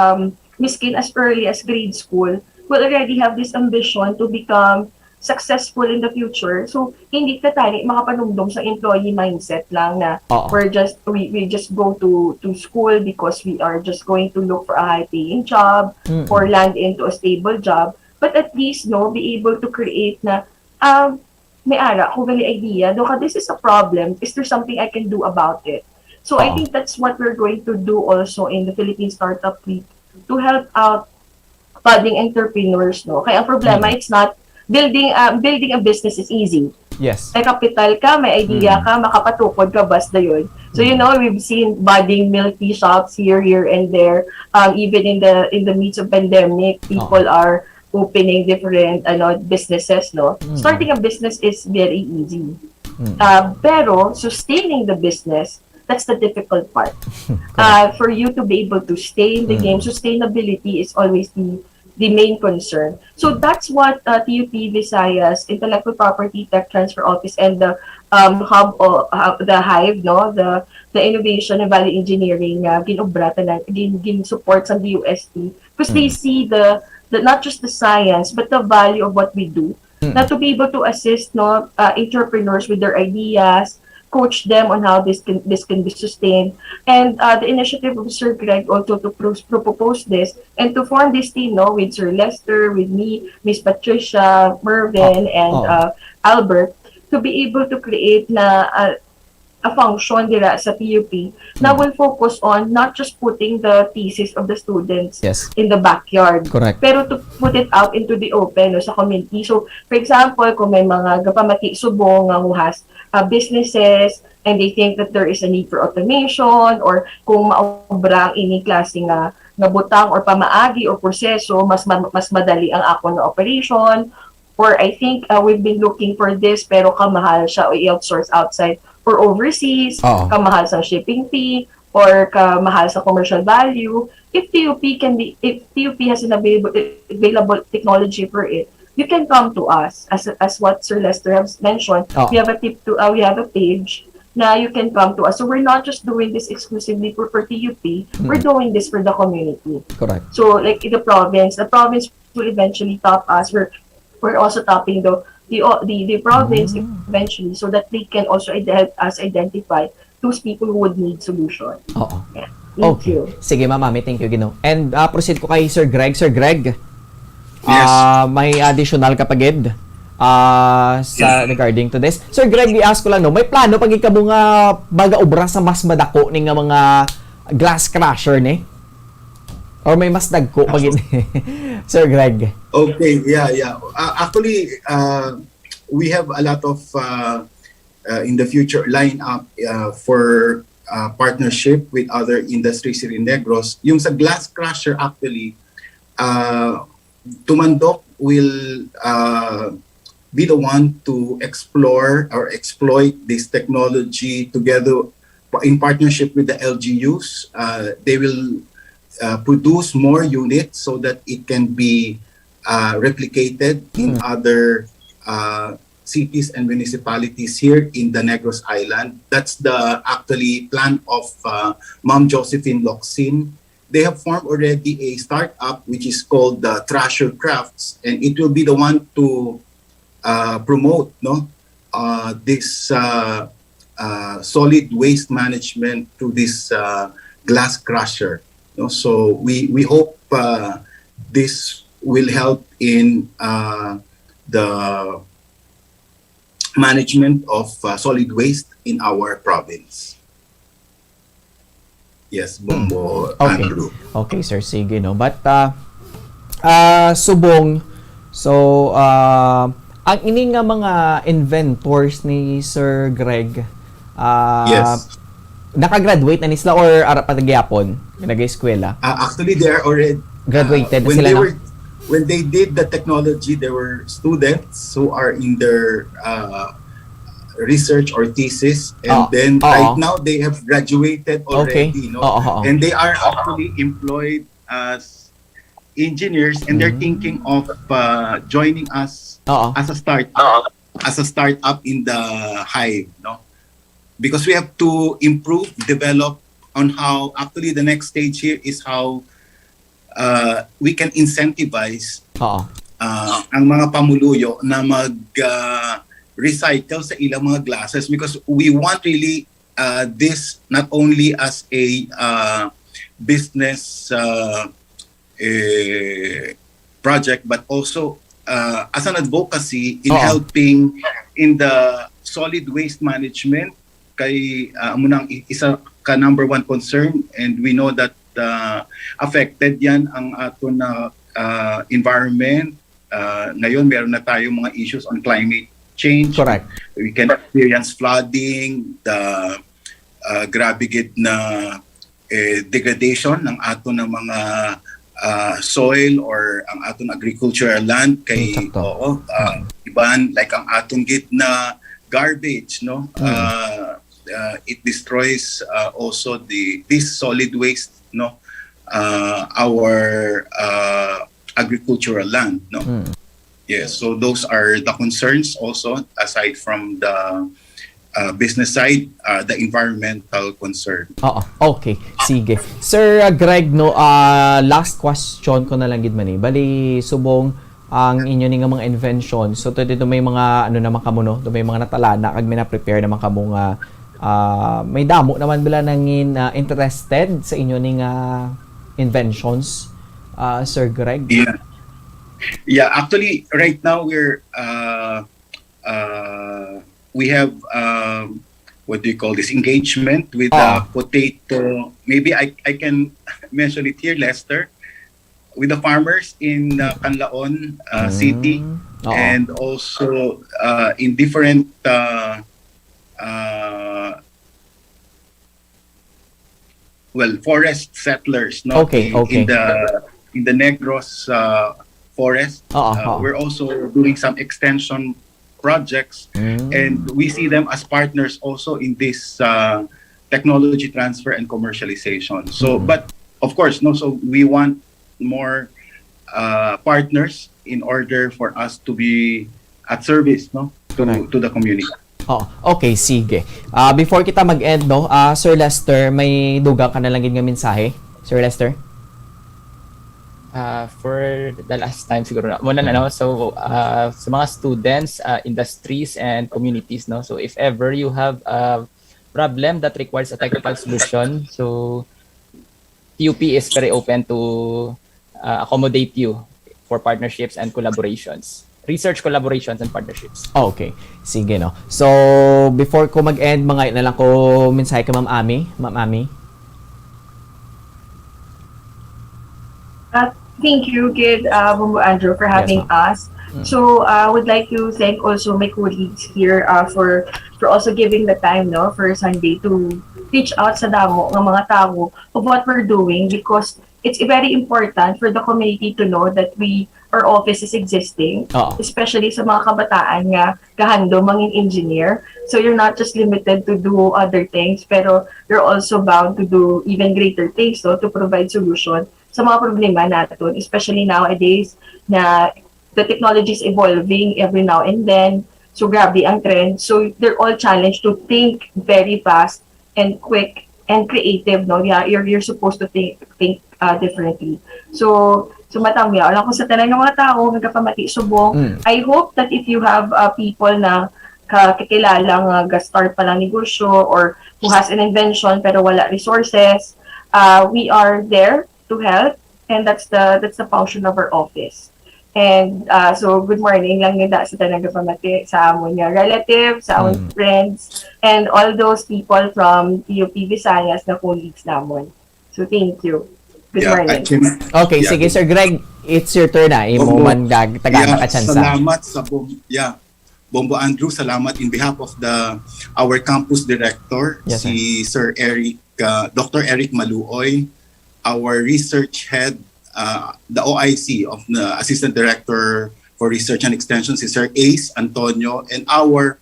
miskin as early as grade school, will already have this ambition to become successful in the future. So hindi ka tani makapanumdum sa employee mindset lang na we just go to school because we are just going to look for a high paying job or land into a stable job, but at least be able to create na may ara ko gali idea do ka, this is a problem, is there something I can do about it? So I think that's what we're going to do also in the Philippine Startup Week, to help out budding entrepreneurs, no? Kaya ang problema, it's not building a business is easy. Yes. May capital ka, may idea ka, makapatukod ka, basta yun. So we've seen budding milk tea shops here and there. Even in the midst of pandemic, people are opening different businesses, no? Starting a business is very easy. Pero sustaining the business, that's the difficult part. For you to be able to stay in the game, sustainability is always the main concern. So that's what TUP Visayas Intellectual Property Tech Transfer Office and the hub, the Hive, no, the Innovation and Value Engineering ginobrata na support sa DOST, because they see the not just the science but the value of what we do na to be able to assist entrepreneurs with their ideas, coach them on how this can be sustained. And the initiative of Sir Greg also to propose this and to form this team with Sir Lester, with me, Miss Patricia, Mervin, and Albert, to be able to create a function dira sa PUP na will focus on not just putting the thesis of the students in the backyard, Correct. pero to put it out into the open sa community. So, for example, kung may mga gapamati subong who has businesses and they think that there is a need for automation, or kung maobrang ini klase nga butang or pamaagi or proseso, mas madali ang ako na operation, or I think we've been looking for this pero kamahal siya o i-outsource outside or overseas, kamahal sa shipping fee, or kamahal sa commercial value. If TUP has an available technology for it, you can come to us. As what Sir Lester has mentioned, we have we have a page na you can come to us. So we're not just doing this exclusively for TUP, we're doing this for the community. Correct. So like in the province will eventually top us. We're also topping the province eventually, so that they can also help us identify those people who would need solution. Oo. Yeah. Thank you. Sige, Mami, thank you, Gino. And proceed ko kay Sir Greg. Sir Greg, may additional kapagid regarding to this. Sir Greg, i-ask ko lang, may plano pag ikabo nga baga obra sa mas madako ni nga mga glass crusher ni? Or may mas dagko pag Sir Greg? Okay, yeah. Actually, we have a lot of in the future line up for partnership with other industries here in Negros. Yung sa glass crusher, actually, Tumandok will be the one to explore or exploit this technology together in partnership with the LGUs. They will produce more units so that it can be replicated in other cities and municipalities here in the Negros Island. That's the actually plan of Ma'am Josephine Locsin. They have formed already a startup which is called the Trasher Crafts, and it will be the one to promote this solid waste management through this glass crusher. So we hope this will help in the management of solid waste in our province. Yes, Bombo Andrew. Okay, sir, sige, no. But subong, so ang ini nga mga inventors ni Sir Greg, yes, nakagraduate na nisla or ara pa nagyapon nag-eskwela? Actually, they are already graduated when sila they when they did the technology, there were students who are in their research or thesis, and then right now they have graduated already, and they are actually employed as engineers, and they're thinking of joining us as a startup in the Hive, because we have to improve, develop on how actually the next stage here is how we can incentivize ang mga pamuluyo na recycle sa ilang mga glasses, because we want really this not only as a business project, but also as an advocacy in helping in the solid waste management. Kay munang isa ka number one concern, and we know that affected yan ang aton na environment. Ngayon meron na tayong mga issues on climate change. Correct. We can experience flooding, the grabe gid na degradation ng aton ng mga soil or ang aton agricultural land kay iban like ang aton gid na garbage, it destroys also this solid waste, our agricultural land, Yes, so those are the concerns also, aside from the business side, the environmental concern. Okay, sige. Sir Greg, last question ko na lang gid man bali subong ang inyo ni nga mga invention. So dito may mga ano naman kamo no, may mga natalana kag may na-prepare naman kamo nga may damo naman bila nangin interested sa inyo ni nga inventions, Sir Greg. Yeah, actually right now we have what do you call this, engagement with potato. Maybe I can mention it here, Lester, with the farmers in Canlaon City, and also in different forest settlers, no? In the Negros forest. We're also doing some extension projects, and we see them as partners also in this technology transfer and commercialization. So, but of course, no. So we want more partners in order for us to be at service, no, to the community. Okay, sige. Before kita mag-end, no, Sir Lester, may dugang ka na lang nga mensahe, Sir Lester? For the last time siguro muna na, no? So sa mga students, industries and communities, no, so if ever you have a problem that requires a technical solution, so TUP is very open to accommodate you for partnerships and collaborations, research collaborations and partnerships. Okay, sige, no. So before ko mag-end, mga na lang ko mensahe ka Ma'am Ami. Thank you, Gid, Bumbo Andrew, for having us. So I would like to thank also my colleagues here for also giving the time, no, for Sunday to reach out sa damo ng mga tao of what we're doing, because it's very important for the community to know that our office is existing, especially sa mga kabataan nga kahando mangin engineer. So you're not just limited to do other things, pero you're also bound to do even greater things, so to provide solution sa mga problema natin, especially nowadays na the technology is evolving every now and then. So grabe ang trend. So they're all challenged to think very fast and quick and creative, no? Yeah, you're supposed to think differently. So matangya, alam ko sa tanan ng mga tao nagapamati subong. I hope that if you have people na kakilalang start pa lang negosyo or who has an invention pero wala resources, we are there to help, and that's the function of our office. And so good morning lang nila sa tanang pamati sa amon nga relatives, sa amon friends, and all those people from TUP Visayas na colleagues namon. So thank you. Good morning. Okay, sige Sir Greg, it's your turn na. Imo man tagana ka chance. Salamat sa Bombo Andrew, salamat in behalf of our campus director, si Sir Eric, Dr. Eric Maluoy, our research head, the OIC of the Assistant Director for Research and Extension, si Sir Ace Antonio, and our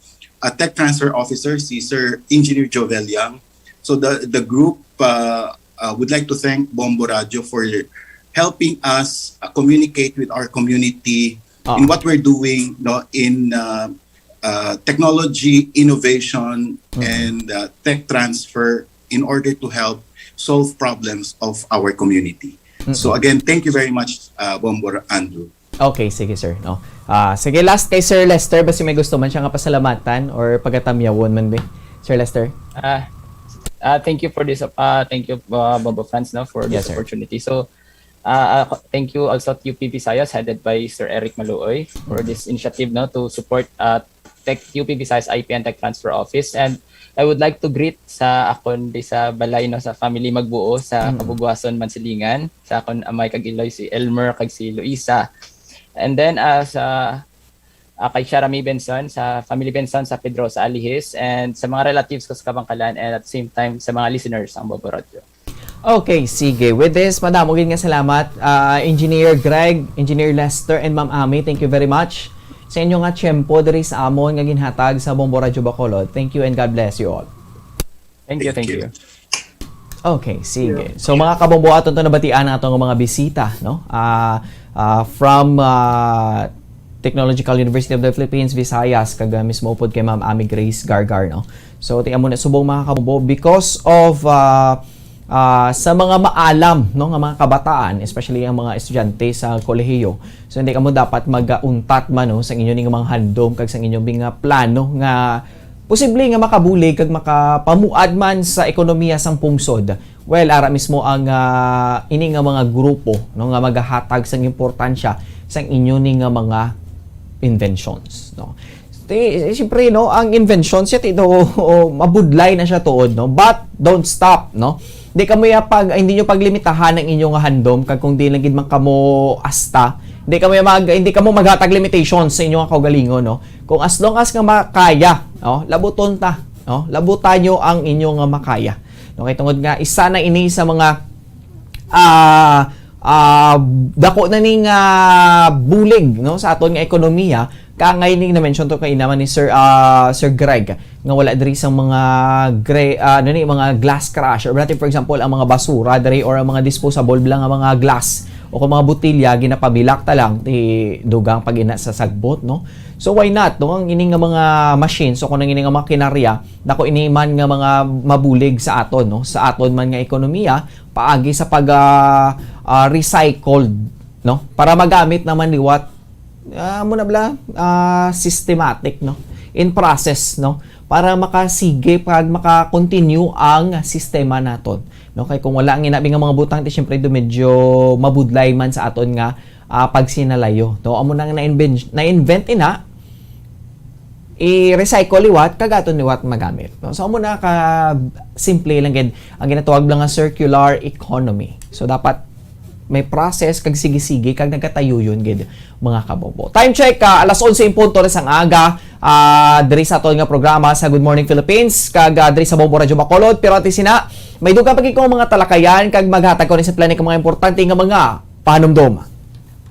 Tech Transfer Officer, si Sir Engineer Jovel Yang. So the group would like to thank Bombo Radio for helping us communicate with our community in what we're doing, no, in technology innovation and tech transfer in order to help solve problems of our community. So again, thank you very much, Bombo Andrew. Okay, sige sir. No. Sige, last kay Sir Lester, basi may gusto man siya nga pasalamatan or pagatamyawon man ba? Sir Lester? Thank you for this. Thank you, Bombo fans, no, for this opportunity. So, thank you also to UP Visayas, headed by Sir Eric Maluoy, for this initiative, no, to support UP Visayas IP and Tech Transfer Office. And I would like to greet sa akon sa balay, no, sa family magbuo sa Kabuguason, Mansilingan, sa akon amay kag Iloy si Elmer kag si Luisa. And then sa kay Sharami Benson, sa family Benson sa Pedro sa Alihis, and sa mga relatives ko sa Kabangkalan, and at the same time sa mga listeners ng Bombo Radio. Okay, sige. With this, madamo gid nga salamat, Engineer Greg, Engineer Lester, and Ma'am Ami. Thank you very much sa inyo nga tiyempo diri sa amon nga ginhatag sa Bombo Radio Bacolod. Thank you and God bless you all. Thank you. Okay, sige. So mga kabombo, aton to nabatian atong mga bisita, no? From Technological University of the Philippines, Visayas, kag mismo upod kay Ma'am Ami Grace Gargar, no? So tiyan mo na subong mga kabombo, because of sa mga maalam, no, nga mga kabataan, especially ang mga estudyante sa kolehiyo. So hindi kamo dapat mag-untat man no, sa inyo ning mga handom kag sa inyong mga plano nga posible nga makabulig kag makapamuad man sa ekonomiya sang pungsod. Well, ara mismo ang ini nga mga grupo no nga magahatag sang importansya sang inyo ning mga inventions, no. Siyempre, no, ang inventions siya ito mabudlay na siya tuod, no, but don't stop, no. Hindi nyo paglimitahan ang inyong handom kag kung di lang gid man kamo asta, hindi kamo maghatag limitations sa inyong kaugalingon, no. Kung as long as nga makaya, no, labuton ta, no, labutan nyo ang inyong makaya, no. Kay tungod nga isa na ini sa mga dako na ning bulig, no, sa aton nga ekonomiya. Kangay ning na-mention to kay naman ni Sir Greg nga wala diri sa mga mga glass crash or for example ang mga basura diri or ang mga disposable lang nga mga glass o kung mga botilya ginapabilak ta lang ti dugang pag-ina sa sagbot, no. So why not, no, ang ining nga mga machines o kung ang ining nga makinarya dako ini man nga mga mabulig sa aton, no, sa aton man nga ekonomiya paagi sa pag recycled, no, para magamit naman liwat systematic, no, in process, no, para makasige pag maka-continue ang sistema naton, no. Kay kung wala ang inabi nga mga butang ti syempre do medyo mabudlay man sa aton nga pagsinalayo, no. Amo nang na-invent ina i-recycle liwat kagaton liwat magamit, no. So amo na ka simple lang gid ang ginatawag lang nga circular economy. So dapat may process kag sige-sige kag nagkatayo yun gid mga kabobo. Time check, alas 11 punto na sang aga diri sa aton nga programa sa Good Morning Philippines kag diri sa Bombo Radyo Bacolod. Pero ati sina may dugang pagig ko mga talakayan kag maghatag ko ni sa plano ka mga importante nga mga panumdom.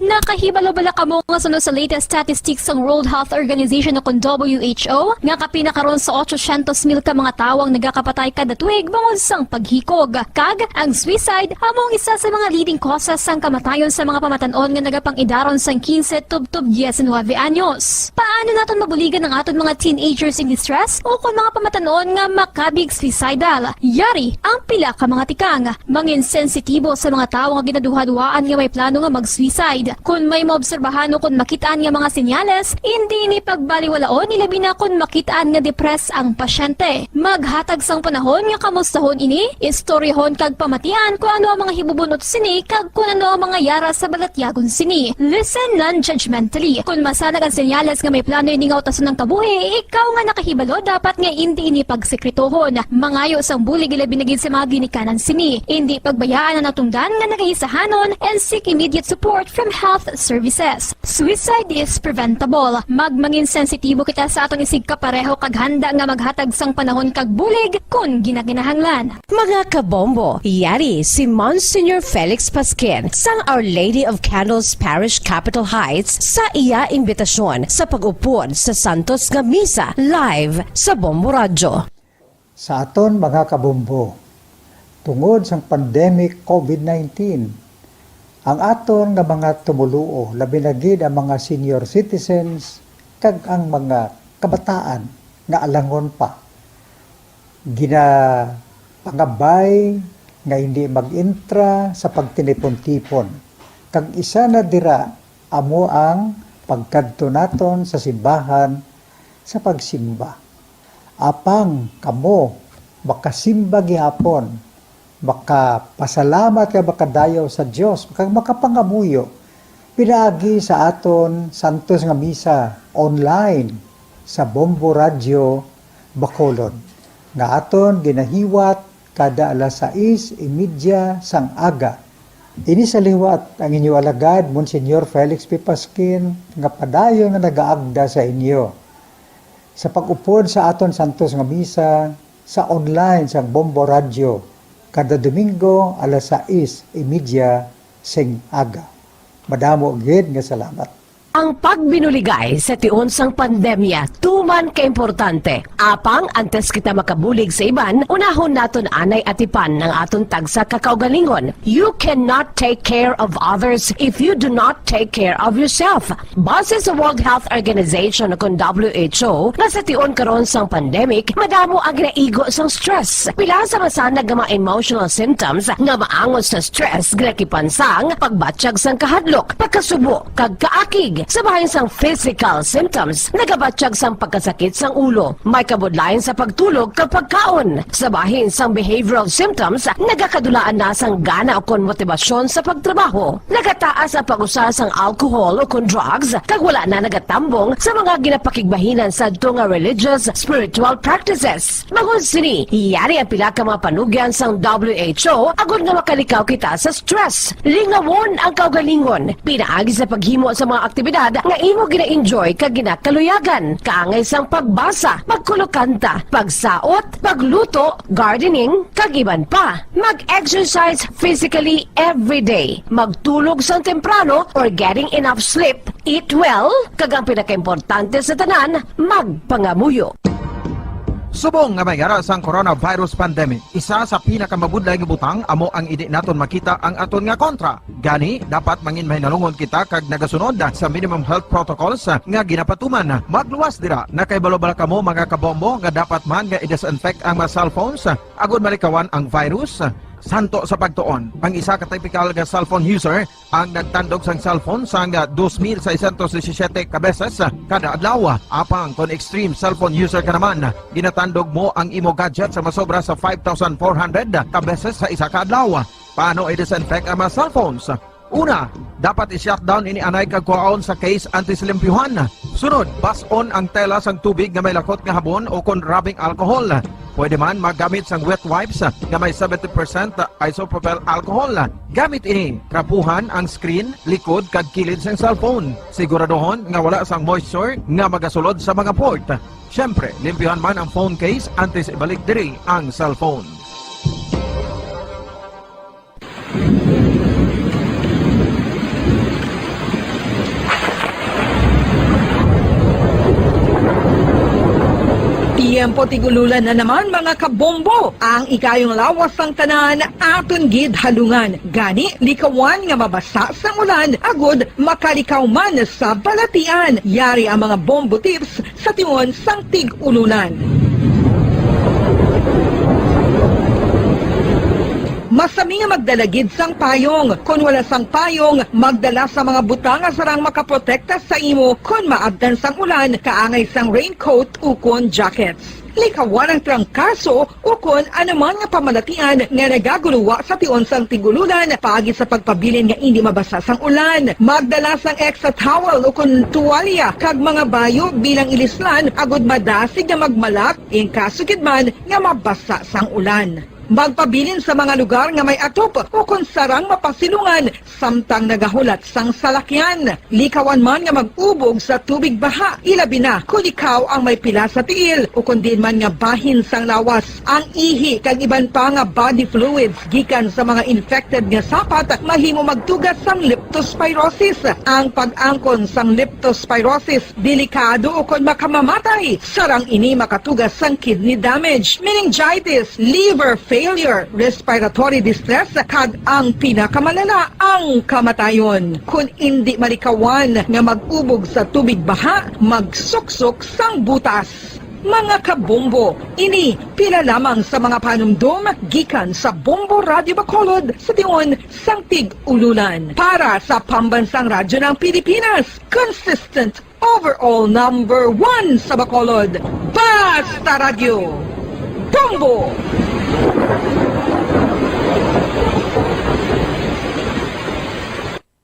Nakahibalo bala kamo nga sunod sa latest statistics ng World Health Organization o WHO nga kapinakaron sa 800,000 ka mga tawang nagakapatay kada tuig bangod sang paghikog. Kag ang suicide among isa sa mga leading causes sang kamatayon sa mga pamatanon nga nagapangidaron sang 15 tubtob 19 anyos. Paano naton mabuligan ang aton mga teenagers in distress o kung mga pamatanon nga makabig suicidal? Yari ang pila ka mga tikang mangin sensitibo sa mga tawo nga ginaduhaduaan nga may plano nga mag-suicide. Kung may maobserbahan o kung makitaan nga mga senyales, hindi ni pagbaliwalaon nilabi na kung makitaan nga depress ang pasyente. Maghatag sang panahon nga kamustahon ini, istoryahon kag pamatian kung ano ang mga hibubunot sini kag kung ano ang mga yara sa balatyagon sini. Listen non-judgmentally. Kung masanag ang senyales nga may plano ini nga utason ng kabuhi, ikaw nga nakahibalo dapat nga hindi ini pagsekretohon. Mangayo sang bulig ilabi na gid sa mga ginikanan sini. Hindi pagbayaan ang natungdan nga nagahisahanon and seek immediate support from health services. Suicide is preventable. Magmangin sensitibo kita sa aton isig kapareho kag handa nga maghatag sang panahon kag bulig kung ginaginahanglan. Mga kabombo, yari si Monsignor Felix Pasquin sang Our Lady of Candles Parish Capitol Heights sa iya imbitasyon sa pag-upod sa Santos nga Misa live sa Bombo Radyo. Sa aton mga kabombo, tungod sang pandemic COVID-19, ang aton nga mga tumuluo, labi na gid ang mga senior citizens kag ang mga kabataan nga alangon pa. Pangabay nga hindi mag-intra sa pagtinipon-tipon. Kag isa na dira amo ang pagkadto naton sa simbahan sa pagsimba. Apang kamo makasimba gihapon, makapasalamat ka makadayaw sa Dios, makapangamuyo pinaagi sa aton Santos nga Misa online sa Bombo Radyo Bacolod nga aton ginahiwat kada alas 6:30 sang aga. Ini sa liwat ang inyo alagad Monsignor Felix P. Pasquin nga padayon nga nagaagda sa inyo sa pag-upod sa aton Santos nga Misa sa online sa Bombo Radyo kada Domingo alas 6:30 sing aga. Madamo gid nga salamat. Ang pagbinuligay sa tiun sang pandemya, tuman ka importante. Apang antes kita makabulig sa iban, unahon naton anay atipan ng aton tagsa kakaugalingon. You cannot take care of others if you do not take care of yourself. Base sa World Health Organization o WHO, na sa tiun karon sang pandemic, madamo ang ginaigo sang stress. Pila sa masanag nga mga emotional symptoms nga maangon sa stress, ginakipansang pagbatsyag sang kahadlok, pagkasubo, kag kaakig. Sa bahin sang physical symptoms, nagabatsyag sang pagkasakit sang ulo, may kabudlayan sa pagtulog kag pagkaon. Sa bahin sang behavioral symptoms, nagakadulaan na sang gana o kon motibasyon sa pagtrabaho. Nagataas ang pag-usa sang alcohol o kon drugs, kag wala na nagatambong sa mga ginapakigbahinan sa nga religious, spiritual practices. Magun sini, yari ang pila ka mga panugyan sang WHO agud nga makalikaw kita sa stress. Lingawon ang kaugalingon, pinaagi sa paghimo sa mga aktibidad nga imo gina-enjoy kag ginakaluyagan, kaangay sang pagbasa, pagkulokanta, pagsaot, pagluto, gardening, kag iban pa. Mag-exercise physically every day, magtulog sang temprano or getting enough sleep, eat well, kag ang pinakaimportante sa tanan, magpangamuyo. Subong nga may gara sang coronavirus pandemic, isa sa pinakamabudlay nga butang amo ang idi naton makita ang aton nga kontra. Gani, dapat mangin mahinalungon kita kag nagasunod sa minimum health protocols nga ginapatuman. Magluwas dira na kay balobal kamo mga kabombo nga dapat man nga i-disinfect ang mga cellphones agud malikawan ang virus. Santo sa pagtuon, ang isa ka typical nga cellphone user ang nagtandog sang cellphone sang 2,617 ka beses kada adlaw. Apang kon extreme cellphone user ka naman, ginatandog mo ang imo gadget sa masobra sa 5,400 ka beses sa isa ka adlaw. Paano i-disinfect ang mga cellphones? Una, dapat i-shutdown ini anay kag kuhaon sa case anti-silimpyuhan. Sunod, bas-on ang tela sang tubig nga may lakot nga habon o kon rubbing alcohol. Pwede man magamit sang wet wipes nga may 70% isopropyl alcohol. Gamit ini, krapuhan ang screen, likod kag kilid sang cellphone. Siguraduhon nga wala sang moisture nga magasulod sa mga port. Syempre, limpyuhan man ang phone case antes ibalik diri ang cellphone. Tiempo tigululan na naman mga kabombo. Ang ikayong lawas ng tanan aton gid halungan. Gani likawan nga mabasa sa ulan agud makalikaw man sa balatian. Yari ang mga bombo tips sa tiyon sang tig-ululan. Masami nga magdalagid sang payong. Kung wala sang payong, magdala sa mga butang nga sarang makaprotekta sa imo kung maabdan sang ulan, kaangay sang raincoat ukon jackets. Likawan ang trangkaso ukon anuman nga pamalatian nga nagaguluwa sa tion sang tigululan paagi sa pagpabilin nga hindi mabasa sang ulan. Magdala sang extra towel ukon tuwalya kag mga bayo bilang ilislan agud madasig nga magmalak in kasugid man nga mabasa sang ulan. Magpabilin sa mga lugar nga may atop o kung sarang mapasilungan samtang nagahulat sang salakyan. Likawan man nga mag-ubog sa tubig baha, ilabi na kung ikaw ang may pila sa tiil o kung din man nga bahin sang lawas. Ang ihi kag iban pa nga body fluids gikan sa mga infected nga sapat mahimo magtugas sang leptospirosis. Ang pag-angkon sang leptospirosis delikado o kung makamamatay. Sarang ini makatugas sang kidney damage, meningitis, liver failure, respiratory distress, kag ang pinakamalala, ang kamatayon. Kung hindi malikawan nga mag-ubog sa tubig baha, magsuksok sang butas. Mga kabombo, ini pila lamang sa mga panumdum gikan sa Bombo Radio Bacolod sa tiyon sang tig-ululan. Para sa pambansang radyo ng Pilipinas, consistent overall number 1 sa Bacolod, Basta Radio, Bombo!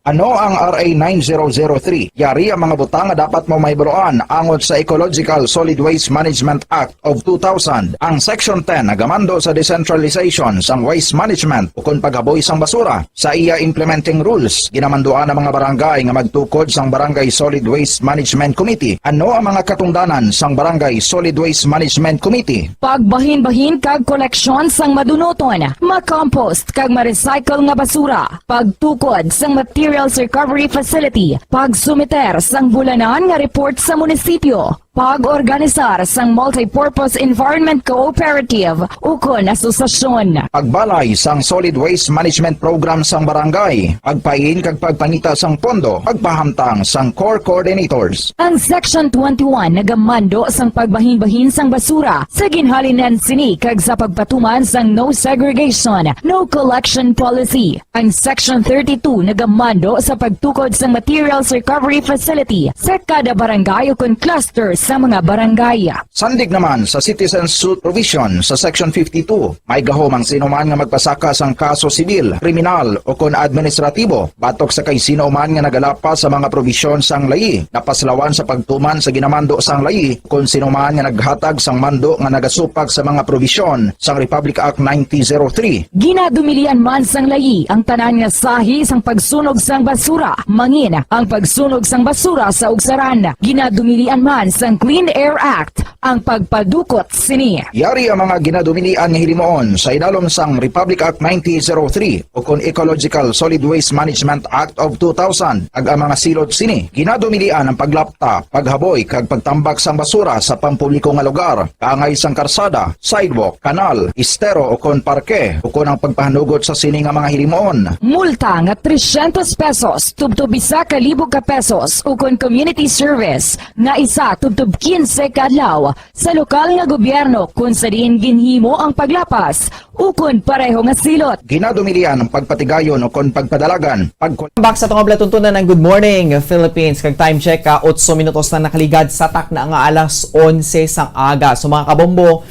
Ano ang RA 9003? Yari ang mga butang nga dapat mo mahibuloan angon sa Ecological Solid Waste Management Act of 2000. Ang Section 10 nagamando sa decentralization sang waste management ukon paghaboy sang basura. Sa iya implementing rules, ginamanduan ang mga barangay nga magtukod sang Barangay Solid Waste Management Committee. Ano ang mga katungdanan sang Barangay Solid Waste Management Committee? Pagbahin-bahin kag koleksyon sang madunoton, makompost kag ma-recycle nga basura, pagtukod sang material Materials Recovery Facility, pagsumiter sang bulanan nga report sa munisipyo, pag-organisar sang Multipurpose Environment Cooperative ukon asosasyon. Pagbalay sang Solid Waste Management Program sang barangay, pagpain kag pagpangita sang pondo, pagpahamtang sang core coordinators. Ang Section 21 nagamando sang pagbahin-bahin sang basura sa ginhalinan sini kag sa pagpatuman sang no segregation, no collection policy. Ang Section 32 nagamando sa pagtukod sang Materials Recovery Facility sa kada barangay ukon cluster sa mga barangay. Sandig naman sa Citizens Suit Provision sa Section 52, may gahom ang sinuman nga magpasaka sang kaso sibil, kriminal o kon administratibo, batok sa kay sinuman nga nagalapas sa mga provisyon sang layi, napaslawan sa pagtuman sa ginamando sang layi, kon sinuman nga naghatag sang mando nga nagasupag sa mga provisyon sang Republic Act 9003. Ginadumilian man sang layi ang tanan nga sahi sang pagsunog sang basura, mangin ang pagsunog sang basura sa ugsaran. Ginadumilian man sang Clean Air Act ang pagpadukot sini. Yari ang mga ginadumilian nga hilimoon sa idalom sang Republic Act 9003 o kon Ecological Solid Waste Management Act of 2000 ag ang mga silot sini. Ginadumilian ang paglapta, paghaboy kag pagtambak sang basura sa pampubliko nga lugar, kaangay sang karsada, sidewalk, kanal, estero o kon parke o kon ang pagpahanugot sa sini nga mga hilimoon. Multa nga 300 pesos tubtob 1,000 ka pesos ukon community service nga isa tubtob 15 kadlaw sa lokal nga gobyerno kung sa diin ginhimo ang paglapas ukon pareho nga silot. Ginadumilian ang pagpatigayon o kon pagpadalagan. Back sa itong ablatuntunan ng Good Morning Philippines. Kag time check 8 minutos na nakaligad sa tak na nga alas 11 sang aga. So mga kabombo,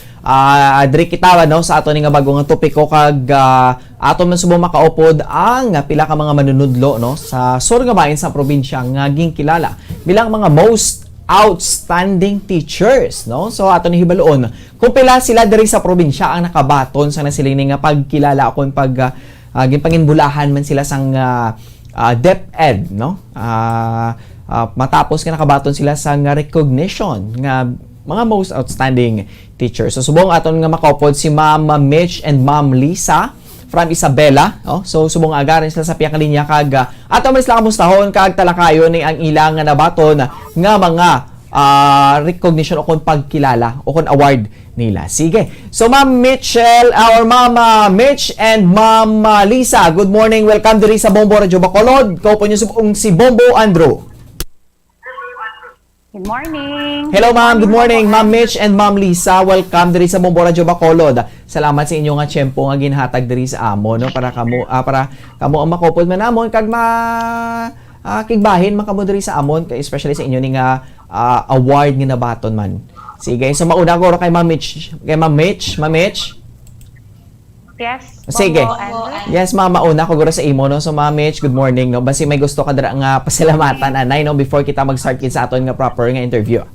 diri kita no sa ato nga bagong topiko kag ato man subong makaupod ang pila ka mga manunudlo no sa sur nga bahin sa probinsya nga ginkilala bilang mga most outstanding teachers no. So ato ni hibaloon kung pila sila diri sa probinsya ang nakabaton sa nasiling nga pagkilala kon pag ginpanginbulahan man sila sang DepEd no. Matapos nga nakabaton sila sa recognition nga mga most outstanding teachers. So subong aton nga makaupod si Ma'am Mitch and Ma'am Lisa from Isabela. Oh, so subong agarin sila sa piya ka linya kag ato man sila kamustahon kag talakayon ni ang ilang nga nabaton nga mga recognition o kon pagkilala o kon award nila. Sige. So Ma'am Mitchell or Ma'am Mitch and Ma'am Lisa, good morning. Welcome diri sa Bombo Radio Bacolod. Kaupo niyo subong si Bombo Andrew. Good morning. Hello ma'am, good morning. Ma'am Mitch and Ma'am Lisa, welcome diri sa Bombo Radio Bacolod. Salamat sa inyo nga tiyempo nga ginhatag diri sa amo no para kamo ang makupod man amon kag kigbahin makamo diri sa amon especially sa inyo ning award nga nabaton man. Sige, so mauna ko kay Ma'am Mitch, Ma'am Mitch. Yes. Sige. Yes, ma'am, mauna ko guro sa imo no. So Ma'am Mitch, good morning no. Basi may gusto ka dira nga pasalamatan anay no before kita mag-start sa aton nga proper nga interview.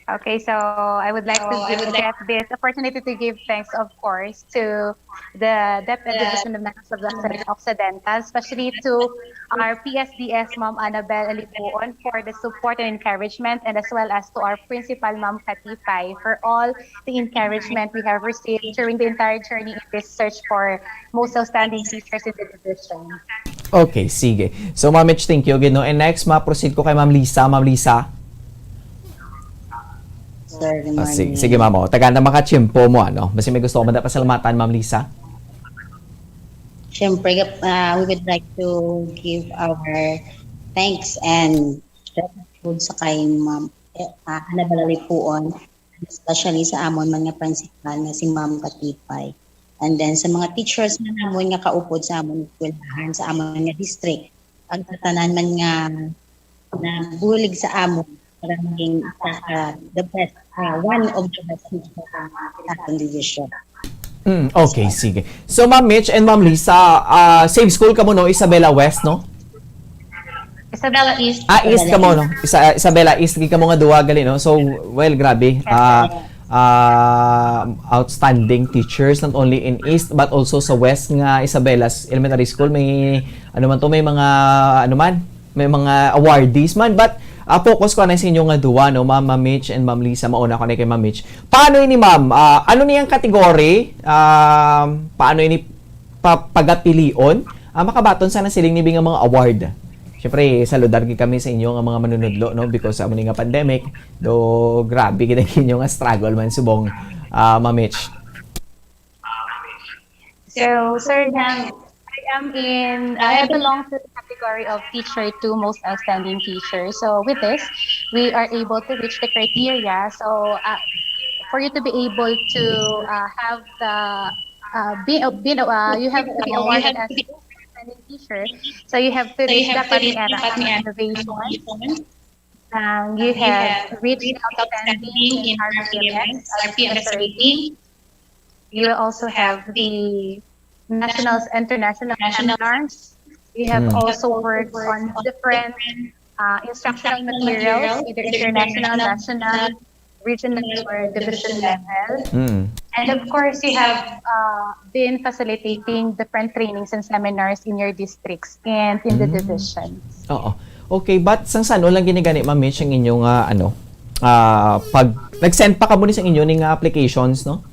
Okay, so I would like to get this opportunity to give thanks, of course, to the DepEd Division of Occidental, especially to our PSDS Ma'am Annabel Alipuon for the support and encouragement, and as well as to our principal Ma'am Katipay for all the encouragement we have received during the entire journey in this search for most outstanding teachers in the division. Okay, sige. So Ma'am Mitch, thank you again no. And next, ma-proceed ko kay Ma'am Lisa. Ma'am Lisa. Sige ma'am, taga na makachimpo mo ano. Basta may gusto ko man pasalamatan Ma'am Lisa. Siyempre, we would like to give our thanks and gratitude sa kay Ma'am Annabel Alipuon, especially sa amon man nga principal nga si Ma'am Katipay. And then sa mga teachers na namon nga kaupod sa amon eskwelahan sa amon nga district, ang tatanan man nga bulig sa amon para maging the best, one of the best teachers sa atong division. Okay, sige. So Ma'am Mitch and Ma'am Lisa, same school ka mo no, Isabela West no? Isabela East. East ka mo no? Isabela East ka mo nga duwa gali no. So well, grabe. Outstanding teachers not only in East but also sa West nga Isabelas Elementary School. May may mga may mga awardees man, but focus ko na sa inyo nga duwa no, Ma'am Mitch and Ma'am Lisa. Mauna ko na kay Ma'am Mitch. Paano ini ma'am? Ano niyang kategory? Paano ini pagapilion? makabaton sa nasiling nibi nga mga award. Siyempre, saludar gid kami sa inyo nga mga manunudlo, no? Because sa nga pandemic, do grabe gid ang inyo nga struggle man subong, Ma'am Mitch. So, Sir Dan, I belong to the category of teacher to most outstanding teacher. So with this, we are able to reach the criteria. So for you to be able to have the you have to be awarded as outstanding teacher. So you have to reach the criteria of innovation. You have reached outstanding in RPMS rating. You will also have the national, international seminars. You have also worked on different instructional materials, either international, national, regional, or division level. And of course, you have been facilitating different trainings and seminars in your districts and in the divisions. Oo. Okay, but sang sano lang ginigani, Ma'am Mitch, ang inyong pag nag-send pa ka muna sa inyo ning applications, no?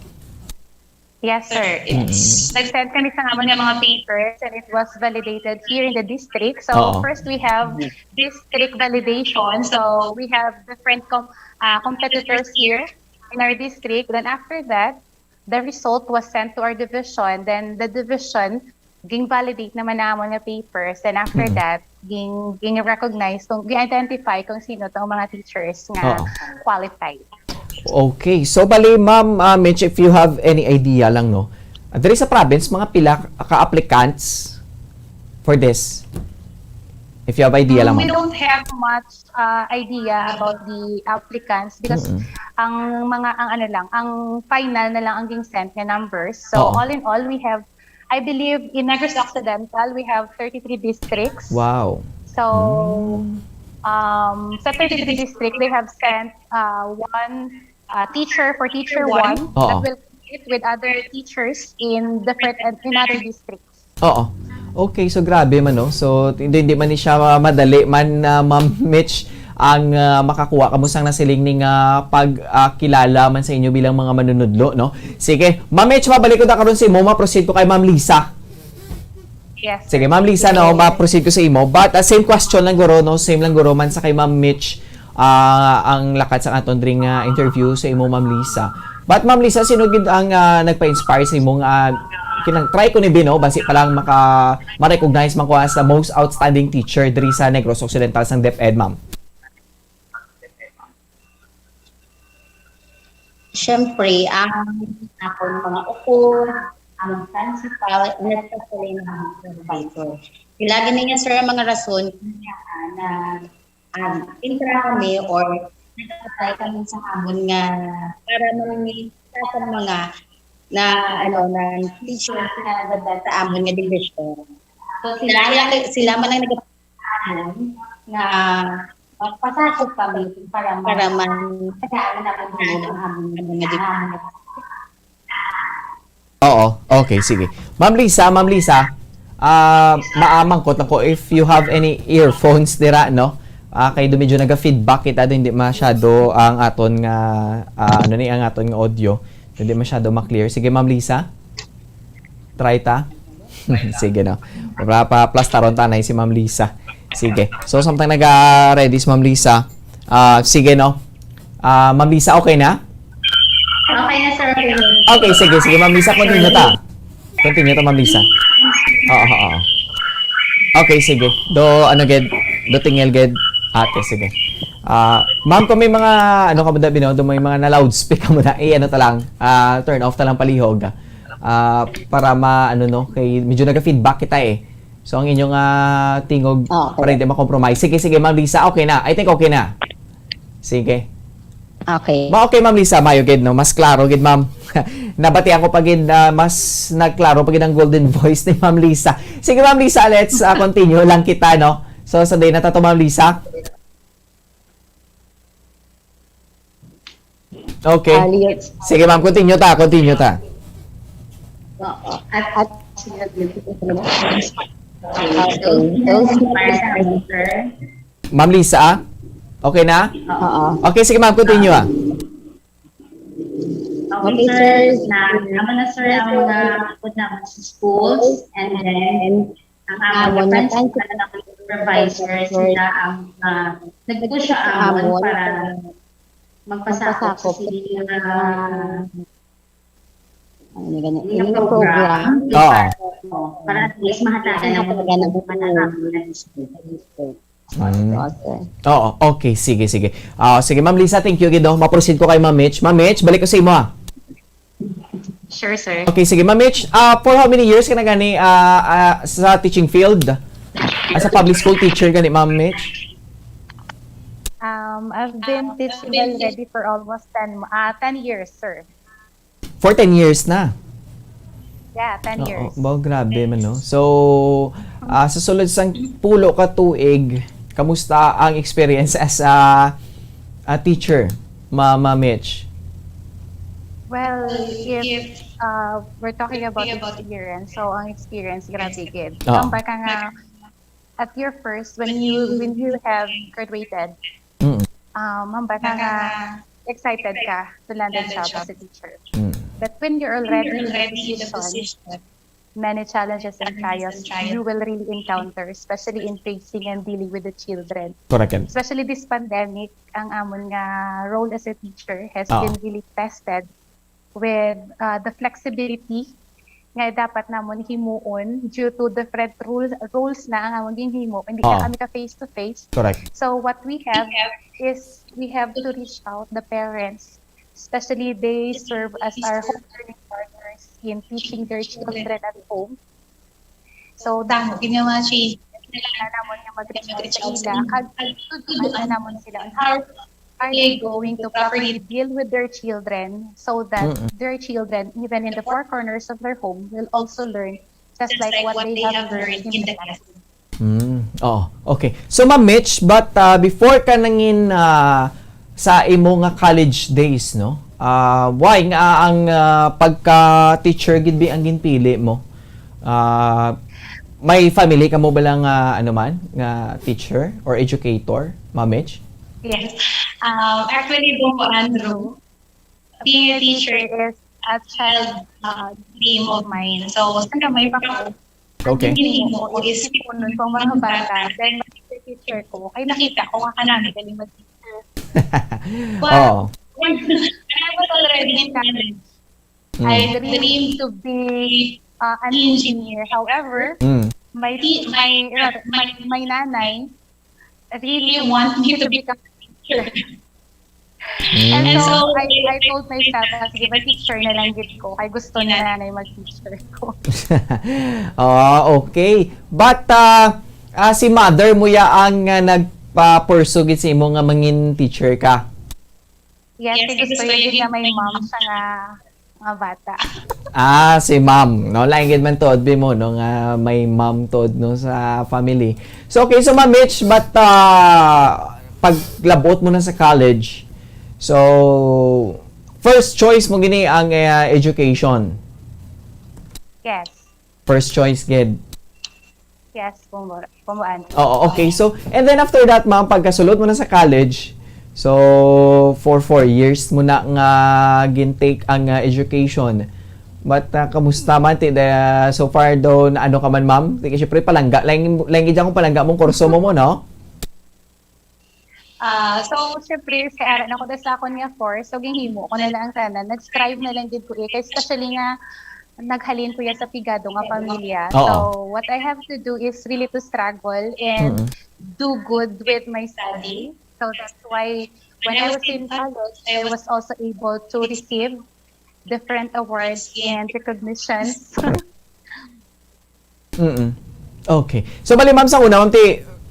Yes, sir. Nag-send kami sa nga mga papers and it was validated here in the district. So first we have district validation. So we have different competitors here in our district. Then after that, the result was sent to our division. Then the division ging validate naman namon nga papers. Then after that, ging recognize, gi-identify kung sino tong mga teachers nga qualified. Okay. So, bali, Ma'am Mitch, if you have any idea lang, no? There is a province, mga pila ka-applicants for this? If you have idea lang, We Ma'am. don't have much idea about the applicants because ang final na lang ang ging sent na numbers. So, all in all, we have, I believe, in Negros Occidental, we have 33 districts. Wow. So, sa 33 district, they have sent one teacher for teacher 1 that will compete with other teachers in other districts. Oo. Okay, so grabe man, no? So, hindi man ni siya madali man, Ma'am Mitch, ang makakuha kamusang nasiling ning pagkilala man sa inyo bilang mga manunudlo, no? Sige, Ma'am Mitch, mabalik ko na karon sa imo, ma-proceed ko kay Ma'am Lisa. Yes. Sige, Ma'am Lisa, no, ma-proceed ko sa imo. But same question lang guro, no? Same lang guro man sa kay Ma'am Mitch, ang lakat sa aton dring interview sa imo, Ma'am Lisa. But Ma'am Lisa, sino gid ang nagpa-inspire sa imong try ko ni Bino basi pa lang ma-recognize man ko as the most outstanding teacher diri sa Negros Occidental sang DepEd, Ma'am? Siyempre, ang akong mga upo, ang principal, especially ng mga supervisor. Ilagi niya, sir, ang mga rason na intra kami or nagtatay kami sa hamon nga para mamimita sa mga na teachers na nagdadal sa amon nga division. So sila man ang nagpapakalan na magpasakot kami para magkakaroon naman ang amon nga division. Oo, okay, sige. Ma'am Lisa, maamangkot lang ko if you have any earphones dira, no? Kay medyo naga-feedback kita hindi masyado ang aton nga ang aton nga audio. Hindi masyado ma-clear. Sige, Ma'am Lisa. Try ta. Sige, no. Para plastaron tanay si Ma'am Lisa. Sige. So, samtang naga-ready si Ma'am Lisa. Sige, no. Ma'am Lisa, okay na? Okay na, sir. Okay, sige, Ma'am Lisa, continue ta, Ma'am Lisa. Oo. Okay, sige. Do tingel ged ate, sige. Ma'am, kung may mga may mga na loudspeaker mo na, turn off ta lang palihog. Para kay medyo naga-feedback kita eh. So, ang inyong tingog para hindi ma-compromise. Sige, Ma'am Lisa, okay na. I think okay na. Sige. Okay. Okay, Ma'am Lisa, mayo gid, no? Mas klaro gid, Ma'am. Nabatian ko pagid mas nagklaro pagid ang golden voice ni Ma'am Lisa. Sige, Ma'am Lisa, let's continue lang kita, no? So, sa day na to, Ma'am Lisa. Okay. Sige, Ma'am, continue ta. Ma'am Lisa, okay na? Okay, sige, Ma'am, continue Okay, sir. Naman na, sir, ang mga put naman sa schools and then amon na principal ng supervisors sila ang nag-push siya amon para magpasakop sa sila yung program. Para at least mahatagan ang pagganang ng school. Oo, okay. Sige. Sige, Ma'am Lisa, thank you, Gido. Ma-proceed ko kay Ma'am Mitch. Ma'am Mitch, balik ko sa imo, Sure, sir. Okay, sige. Ma'am Mitch, for how many years ka na gani sa teaching field? As a public school teacher gani, Ma'am Mitch? I've been teaching already for almost 10 years, sir. For 10 years na. Yeah, 10 years. Wow, grabe man, no? So, sa sulod sang pulo ka tuig, kamusta ang experience as a teacher, Ma'am Mitch? Well, if we're talking about experience, so ang experience, grabe gid. Baka nga, at your first, when you have graduated, baka nga, excited ka to land a job as a teacher. But when you're already in the position, many challenges and trials you will really encounter, especially in facing and dealing with the children. Correct. Especially this pandemic, ang amon nga role as a teacher has been really tested with the flexibility nga dapat namon himuon due to different rules na ang amon himo. Hindi ka kami ka face to face. Correct. So what we have is we have to reach out the parents, especially they serve as our home learning partners in teaching their children at home. So damo ginawa siya namon nga mag-reach out sa ila kag tutuan namon sila on how are they going to properly deal with their children so that their children, even in the four corners of their home, will also learn just like what they have learned in the classroom. Okay. So, Ma'am Mitch, but before ka nangin sa imo nga college days, no? Why nga ang pagka-teacher gid ang ginpili mo? May family ka mo ba lang nga teacher or educator, Ma'am Mitch? Yes. Actually, Bongo Andrew, being a teacher is a child dream of mine. So, saan ka may pako? Okay. Hindi mo, isip ko nun pang mga bata. Then, mag-teacher ko, ay nakita ko nga namin galing mag-teacher. But, when I was already in college, I dreamed to be an engineer. However, my nanay really want me to become a teacher. And so, I told myself, sige, mag-teacher na lang gid ko. Kaya gusto na nanay mag-teacher ko. Okay. But, si mother mo ya ang nagpa-pursue gid sa imo nga mangin teacher ka? Yes, gusto yun nga may mom sa nga bata. Si ma'am, no? Lain gid man tod bi mo no nga may ma'am tod no sa family. So okay, so Ma'am Mitch, but paglabot mo na sa college, so first choice mo gini ang education. Yes. First choice gid. Yes, pumuan. Oo, okay. So and then after that, ma'am, pagkasulod mo na sa college, so for 4 years mo na nga gintake ang education. But kamusta man so far daw na ano ka man, ma'am? Syempre palangga lang gid akong palangga mong kurso mo no? So syempre sa aral ako sa akon nga course, so ginhimo ko na lang sana nag-strive na lang gid ko especially nga naghalin ko ya sa pigado nga pamilya. So what I have to do is really to struggle and do good with my study. So that's why when I was in college, I was also able to receive different awards and recognitions. Okay. So bali ma'am sa una, ma'am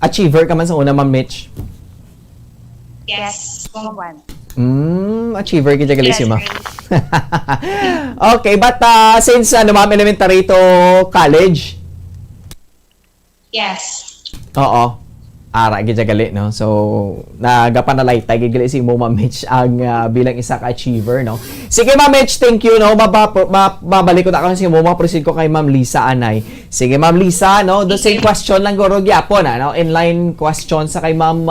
achiever ka man sa una, Ma'am Mitch? Yes, one. Achiever kita gali si ma'am. Okay, but since ma'am, elementary to college? Yes. Oo. Ara gid gali no. So nagapanalay tay gali si mo, Ma'am Mitch, ang bilang isa ka achiever no. Sige Ma'am Mitch, thank you no. Mabalik ko ta kan si mo, proceed ko kay Ma'am Lisa Anay. Sige Ma'am Lisa no, the same question lang guro gyapon no. Inline question sa kay Ma'am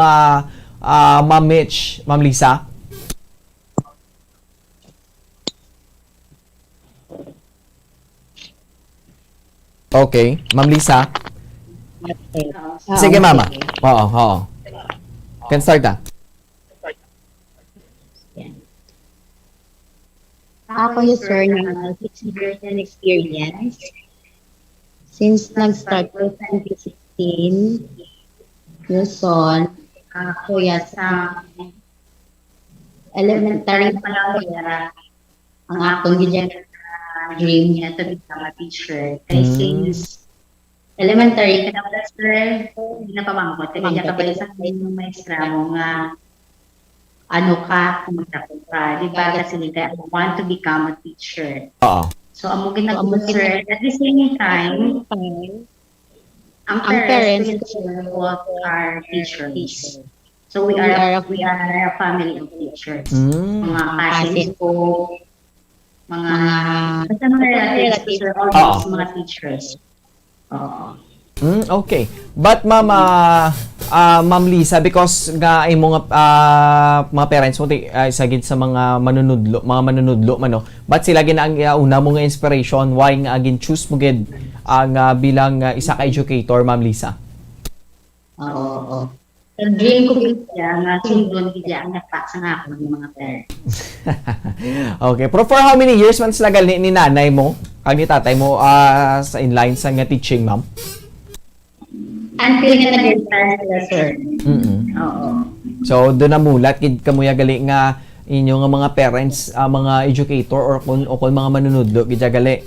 Ma'am Mitch, Ma'am Lisa. Okay, Ma'am Lisa. Sige, mama. Oo. Can start na. Ako yung sir na 6 years and experience. Since nag-start ko 2016, Luzon, ako sa elementary pa lang kaya ang akong dream niya to become a teacher. Kaya since elementary, ka na sir, hindi na pamangkot. Kaya kapag sa ng maestra mo nga, ano ka, kung magtapos ka. Di ba? Kasi I want to become a teacher. Oo. So, amo ginagawa, sir. At the same time, ang parents both are teachers. So, we are a family of teachers. Mga cousins ko, basta mga relatives, sir, almost mga teachers. Oo. Okay. But Ma'am Lisa, because nga ay mga parents mo sagid sa mga manunudlo man, no? But sila gina ang una mo nga inspiration why nga agin choose mo gid ang bilang isa ka educator, Ma'am Lisa? Oo. So, dream ko siya nga sundon gid ang napaksa nga ako ng mga parents. Okay. Pero for how many years man sila gali ni nanay mo, kag ni tatay mo sa inline sa nga teaching, ma'am? Until nga nag-retire sila, sir. Oo. So, doon na mulat, gid kamuya gali nga inyo nga mga parents, mga educator or kung mga manunudlo, gid gali.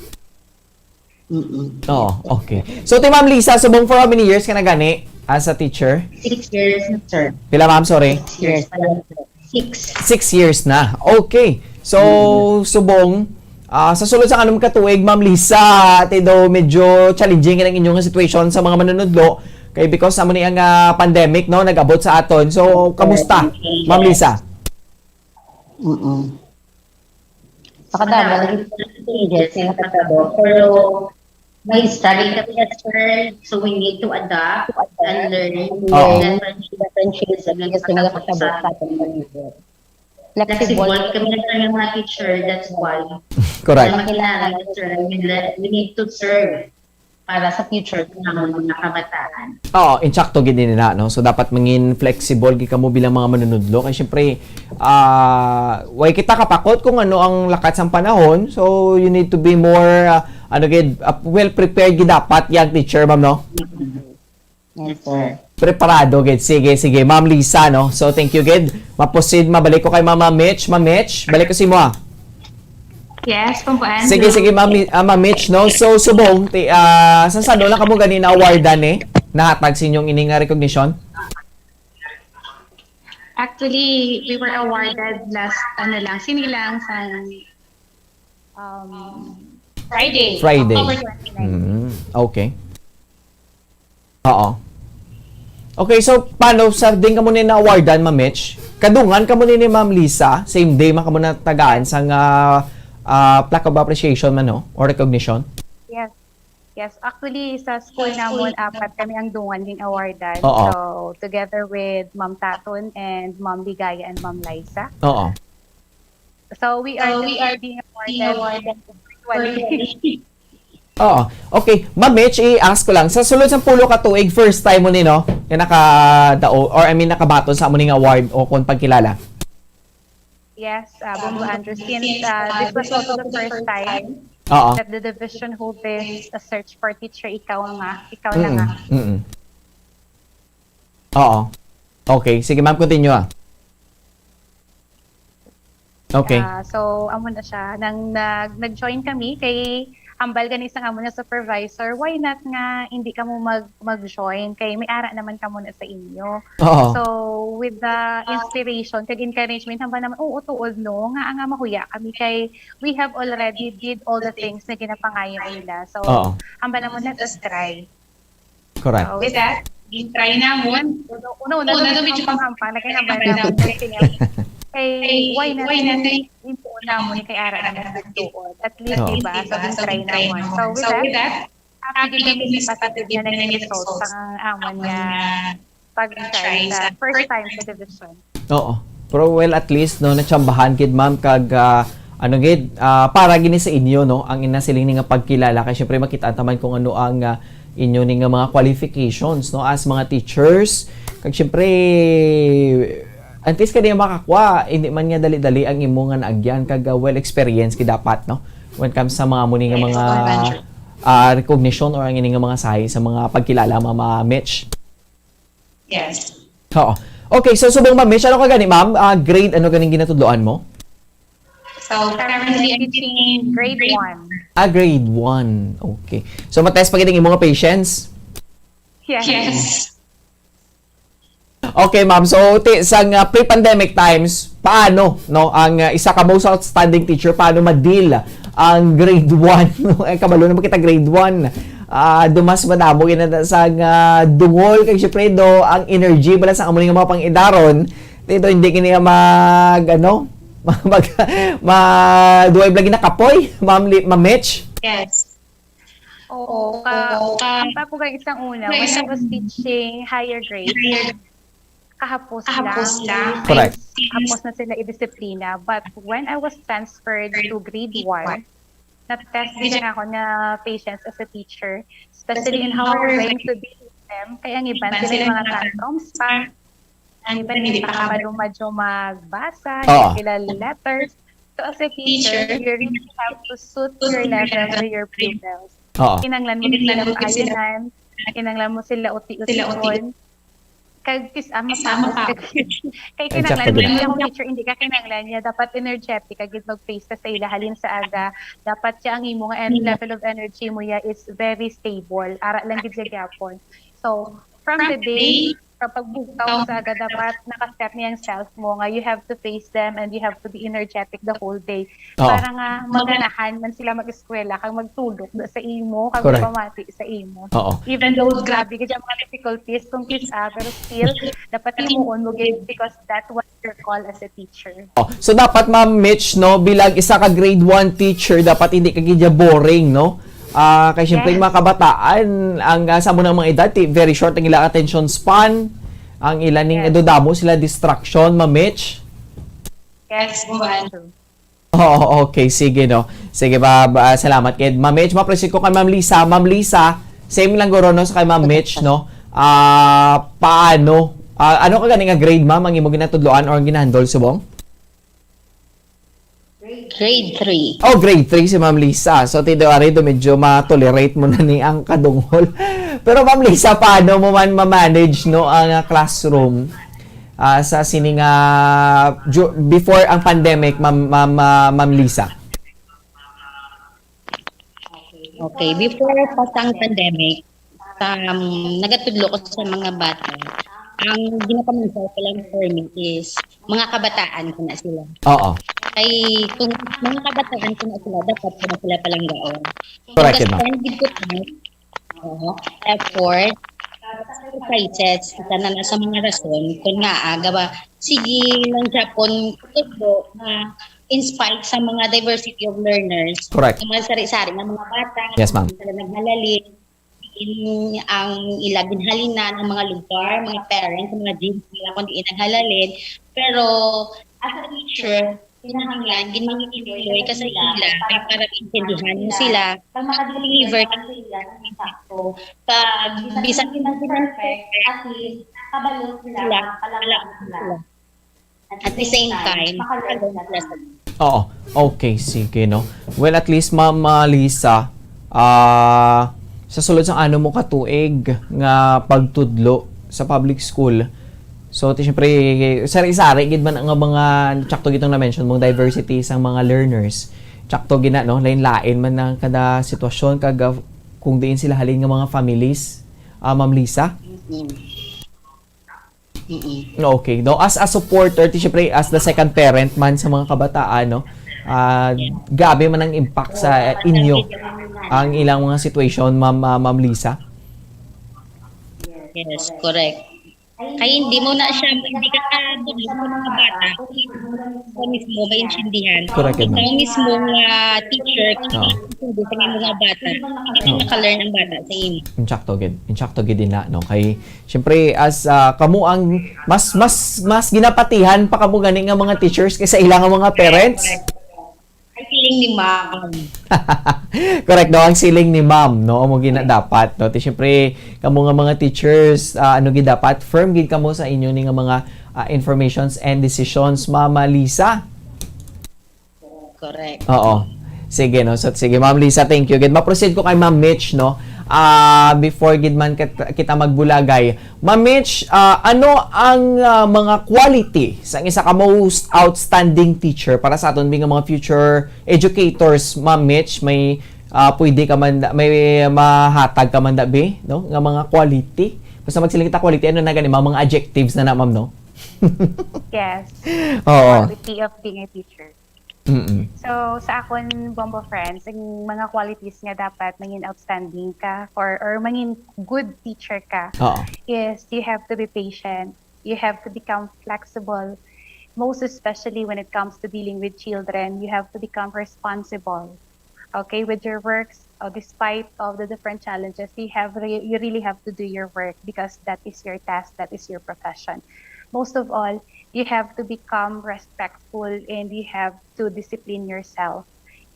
Oo, okay. So, Ma'am Lisa, subong for how many years ka na gani as a teacher? 6 years, sir. Pila, ma'am? Sorry? 6 years pa lang, sir. 6 years na. Okay. So, subong, sa sulod sa kanong katuig, Ma'am Lisa, do medyo challenging ang inyong situation sa mga manunudlo. Kay because amo ni ang pandemic, no, nag-abot sa aton. So, kamusta, Ma'am Lisa? Saka dahil stages na katabo. Pero may study kami at sir, so we need to adapt and learn different fields na nagkatabo sa ating manunudlo. Flexible kami ng mga teacher, that's why. Correct. Kailangan, sir, we need to serve para sa future ng mga kabataan. Oo, insakto gid nila, no. So dapat mangin flexible gid kamo bilang mga manunudlo kay syempre way kita kapakot kung ano ang lakat sang panahon. So you need to be more well prepared gid dapat yang teacher, ma'am, no. Yes, sir. Preparado gid. Sige, Ma'am Lisa, no. So thank you gid. Maproceed mabalik ko kay Mama Mitch. Ma'am Mitch, balik ko si mo. Yes, kumpuan. Sige, Ma'am Mitch, no? So, subong, sa doon lang kamo ganina awardan nahatag sa inyong ining recognition? Actually, we were awarded last, sinilang sa Friday. October 29. Okay. Oo. Okay, so, paano, sa din ka muna na-awardan, Ma'am Mitch? Kadungan ka muna ni Ma'am Lisa, same day man ka muna tagaan sa plaque of appreciation man, no? Or recognition? Yes. Actually, sa school namon, 4 kami ang dungan ng awardan. Oo. So, together with Ma'am Taton and Ma'am Ligaya and Ma'am Liza. Oo. So, we are being awarded virtually. Oo. Okay. Ma'am Mitch, i-ask ko lang, sa sulod sa pulo ka tuig, first time mo ni, no? Yung nakadao, or nakabaton sa amuning award o kung pagkilala? Yes, Bombo Andrews. Since this was also the first time that the division hold this search for teacher, ikaw na nga. Oo. Okay. Sige, ma'am, continue Okay. So, amo na siya. Nang nag-join kami kay hambal gani sa amo na supervisor, why not nga hindi ka mo mag-join kay may ara naman ka muna sa inyo. So with the inspiration kag encouragement hambal naman tuod no nga mahuya kami kay we have already did all the things na ginapangayo nila. So hambal naman let's try. Correct. So with that, try namon. Una medyo panghampang kay hambal naman kay why not impuon namon kay ara naman nagtuon. At least diba so try namon. So with that, happy kami sa patuloy na ng results ang amon nga pag-try sa first time sa division. Oo. Pero well at least no natsambahan gid ma'am kag para gini sa inyo no ang inasiling ni nga pagkilala kay syempre makita taman kung ano ang inyo ning nga mga qualifications no as mga teachers. Kag syempre antes ka niya makakwa, hindi man nga dali-dali ang imo nga naagyan kag well experienced ki dapat no when it comes sa mga muni nga mga recognition or ang ini nga mga sahi sa mga pagkilala mga Mitch. Yes. Oo. Okay, so subong Ma'am Mitch, ano ka gani Ma'am? Grade ano ganing ginatudloan mo? So, currently I'm teaching grade 1. Grade 1. Okay. So matest pa gining imo nga patience? Yes. Okay, ma'am. So, sang pre-pandemic times, paano no ang isa ka most outstanding teacher paano ma-deal ang grade 1 no? Kabalo na kita grade 1. Dumas madamo ina sang dungol kay syempre do ang energy bala sa amo nga mga pang-idaron dito hindi kini mag ano duay lagi na kapoy, Ma'am Mitch. Yes. Oo. Ang ko isang una, when I was teaching higher grade, kahapos lang. Correct. Kahapos na sila i-disiplina. But when I was transferred to grade 1, na-test din ako na patience as a teacher, especially in how we're going to be with them. Kaya ang iban sila yung mga tantrums pa. Ang iban hindi pa kabalo medyo magbasa, hindi sila letters. So as a teacher, you really have to suit your level to your pupils. Kinanglan mo sila ayunan, kinanglan mo sila uti-uti. Kag masama kay kinanglan niya yung teacher hindi ka kinanglan niya dapat energetic kag mag-face ka sa ila halin sa aga dapat siya ang imo nga level of energy mo ya is very stable ara lang gid siya gyapon. So from the day kapag bugtaw sa aga dapat naka-step niya ang self mo nga you have to face them and you have to be energetic the whole day para nga maganahan man sila mag-eskwela kag magtulog sa imo kag pamati sa imo. Even though grabe gid mga difficulties kung pero still dapat himuon mo gid because that's what your call as a teacher. So dapat Ma'am Mitch no bilang isa ka grade 1 teacher dapat hindi ka gid boring no. Kay syempre mga kabataan ang sa mo ng mga edad very short ang ilang attention span ang ilan ning edodamo sila distraction Ma'am Mitch. Yes, buwan. Okay, sige no. Sige salamat kay Ma'am Mitch. Ma-present ko kay Ma'am Lisa. Ma'am Lisa, same lang guro no sa kay Ma'am Mitch no. Paano ano ka gani nga grade ma'am ang imo ginatudloan or ginahandle subong? Grade 3. Grade 3 si Ma'am Lisa. So, tido medyo ma-tolerate mo na ni ang kadungol. Pero Ma'am Lisa, paano mo man ma-manage no, ang classroom sa sining before ang pandemic, Ma'am Lisa? Okay, before pasang pandemic, nagatudlo ko sa mga bata. Ang ginapamansaw ko lang for me is mga kabataan ko na sila. Ay kung mga kabataan ko na sila, dapat ko na sila palanggaon. Correct, ma'am. Effort, sacrifices, kita na sa mga rason, kung nga ba, sige lang Japon, tutlo na inspired sa mga diversity of learners. Correct. Sa mga sari-sari ng mga bata, yes, ma'am. Sila naghalalin, ang ilagin halina ng mga lugar, mga parents, mga gyms nila kung di naghalalin. Pero as a teacher, pinahanglan, ginmang-enjoy kasi sila para intindihan sila, para makadeliver kasi sila ng impacto. Bisan din perfect, at least, kabalot sila, palalang sila. At the same time, makagawa sila sa okay, sige no. Well, at least Ma'am Lisa, sa sulod sang ano mo katuig nga pagtudlo sa public school. So, siyempre, sari-sari, gid man ang mga, tsakto gitong na-mention mong diversity sang mga learners. Tsakto gina, no? Lain-lain man ang kada sitwasyon, kung diin sila halin ng mga families. Ma'am Lisa? Okay. No? As a supporter, siyempre, as the second parent man sa mga kabataan, no? Gabi man ang impact sa inyo ang ilang mga situation, Ma'am Lisa? Yes, correct. Kaya hindi mo na siya, hindi ka kadulog sa mga bata. Ikaw mismo, maintindihan. Correct, ikaw mismo nga teacher, kung hindi sa mga bata, hindi naka-learn ang bata sa inyo. Inchakto gid din na, no? Kay, syempre, as kamo ang mas ginapatihan pa kamo gani nga mga teachers kaysa ilang mga parents. siling ni ma'am. Correct daw ang siling ni ma'am, no? Amo gina dapat, no? Ti syempre kamo nga mga teachers, ano gid dapat firm gid kamo sa inyo ni nga mga informations and decisions, Mama Lisa. Correct. Oo. Sige, no? So, sige, Ma'am Lisa, thank you. Gid ma-proceed ko kay Ma'am Mitch, no? Before gid man kita magbulagay. Ma'am Mitch, ano ang mga quality sa isa ka most outstanding teacher para sa aton nga mga future educators, Ma'am Mitch? May pwede ka man may mahatag ka man dabi, no? Nga mga quality. Basta magsiling kita quality, ano na gani mga adjectives na Ma'am, no? Yes. Oo. Quality of being a teacher. Mm-mm. So, sa akon, Bombo friends, ang mga qualities nga dapat maging outstanding ka or maging good teacher ka Oo. is you have to be patient, you have to become flexible, most especially when it comes to dealing with children, you have to become responsible, okay, with your works. Despite of the different challenges, you really have to do your work because that is your task, that is your profession. Most of all, you have to become respectful and you have to discipline yourself,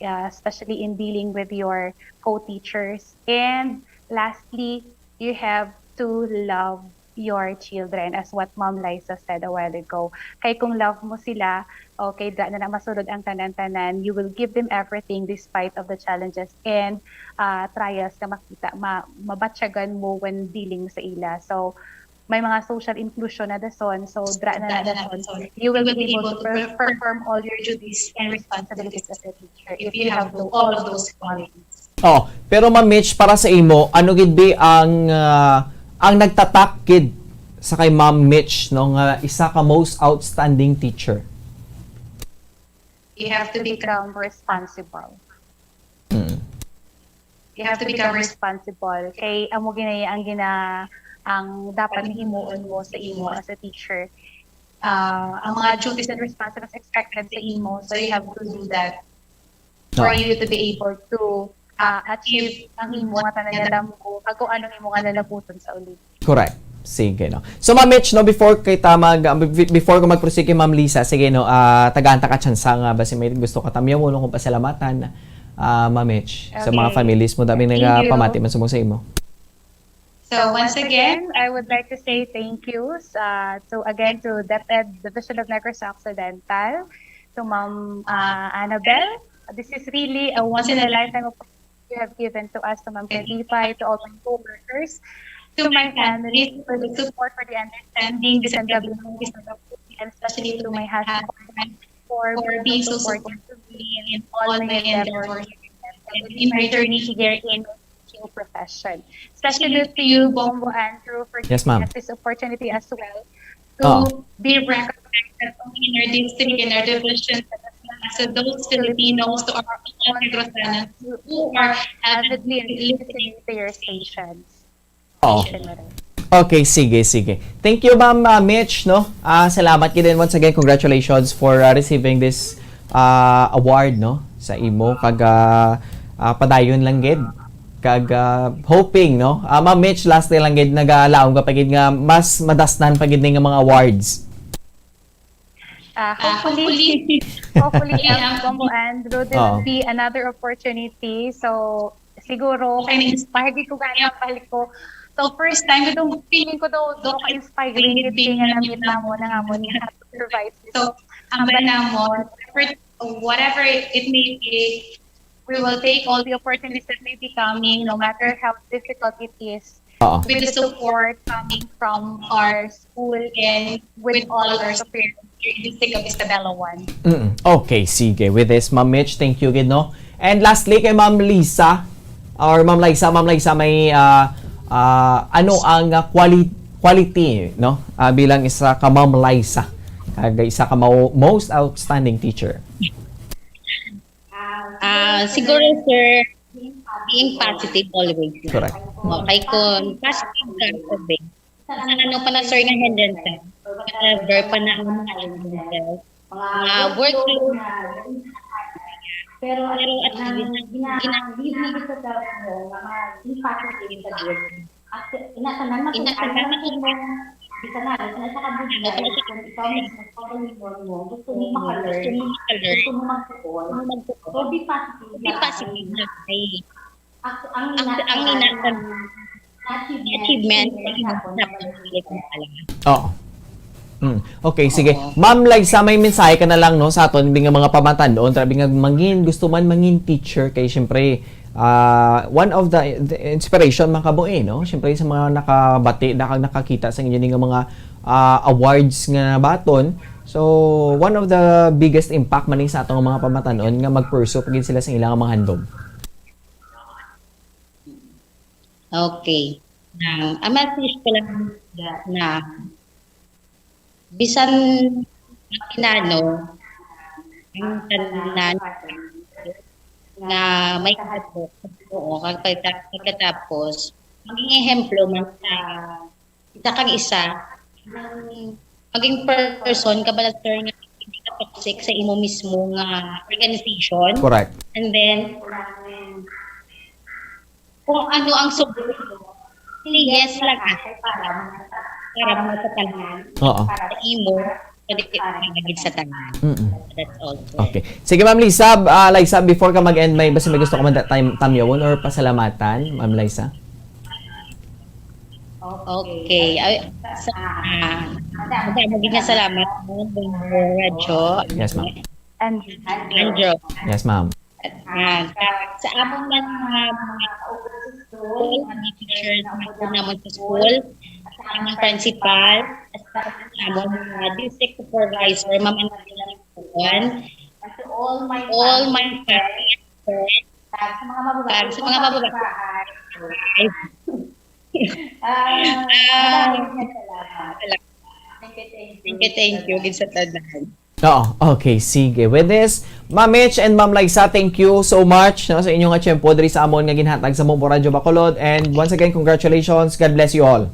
especially in dealing with your co-teachers. And lastly, you have to love your children, as what Ma'am Liza said a while ago. Kay kung love mo sila, okay, da na masulod ang tanan-tanan, you will give them everything despite of the challenges and trials na makita, mabatyagan mo when dealing sa ila. So, may mga social inclusion na dason, so dra na dason, you will be able to perform all your duties and responsibilities as a teacher if you have all of those qualities. Oh, pero Ma'am Mitch, para sa imo, ano gid bi ang nagtatak gid sa kay Ma'am Mitch no nga isa ka most outstanding teacher? You have to become responsible. You have to become responsible. Kay amo ginay ang dapat himuon mo sa imo as a teacher. Ang mga duties and responsibilities expected sa imo, so you have to do that for you to be able to achieve ang imo nga tanang ko kung anong imo nga lalabuton sa uli. Correct. Sige, no. So, Ma'am Mitch, no, before ko mag-proceed kay Ma'am Lisa, sige, no, tagaan ta ka tsansa nga, basi may gusto ka tamyaw mo, kung pasalamatan, Ma'am Mitch, sa mga families mo, dami nga pamati man sa imo. So once again, I would like to say thank you to DepEd Division of Negros Occidental, to Ma'am Annabelle. This is really a once-in-a-lifetime opportunity you have given to us, to Ma'am Pedify, to all my co-workers, to my family, for the support, for the understanding, and especially to my husband for being so supportive to me in all my endeavors and in my journey here in profession. Especially to you, Bombo Andrew, for giving us this opportunity as well to be recognized in our district, in our division, as those Filipinos who are all Negrosanos who are avidly listening to your stations. Okay, sige. Thank you, Ma'am Mitch, no? Salamat din once again. Congratulations for receiving this award, no? Sa imo kag padayon lang gid. Kag hoping, no? Ma'am Mitch, last day lang gid nagalaom ka pagid nga mas madasnan pagid nga mga awards. Hopefully, Bombo Andrew, there will be another opportunity. So, siguro, na-inspire ko gano'n balik ko. So, first time, itong feeling ko daw ka-inspiring yung nga namit na mo, na nga mo niya to supervise. So, ang na mo, whatever it may be, we will take all the opportunities that may be coming, no matter how difficult it is, with the support coming from our school and with all our superiors here in the District of Isabela 1. Okay, sige. With this, Ma'am Mitch, thank you, no? And lastly, kay Ma'am Lisa, or Ma'am Liza, may ano ang quality, no? Bilang isa ka Ma'am Liza, isa ka most outstanding teacher. Siguro, sir, being positive always. Correct. Okay, kung positive ka, sabi. Ano pa na, sir, ng hindrances? Whatever pa na ang mga hindrances. Workload. Pero at least, ginagawa ko sa mo, mga positive sa work. Inatanan mo Bisa na sa kabudlay, kung ikaw mo, gusto mo maka-learn, gusto mo mag-support, so be positive na kayo. Ang inasan achievement, dapat mo talaga. Oo. Okay, sige. Ma'am Liza, may mensahe ka na lang no sa aton binga mga pamatan doon, trabi nga mangin gusto man mangin teacher kay syempre one of the inspiration man kabuhi no. Syempre sa mga nakabati nakakita sa inyo nga mga awards nga baton. So, one of the biggest impact man sa atong mga pamatanon nga mag-pursue pagin sila sa ilang mga handom. Okay. Ang message ko lang na bisan pinano ang tanan na may kahadlok oo pagkatapos maging ehemplo man sa kang isa maging person kabalaster nga hindi ka toxic sa imo mismo nga organization. Correct. And then kung ano ang subok hindi yes lang para mo sa tanan. Oo. Para sa imo, pwede ka sa tanan. That's all. Okay. Sige, Ma'am Liza, before ka mag-end, may gusto ka man tamyawon or pasalamatan, Ma'am Liza? Okay. Magiging na salamat mo, Radyo. Yes, ma'am. Andrew. Yes, ma'am. Sa among mga school, mga teachers naman sa school, sa among principal, sa among district supervisor, mamanatilang ikuan, to all my friends, sa mga mababahay. Thank you. Sa tanan. Oo, okay, sige. With this, Ma'am Mitch and Ma'am Liza, thank you so much no, sa inyong atsyempo diri sa amon nga ginhatag sa Bombo Radio Bacolod. And once again, congratulations. God bless you all.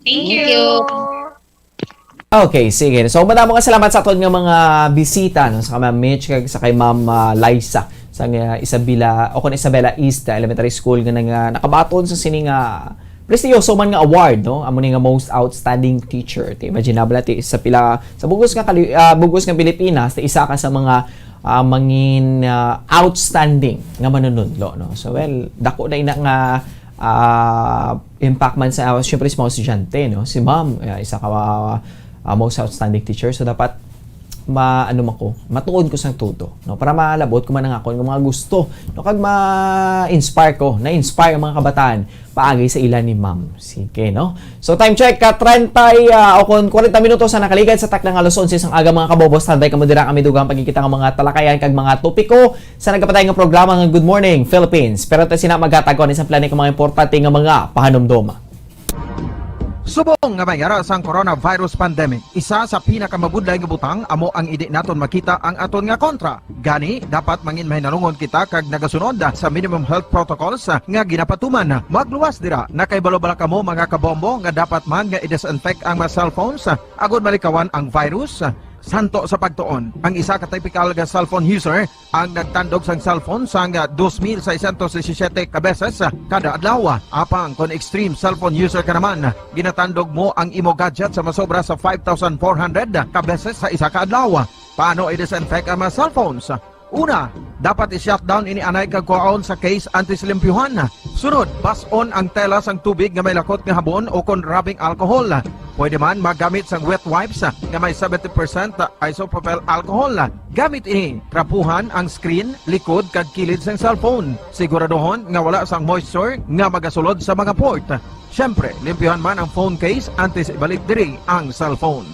Thank you. Okay, sige. So, madamo nga salamat sa aton nga mga bisita no, sa Ma'am Mitch kag sa kay Ma'am Liza sa Isabela East Elementary School nga nakabaton sa sining prestigyoso man nga award no amo ni nga most outstanding teacher. Imaginable ti sa pila sa bugos nga Pilipinas isa ka sa mga mangin outstanding nga manunudlo no. So well, dako na ina nga impact man sa syempre sa mga estudyante no. Si Ma'am isa ka most outstanding teacher, so dapat matuod ko sang tuto no para malabot ko man ang ako ng mga gusto no kag ma-inspire ko na-inspire ang mga kabataan paagi sa ilan ni Ma'am. Sige no. So time check 30 o 40 minutos sa nakaligad sa taklang alas 11 ang aga mga kabobos. Tanday kamo dira kami dugang pagkikita ng mga talakayan kag mga topiko sa nagapatay nga programa ng Good Morning Philippines. Pero ta sina magatagon isang plano ng mga importante nga mga pahanumdoma. Subong nga mayara sang coronavirus pandemic, isa sa pinakamabudlay nga butang amo ang idi naton makita ang aton nga kontra. Gani dapat mangin mahinalungon kita kag nagasunod sa minimum health protocols nga ginapatuman. Magluwas dira na kay balobala kamo mga kabombo nga dapat man nga i-disinfect ang mga cellphones agud malikawan ang virus. Santo sa pagtuon, ang isa ka typical nga cellphone user ang nagtandog sang cellphone sang 2,617 ka beses kada adlaw. Apang kon extreme cellphone user ka naman, ginatandog mo ang imo gadget sa masobra sa 5,400 ka beses sa isa ka adlaw. Paano i-disinfect ang mga cellphones? Una, dapat i-shutdown ini anay kag kuhaon sa case anti-slimpyuhan. Sunod, pass-on ang tela sang tubig nga may lakot nga habon o kon rubbing alcohol. Pwede man magamit sang wet wipes nga may 70% isopropyl alcohol. Gamit ini, trapuhan ang screen, likod kag kilid sang cellphone. Siguraduhon nga wala sang moisture nga magasulod sa mga port. Syempre, limpyuhan man ang phone case antes ibalik diri ang cellphone.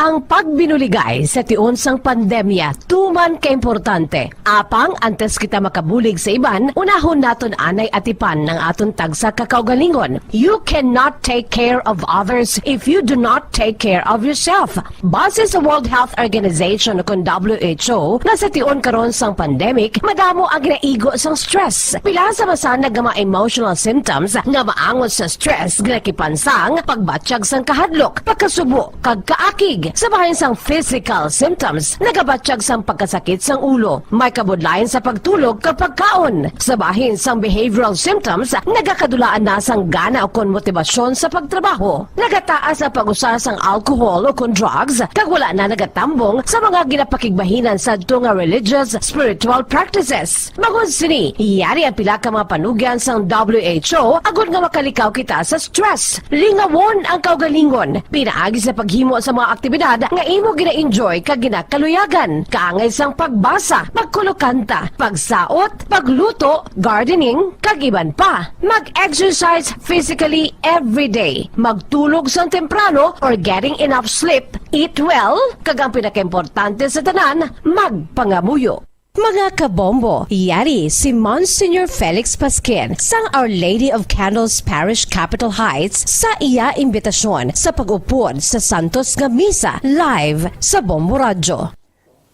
Ang pagbinuligay sa tiun sang pandemya, tuman ka importante. Apang antes kita makabulig sa iban, unahon naton anay atipan ng aton tagsa kakaugalingon. You cannot take care of others if you do not take care of yourself. Base sa World Health Organization o WHO, na sa tiun karon sang pandemic, madamo ang naigo sang stress. Pila sa masanag nga mga emotional symptoms nga maangot sa stress, gnakipansang, pagbatsyag sang kahadlok, pagkasubo, kag kaakig. sa bahin sang physical symptoms, nagabatsyag sang pagkasakit sang ulo, may kabudlayan sa pagtulog kapag kaon, sa bahin sang behavioral symptoms, nagakadulaan na sang gana o kon motibasyon sa pagtrabaho, nagataas ang pag-usa sang alcohol o kon drugs, kag wala na nagatambong sa mga ginapakigbahinan sa nga religious, spiritual practices. Magod sini, iyari ang pila ka mga panugyan sang WHO agud nga makalikaw kita sa stress. Lingawon ang kaugalingon, pinaagi sa paghimo sa mga aktibidad nga imo gina-enjoy kag ginakaluyagan, kaangay sang pagbasa, pagkulokanta, pagsaot, pagluto, gardening, kag iban pa. Mag-exercise physically every day, magtulog sang temprano or getting enough sleep, eat well, kag ang pinakaimportante sa tanan, magpangamuyo. Mga kabombo, yari si Monsignor Felix Pasquin sang Our Lady of Candles Parish Capitol Heights sa iya imbitasyon sa pag-upod sa Santos nga Misa live sa Bombo Radyo.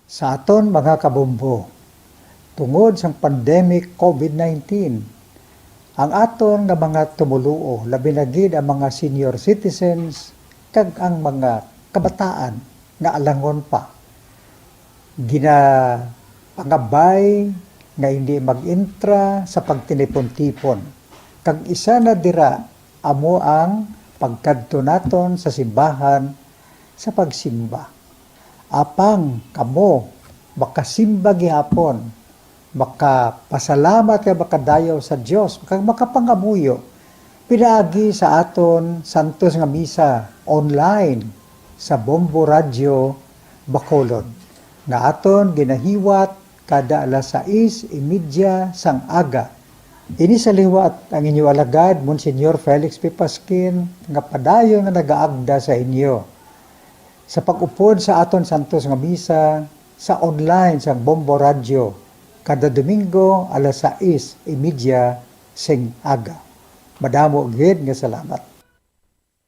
Sa aton mga kabombo, tungod sa pandemic COVID-19, ang aton nga mga tumuluo, labi na gid ang mga senior citizens kag ang mga kabataan nga alangon pa, pangabay nga hindi mag-intra sa pagtinipon-tipon. Kag isa na dira amo ang pagkadto naton sa simbahan sa pagsimba. Apang kamo makasimba gihapon, makapasalamat kay makadayaw sa Dios, kag makapangamuyo pinaagi sa aton Santos nga Misa online sa Bombo Radyo Bacolod nga aton ginahiwat kada alas 6:30 sang aga. Ini sa liwat ang inyo alagad, Monsignor Felix P. Pasquin, nga padayon nga nagaagda sa inyo. Sa pag-upod sa aton Santos nga Misa, sa online sang Bombo Radio, kada Domingo alas 6:30 sing aga. Madamo gid nga salamat.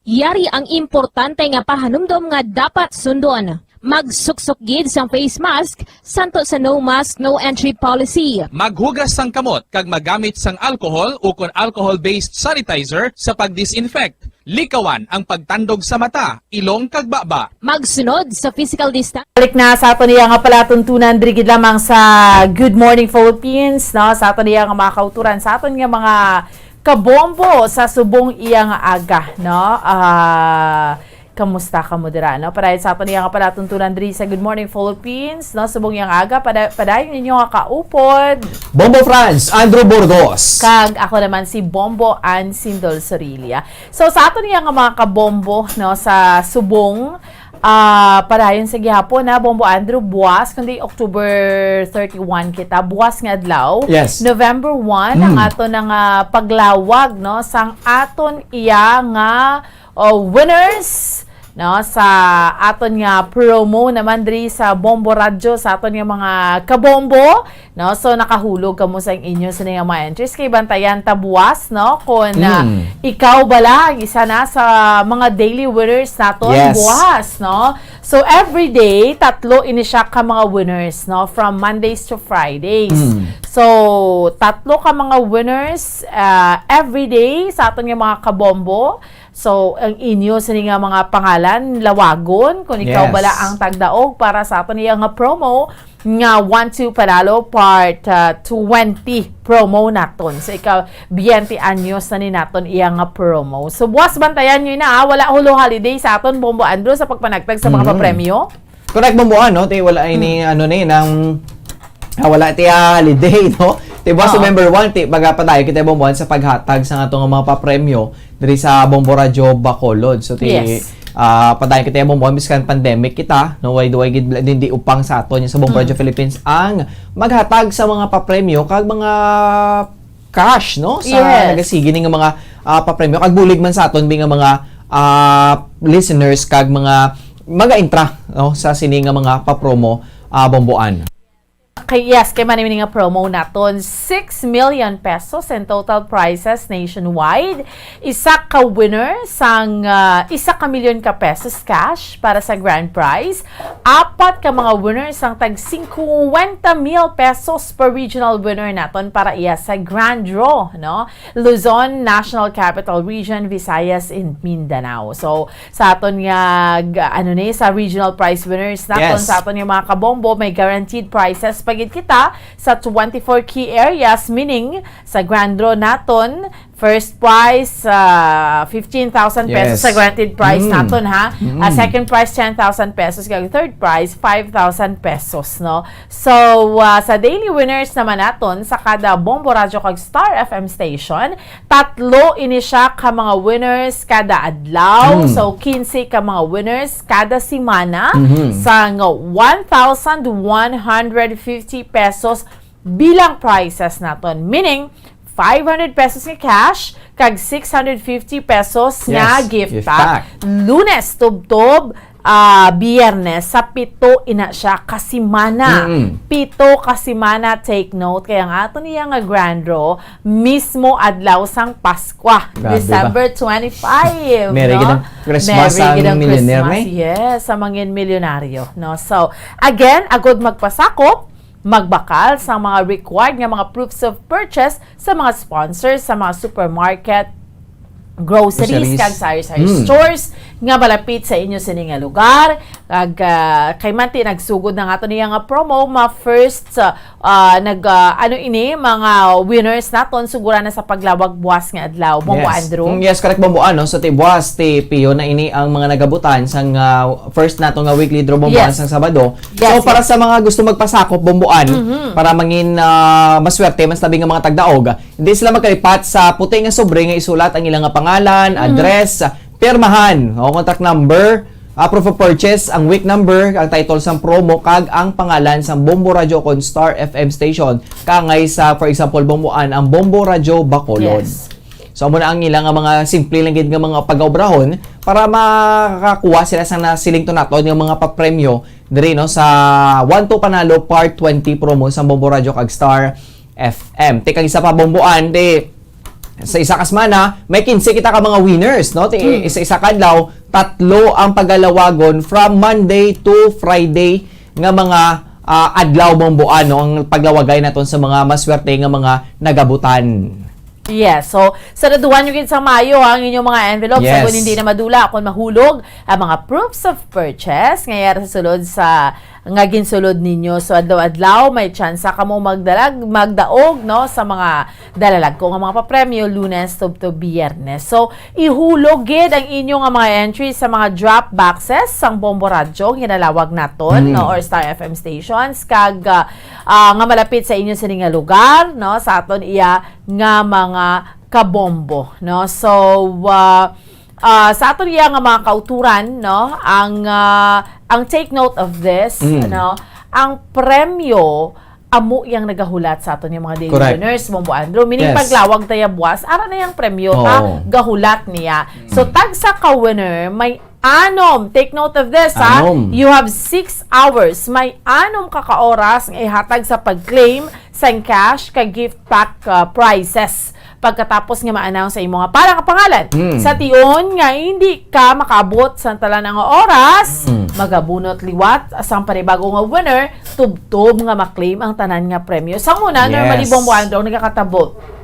Yari ang importante nga pahanumdom nga dapat sundon. Magsuksok gid sang face mask, santo sa no mask, no entry policy. Maghugas sang kamot kag magamit sang alcohol o kon alcohol-based sanitizer sa pag-disinfect. Likawan ang pagtandog sa mata, ilong kag baba. Magsunod sa physical distance. Balik na sa ato niya nga pala tuntunan drigid lamang sa Good Morning Philippines, no? Sa ato niya nga mga kauturan, sa aton nga mga kabombo sa subong iya nga aga, no? Kamusta ka mo dira, no? Para sa ato niya nga pala tuntunan diri sa Good Morning Philippines, no? Subong yang aga, padayon ninyo nga kaupod. Bombo France, Andrew Burgos. Kag ako naman si Bombo Ann Sindol Sorilia. So sa ato niya nga mga kabombo, no? Sa subong, padayon sa gihapon na Bombo Andrew buwas kundi October 31 kita buwas nga adlaw. Yes. November 1 ang aton nga paglawag, no? Sang aton iya nga winners, no, sa aton nga promo naman diri sa Bombo Radyo sa aton nga mga kabombo, no. So nakahulog kamo sa inyo sa nga mga entries kay bantayan ta buwas, no, kun ikaw bala isa na sa mga daily winners naton buwas, no. So every day tatlo ini siya ka mga winners, no, from Mondays to Fridays. So tatlo ka mga winners every day sa aton nga mga kabombo. So, ang inyo sa nga mga pangalan, lawagon, kung ikaw bala ang tagdaog para sa ato niya nga promo, nga 1-2 panalo part 20 promo naton. So, ikaw, 20 anyos na ni naton iya nga promo. So, buwas bantayan nyo na, wala hulo holiday sa aton, Bombo Andrew, sa pagpanagtag sa mga papremyo. Correct, Bombo, no? Wala ini, wala ti holiday, no? Buwas November 1, pagpadayo kita Bombo sa paghatag sa atong mga papremyo diri sa Bombo Radyo Bacolod. So padayon kita Bombo miskan pandemic kita, no, way din di upang sa aton sa Bombo Radyo Philippines ang maghatag sa mga papremyo kag mga cash, no, sa nagasigi ning mga papremyo kag bulig man sa aton nga mga listeners kag mga intra, no, sa sini nga mga papromo bomboan. kay manimini nga promo naton 6 million pesos in total prizes nationwide. Isa ka winner sang 1 milyon ka pesos cash para sa grand prize. 4 ka mga winners sang tag 50 mil pesos per regional winner naton para iya sa grand draw, no? Luzon, National Capital Region, Visayas, and Mindanao. So sa aton nga sa regional prize winners naton, sa aton yung mga kabombo, may guaranteed prizes pagid kita sa 24 key areas, meaning sa grand draw naton, first prize 15,000 pesos sa guaranteed prize naton, ha. Second prize 10,000 pesos, kag third prize 5,000 pesos, no. So sa daily winners naman naton sa kada Bombo Radio kag Star FM station, 3 ini siya ka mga winners kada adlaw. So 15 ka mga winners kada semana sang 1,150 pesos bilang prizes naton, meaning 500 pesos nga cash kag 650 pesos nga gift pack. Lunes tubtob, Biyernes sa 7 ina siya kasimana. 7 kasimana, take note. Kaya nga ato niya nga grand draw mismo adlaw sang Paskwa, December 25. Merry gidang Christmas ang millionaire, Yes, sa mga milyonaryo, no. So again, agod magpasakop, magbakal sa mga required nga mga proofs of purchase sa mga sponsors sa mga supermarket, groceries, kag sari-sari stores nga malapit sa inyo sining nga lugar. Kag kay manti nagsugod na nga to niya nga promo, first mga winners naton sugura na sa paglawag buwas nga adlaw. Bombo Andrew. Yes, correct, Bombo. Sa buwas piyo na ini ang mga nagabutan sang first nato nga weekly draw bomboan sang Sabado. So para sa mga gusto magpasakop bomboan, para mangin maswerte mas tabi nga mga tagdaog, hindi sila magkalipat sa puti nga sobre nga isulat ang ilang nga pangalan, address, pirmahan, contact number, proof of purchase, ang week number, ang title sang promo, kag ang pangalan sang Bombo Radio kon Star FM station. Kangay sa, for example, bomboan ang Bombo Radio Bacolod. So amo na ang ilang mga simple lang gid nga mga pag-obrahon para makakuha sila sa nasiling to naton nga mga papremyo diri, no, sa 1-2 Panalo Part 20 promo sa Bombo Radio kag Star FM. Tekang isa pa bomboan sa isa kasmana, may 15 kita ka mga winners, no? Isa-isa kadlaw, 3 ang pagalawagon from Monday to Friday nga mga adlaw bomboan, no? Ang paglawagay naton sa mga maswerte nga mga nagabutan. Yes, so sa daduan nyo sa Mayo ang inyong mga envelopes, kung hindi na madula, kung mahulog ang mga proofs of purchase ngayari sa sulod sa nga ginsulod ninyo. So adlaw-adlaw may chance ka mo magdaog, no, sa mga dalalag ko nga mga papremyo Lunes to Biyernes. So ihulog gid ang inyong mga entries sa mga drop boxes sang Bombo Radio ginalawag naton, no, or Star FM stations kag nga malapit sa inyo sa nga lugar, no, sa aton iya nga mga kabombo, no. So sa ato niya nga mga kauturan, no, ang take note of this, no, ang premyo amo yang nagahulat sa ato niya mga daily winners, Bombo Andrew, meaning paglawag tayo buwas, ara na yung premyo ta gahulat niya. So tagsa ka winner may take note of this, ha, you have 6 hours, may 6 ka oras nga ihatag sa pag-claim sa cash ka gift pack prizes pagkatapos nga ma-announce sa imo nga parang pangalan. Sa tion nga hindi ka makabot sa talan nga oras, magabunot liwat asang panibago nga winner, tubtob nga maklaim ang tanan nga premyo. Sa muna, normally Bombo Andrew nagakatabot.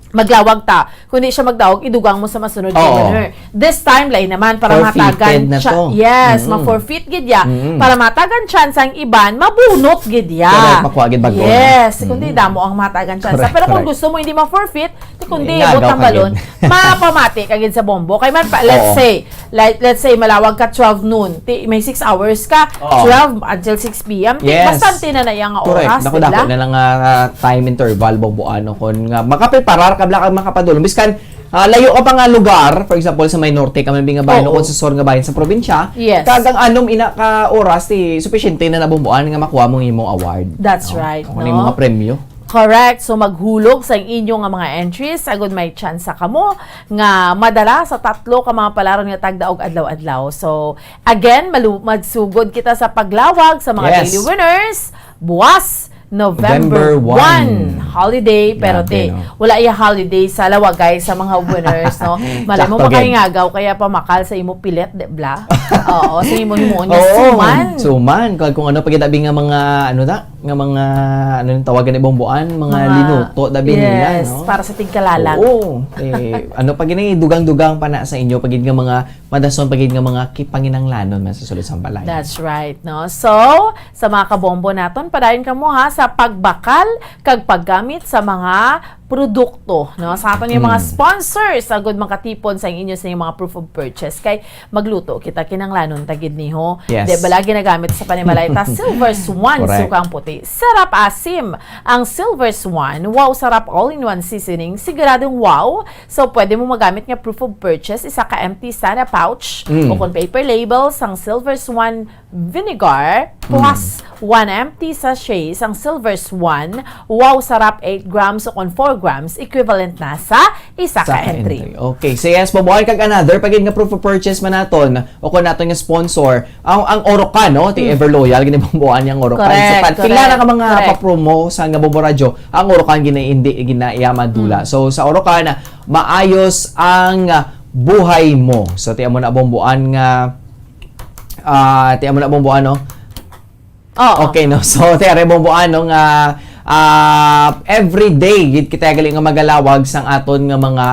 Maglawag ta. Kung di siya magdawag, idugang mo sa masunod na winner. This time, lain naman, para matagan siya. Ma-forfeit gid ya. Para matagan chance ang iban, mabunot gid ya. Kung di damo ang matagan chance. Pero kung gusto mo hindi ma-forfeit, kung di butang balon, mapamati kagid sa bombo. Kay man pa, let's say malawag ka 12 noon, may 6 hours ka, 12 until 6 p.m. Bastante na yang oras. Dako na lang time interval bomboano kon nga makapreparar kabla ka makapadulong biskan layo ka pa nga lugar, for example sa may norte ka man nga bayan o sa sur nga bayan sa probinsya, kagang anom ina ka oras sufficiente na nabumbuan nga makuha mo imong award. That's right, no? Ano mga premyo. Correct. So maghulog sa inyo nga mga entries, agud may chance ka mo nga madala sa 3 ka mga palaron nga tagdaog adlaw-adlaw. So again, magsugod kita sa paglawag sa mga daily winners buwas November November 1 holiday, pero Grabe, wala iya holiday sa lawa guys sa mga winners, no? Malay mo Sakto, makahingagaw kaya pamakal sa imo pilet, de bla. Oo, sa imo niya Oo, suman. suman. Kung ano pagitabi nga mga ano nga mga ano yung tawagan ni bomboan, mga linuto dabi nila, Yes, no? para sa tigkalalang. Oo. Ano pag dugang-dugang pa na sa inyo pagid nga mga madason pagid nga mga kipanginanglanon man sa sulod sa balay. That's right, no? So, sa mga kabombo naton, padayon ka mo ha sa pagbakal kag paggamit sa mga produkto, no? Sa aton yung mga sponsors, agud makatipon sa inyo sa inyong mga proof of purchase kay magluto kita kinanglanon tagid niho. Yes. Di bala ginagamit sa panimalay ta Silver Swan Correct. sukang puti. Sarap asim ang Silver Swan. Wow, sarap all-in-one seasoning. Siguradong wow. So pwede mo magamit nga proof of purchase isa ka empty sana pouch o kung paper label sang Silver Swan vinegar plus 1 empty sachet sang Silver Swan. Wow, sarap 8 grams o kung 4 grams equivalent na sa isa ka entry. Okay, so yes, mabuhay kag another pagid nga proof of purchase man naton o kung naton nga sponsor ang Orocan, no? Ti Everloyal gini mabuhan yang Orocan. Correct, So pila na ka mga correct. pa-promo sa nga Bombo Radio, ang Orocan ginaiyamadula. So sa Orocan maayos ang buhay mo. So tiyan mo na bomboan nga tiyan mo na bomboan, no? Okay, no? So tiyan bomboan no nga every day gid kita gali nga magalawag sang aton nga mga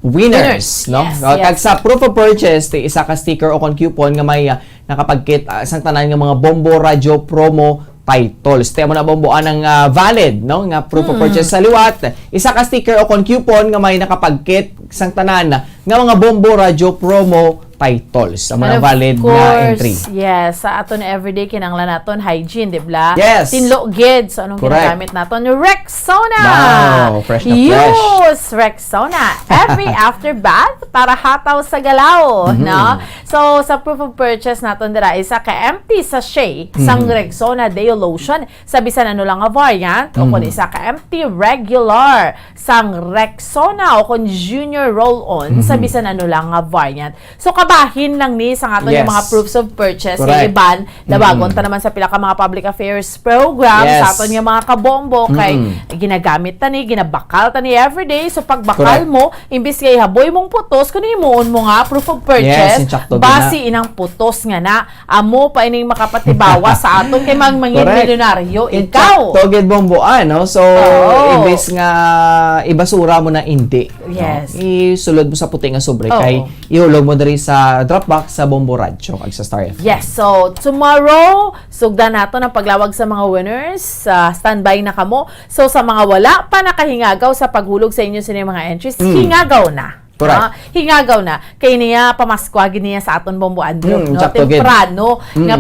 winners, no? Yes, Kag yes. sa proof of purchase ti isa ka sticker o kon coupon nga may nakapagkit sang tanan nga mga Bombo Radio promo titles. Tiyan mo na bomboan ang valid, no? Nga proof of purchase sa liwat. Isa ka sticker o kon coupon nga may nakapagkit sang tanan nga mga Bombo Radio promo titles. Ang mga And of valid course, na entry. yes, sa aton everyday kinanglan naton hygiene, di ba? Yes. Tinlo gid. So anong Correct. ginagamit naton? Rexona. Wow, fresh na fresh. Use Rexona every after bath para hataw sa galaw, no? So sa proof of purchase naton dira isa ka empty sachet sang Rexona Deo lotion sa bisan ano lang nga variant o kun isa ka empty regular sang Rexona o kun junior roll-on sa bisan ano lang nga variant. So kabahin lang ni sa aton yung Yes. mga proofs of purchase Correct. yung iban dabagon ta naman sa pila ka mga public affairs program Yes. sa aton yung mga kabombo kay ginagamit ta ni ginabakal ta ni everyday. So pagbakal Correct. mo imbis kay haboy mong putos kunin mo nga proof of purchase Yes, insakto basi inang putos nga na amo pa ining makapatibawa sa aton kay mangin Correct. milyonaryo ikaw. Toged bomboan, no? So, Oo. ibis nga ibasura mo na hindi. Yes. No? Isulod mo sa puti nga sobre Oo. kay ihulog mo diri sa Dropbox sa Bombo Radio kag sa Star FM. Yes, so tomorrow, sugdan nato ng paglawag sa mga winners. Standby na kamo. So sa mga wala pa nakahingagaw sa paghulog sa inyo sa inyong mga entries, hingagaw na. Correct. Hingagaw na. Kay niya pamaskwa niya sa aton Bombo Andrew. No? sakto, gid. Temprano nga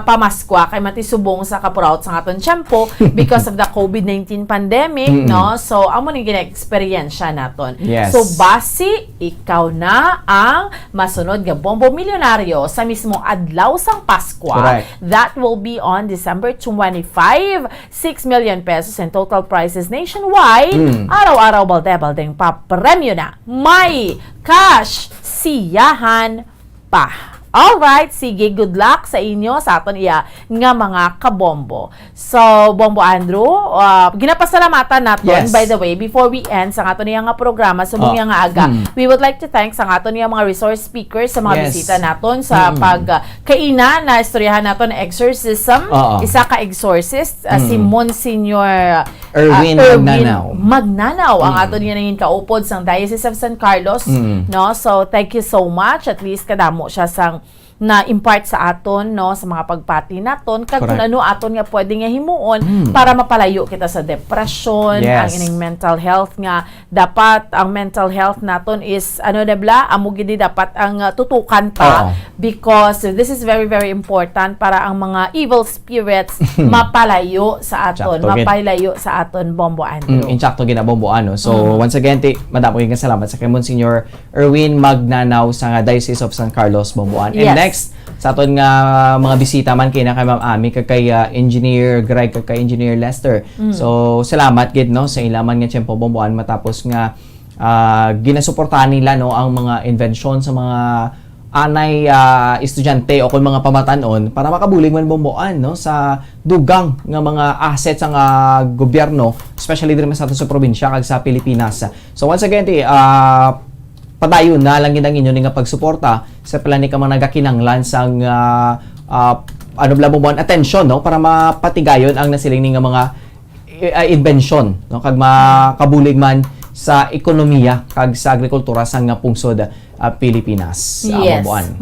pamaskwa kay matisubong sa kapuraot sa aton tiyempo because of the COVID-19 pandemic, no? So amo ni gina-experiensya naton. Yes. So basi ikaw na ang masunod nga Bombo Milyonaryo sa mismo adlaw sang Pasko. Correct. That will be on December 25. 6 million pesos in total prizes nationwide. Araw-araw balde-baldeng papremyo na. May cash siyahan pa. Alright, sige, good luck sa inyo sa aton iya nga mga kabombo. So, Bombo Andrew, ginapasalamatan naton, Yes. by the way, before we end sa aton iya nga programa, subong iya nga aga, we would like to thank sa aton iya mga resource speakers sa mga Yes. bisita naton sa pagkaina na istoryahan naton exorcism. Isa ka exorcist, si Monsignor Erwin Magnanao. Magnanao ang aton niya nangin kaupod sang Diocese of San Carlos, no? So thank you so much, at least kadamo siya sang na impart sa aton, no, sa mga pagpati naton kag kung Correct. ano aton nga pwede nga himuon para mapalayo kita sa depression, Yes. ang ining mental health nga dapat ang mental health naton is ano debla amo gid dapat ang tutukan pa because this is very very important para ang mga evil spirits mapalayo sa aton, Sakto, gid. mapalayo sa aton, Bombo Andrew. Insakto ginabomboan, no? So, once again, madamo yung salamat sa kay Monsignor Erwin Magnanao sa Diocese of San Carlos, Bomboan. And Yes. next, sa aton nga mga bisita man kay na kay Ma'am Ami, kag kay Engineer Greg, kag kay Engineer Lester. So, salamat gid, no, sa ilaman nga tiyempo Bomboan matapos nga ginasuportahan nila, no, ang mga invention sa mga anay estudyante o kung mga pamatanon para makabulig man bumbuan no sa dugang nga mga assets ang gobyerno, especially diri sa ato sa probinsya kag sa Pilipinas. So once again padayon na lang ginang inyo nga pagsuporta sa plani ka mga nagakinanglan sang ano bla bumbuan attention no para mapatigayon ang nasiling nga mga invention no kag makabulig man sa ekonomiya kag sa agrikultura sa nga pungsod Pilipinas. Yes. Bumbuan.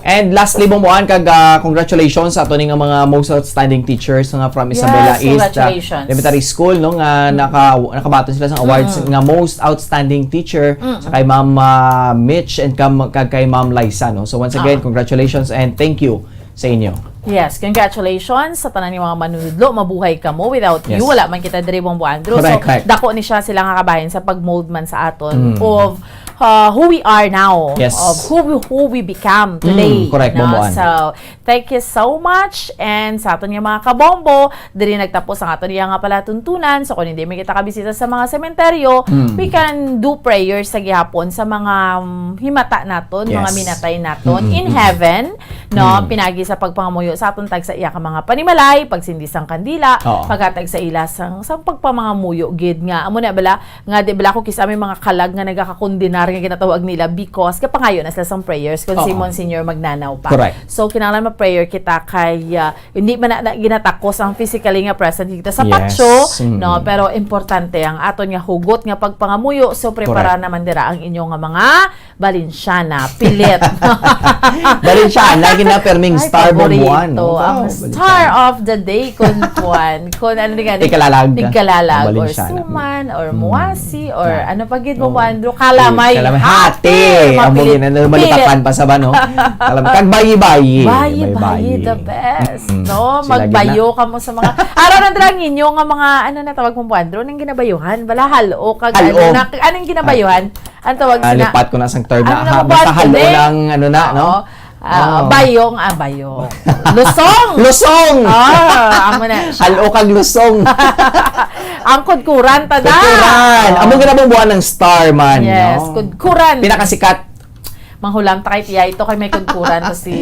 And lastly bumbuan kag congratulations sa ato ning mga most outstanding teachers nga from Isabela East Elementary School no nga nakabaton sila sa awards nga most outstanding teacher sa kay Ma'am Mitch and kay Ma'am Liza no. So once again congratulations and thank you sa inyo. Yes, congratulations sa tanan ni mga manunudlo. Mabuhay ka mo. Without you, wala man kita diri Bombo Andrew. Correct. Dako ni siya sila nga kabayan sa pag-mold man sa aton of who we are now, of who we become today. Correct, no? Bomboan. So, thank you so much. And sa aton nga mga kabombo, diri nagtapos ang aton nga pala tuntunan. So, kung hindi may kita kabisita sa mga sementeryo, we can do prayers sa gihapon sa mga himata naton, mga minatay naton in heaven, no? Pinagi sa pagpangamuyo sa aton tag sa iya ka mga panimalay, pagsindi sang kandila, paghatag sa ila sang pagpamangamuyo gid nga amo na bala nga di bala ko kisa may mga kalag nga nagakakondenar nga ginatawag nila because kapangayo na sila sang prayers kun si Monsignor magnanaw pa. Correct. So kinahanglan ma-prayer kita kay hindi man na ginatakos ang physically nga present kita sa patsyo, no, pero importante ang aton nga hugot nga pagpangamuyo. So prepara naman dira ang inyo nga mga balinsyana, pilit. Balinsyana ginaperming star Bomboan. Ang star of the day kun kuan kun ano nga Tigkalalag or suman or muasi or ano pa gid mo Andrew kalamay hati amo ginano malitapan pa sa ba no kag bayi-bayi the best no magbayo ka mo sa mga araw na drang inyo nga mga ano na tawag mo Andrew nang ginabayuhan bala halo kag anong ginabayuhan ang tawag sina lipat ko na sang third na basta halo ng ano na no. Bayong. Lusong! Amo na. Halo kag lusong. Ang kudkuran tada. Amo ginabumbuan ng star man, yes, no? Kudkuran. Pinakasikat. Manghulam ta kay tiya ito kay may kudkuran to si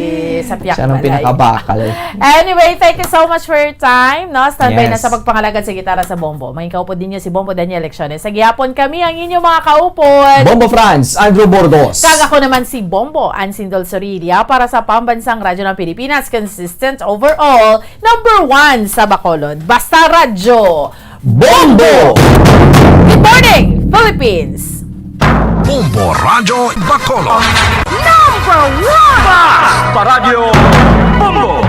sa piyak siya nang pinakabakal. Anyway, thank you so much for your time. No, standby na sa pagpangalagad sa gitara sa Bombo. May kaupod din niyo si Bombo Daniel Lecciones. Sa gihapon kami ang inyong mga kaupod. Bombo France, Andrew Bordos. Kag ako naman si Bombo Ansindol Sorilia para sa Pambansang Radyo ng Pilipinas, consistent overall, #1 sa Bacolod. Basta Radyo Bombo! Good morning, Philippines! Bombo Radyo Bacolod. #1 Paradyo Bombo.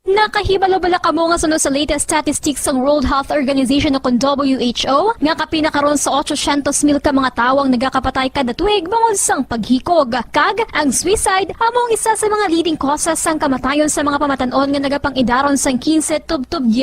Nakahibalo-bala ka mo nga sunod sa latest statistics ng World Health Organization o WHO nga kapinakaroon sa 800,000 ka mga tawang nagakapatay kada tuig bangod sang paghikog. Kag ang suicide among isa sa mga leading causes sang kamatayon sa mga pamatanon nga nagapangidaron sang 15 tub-tub 10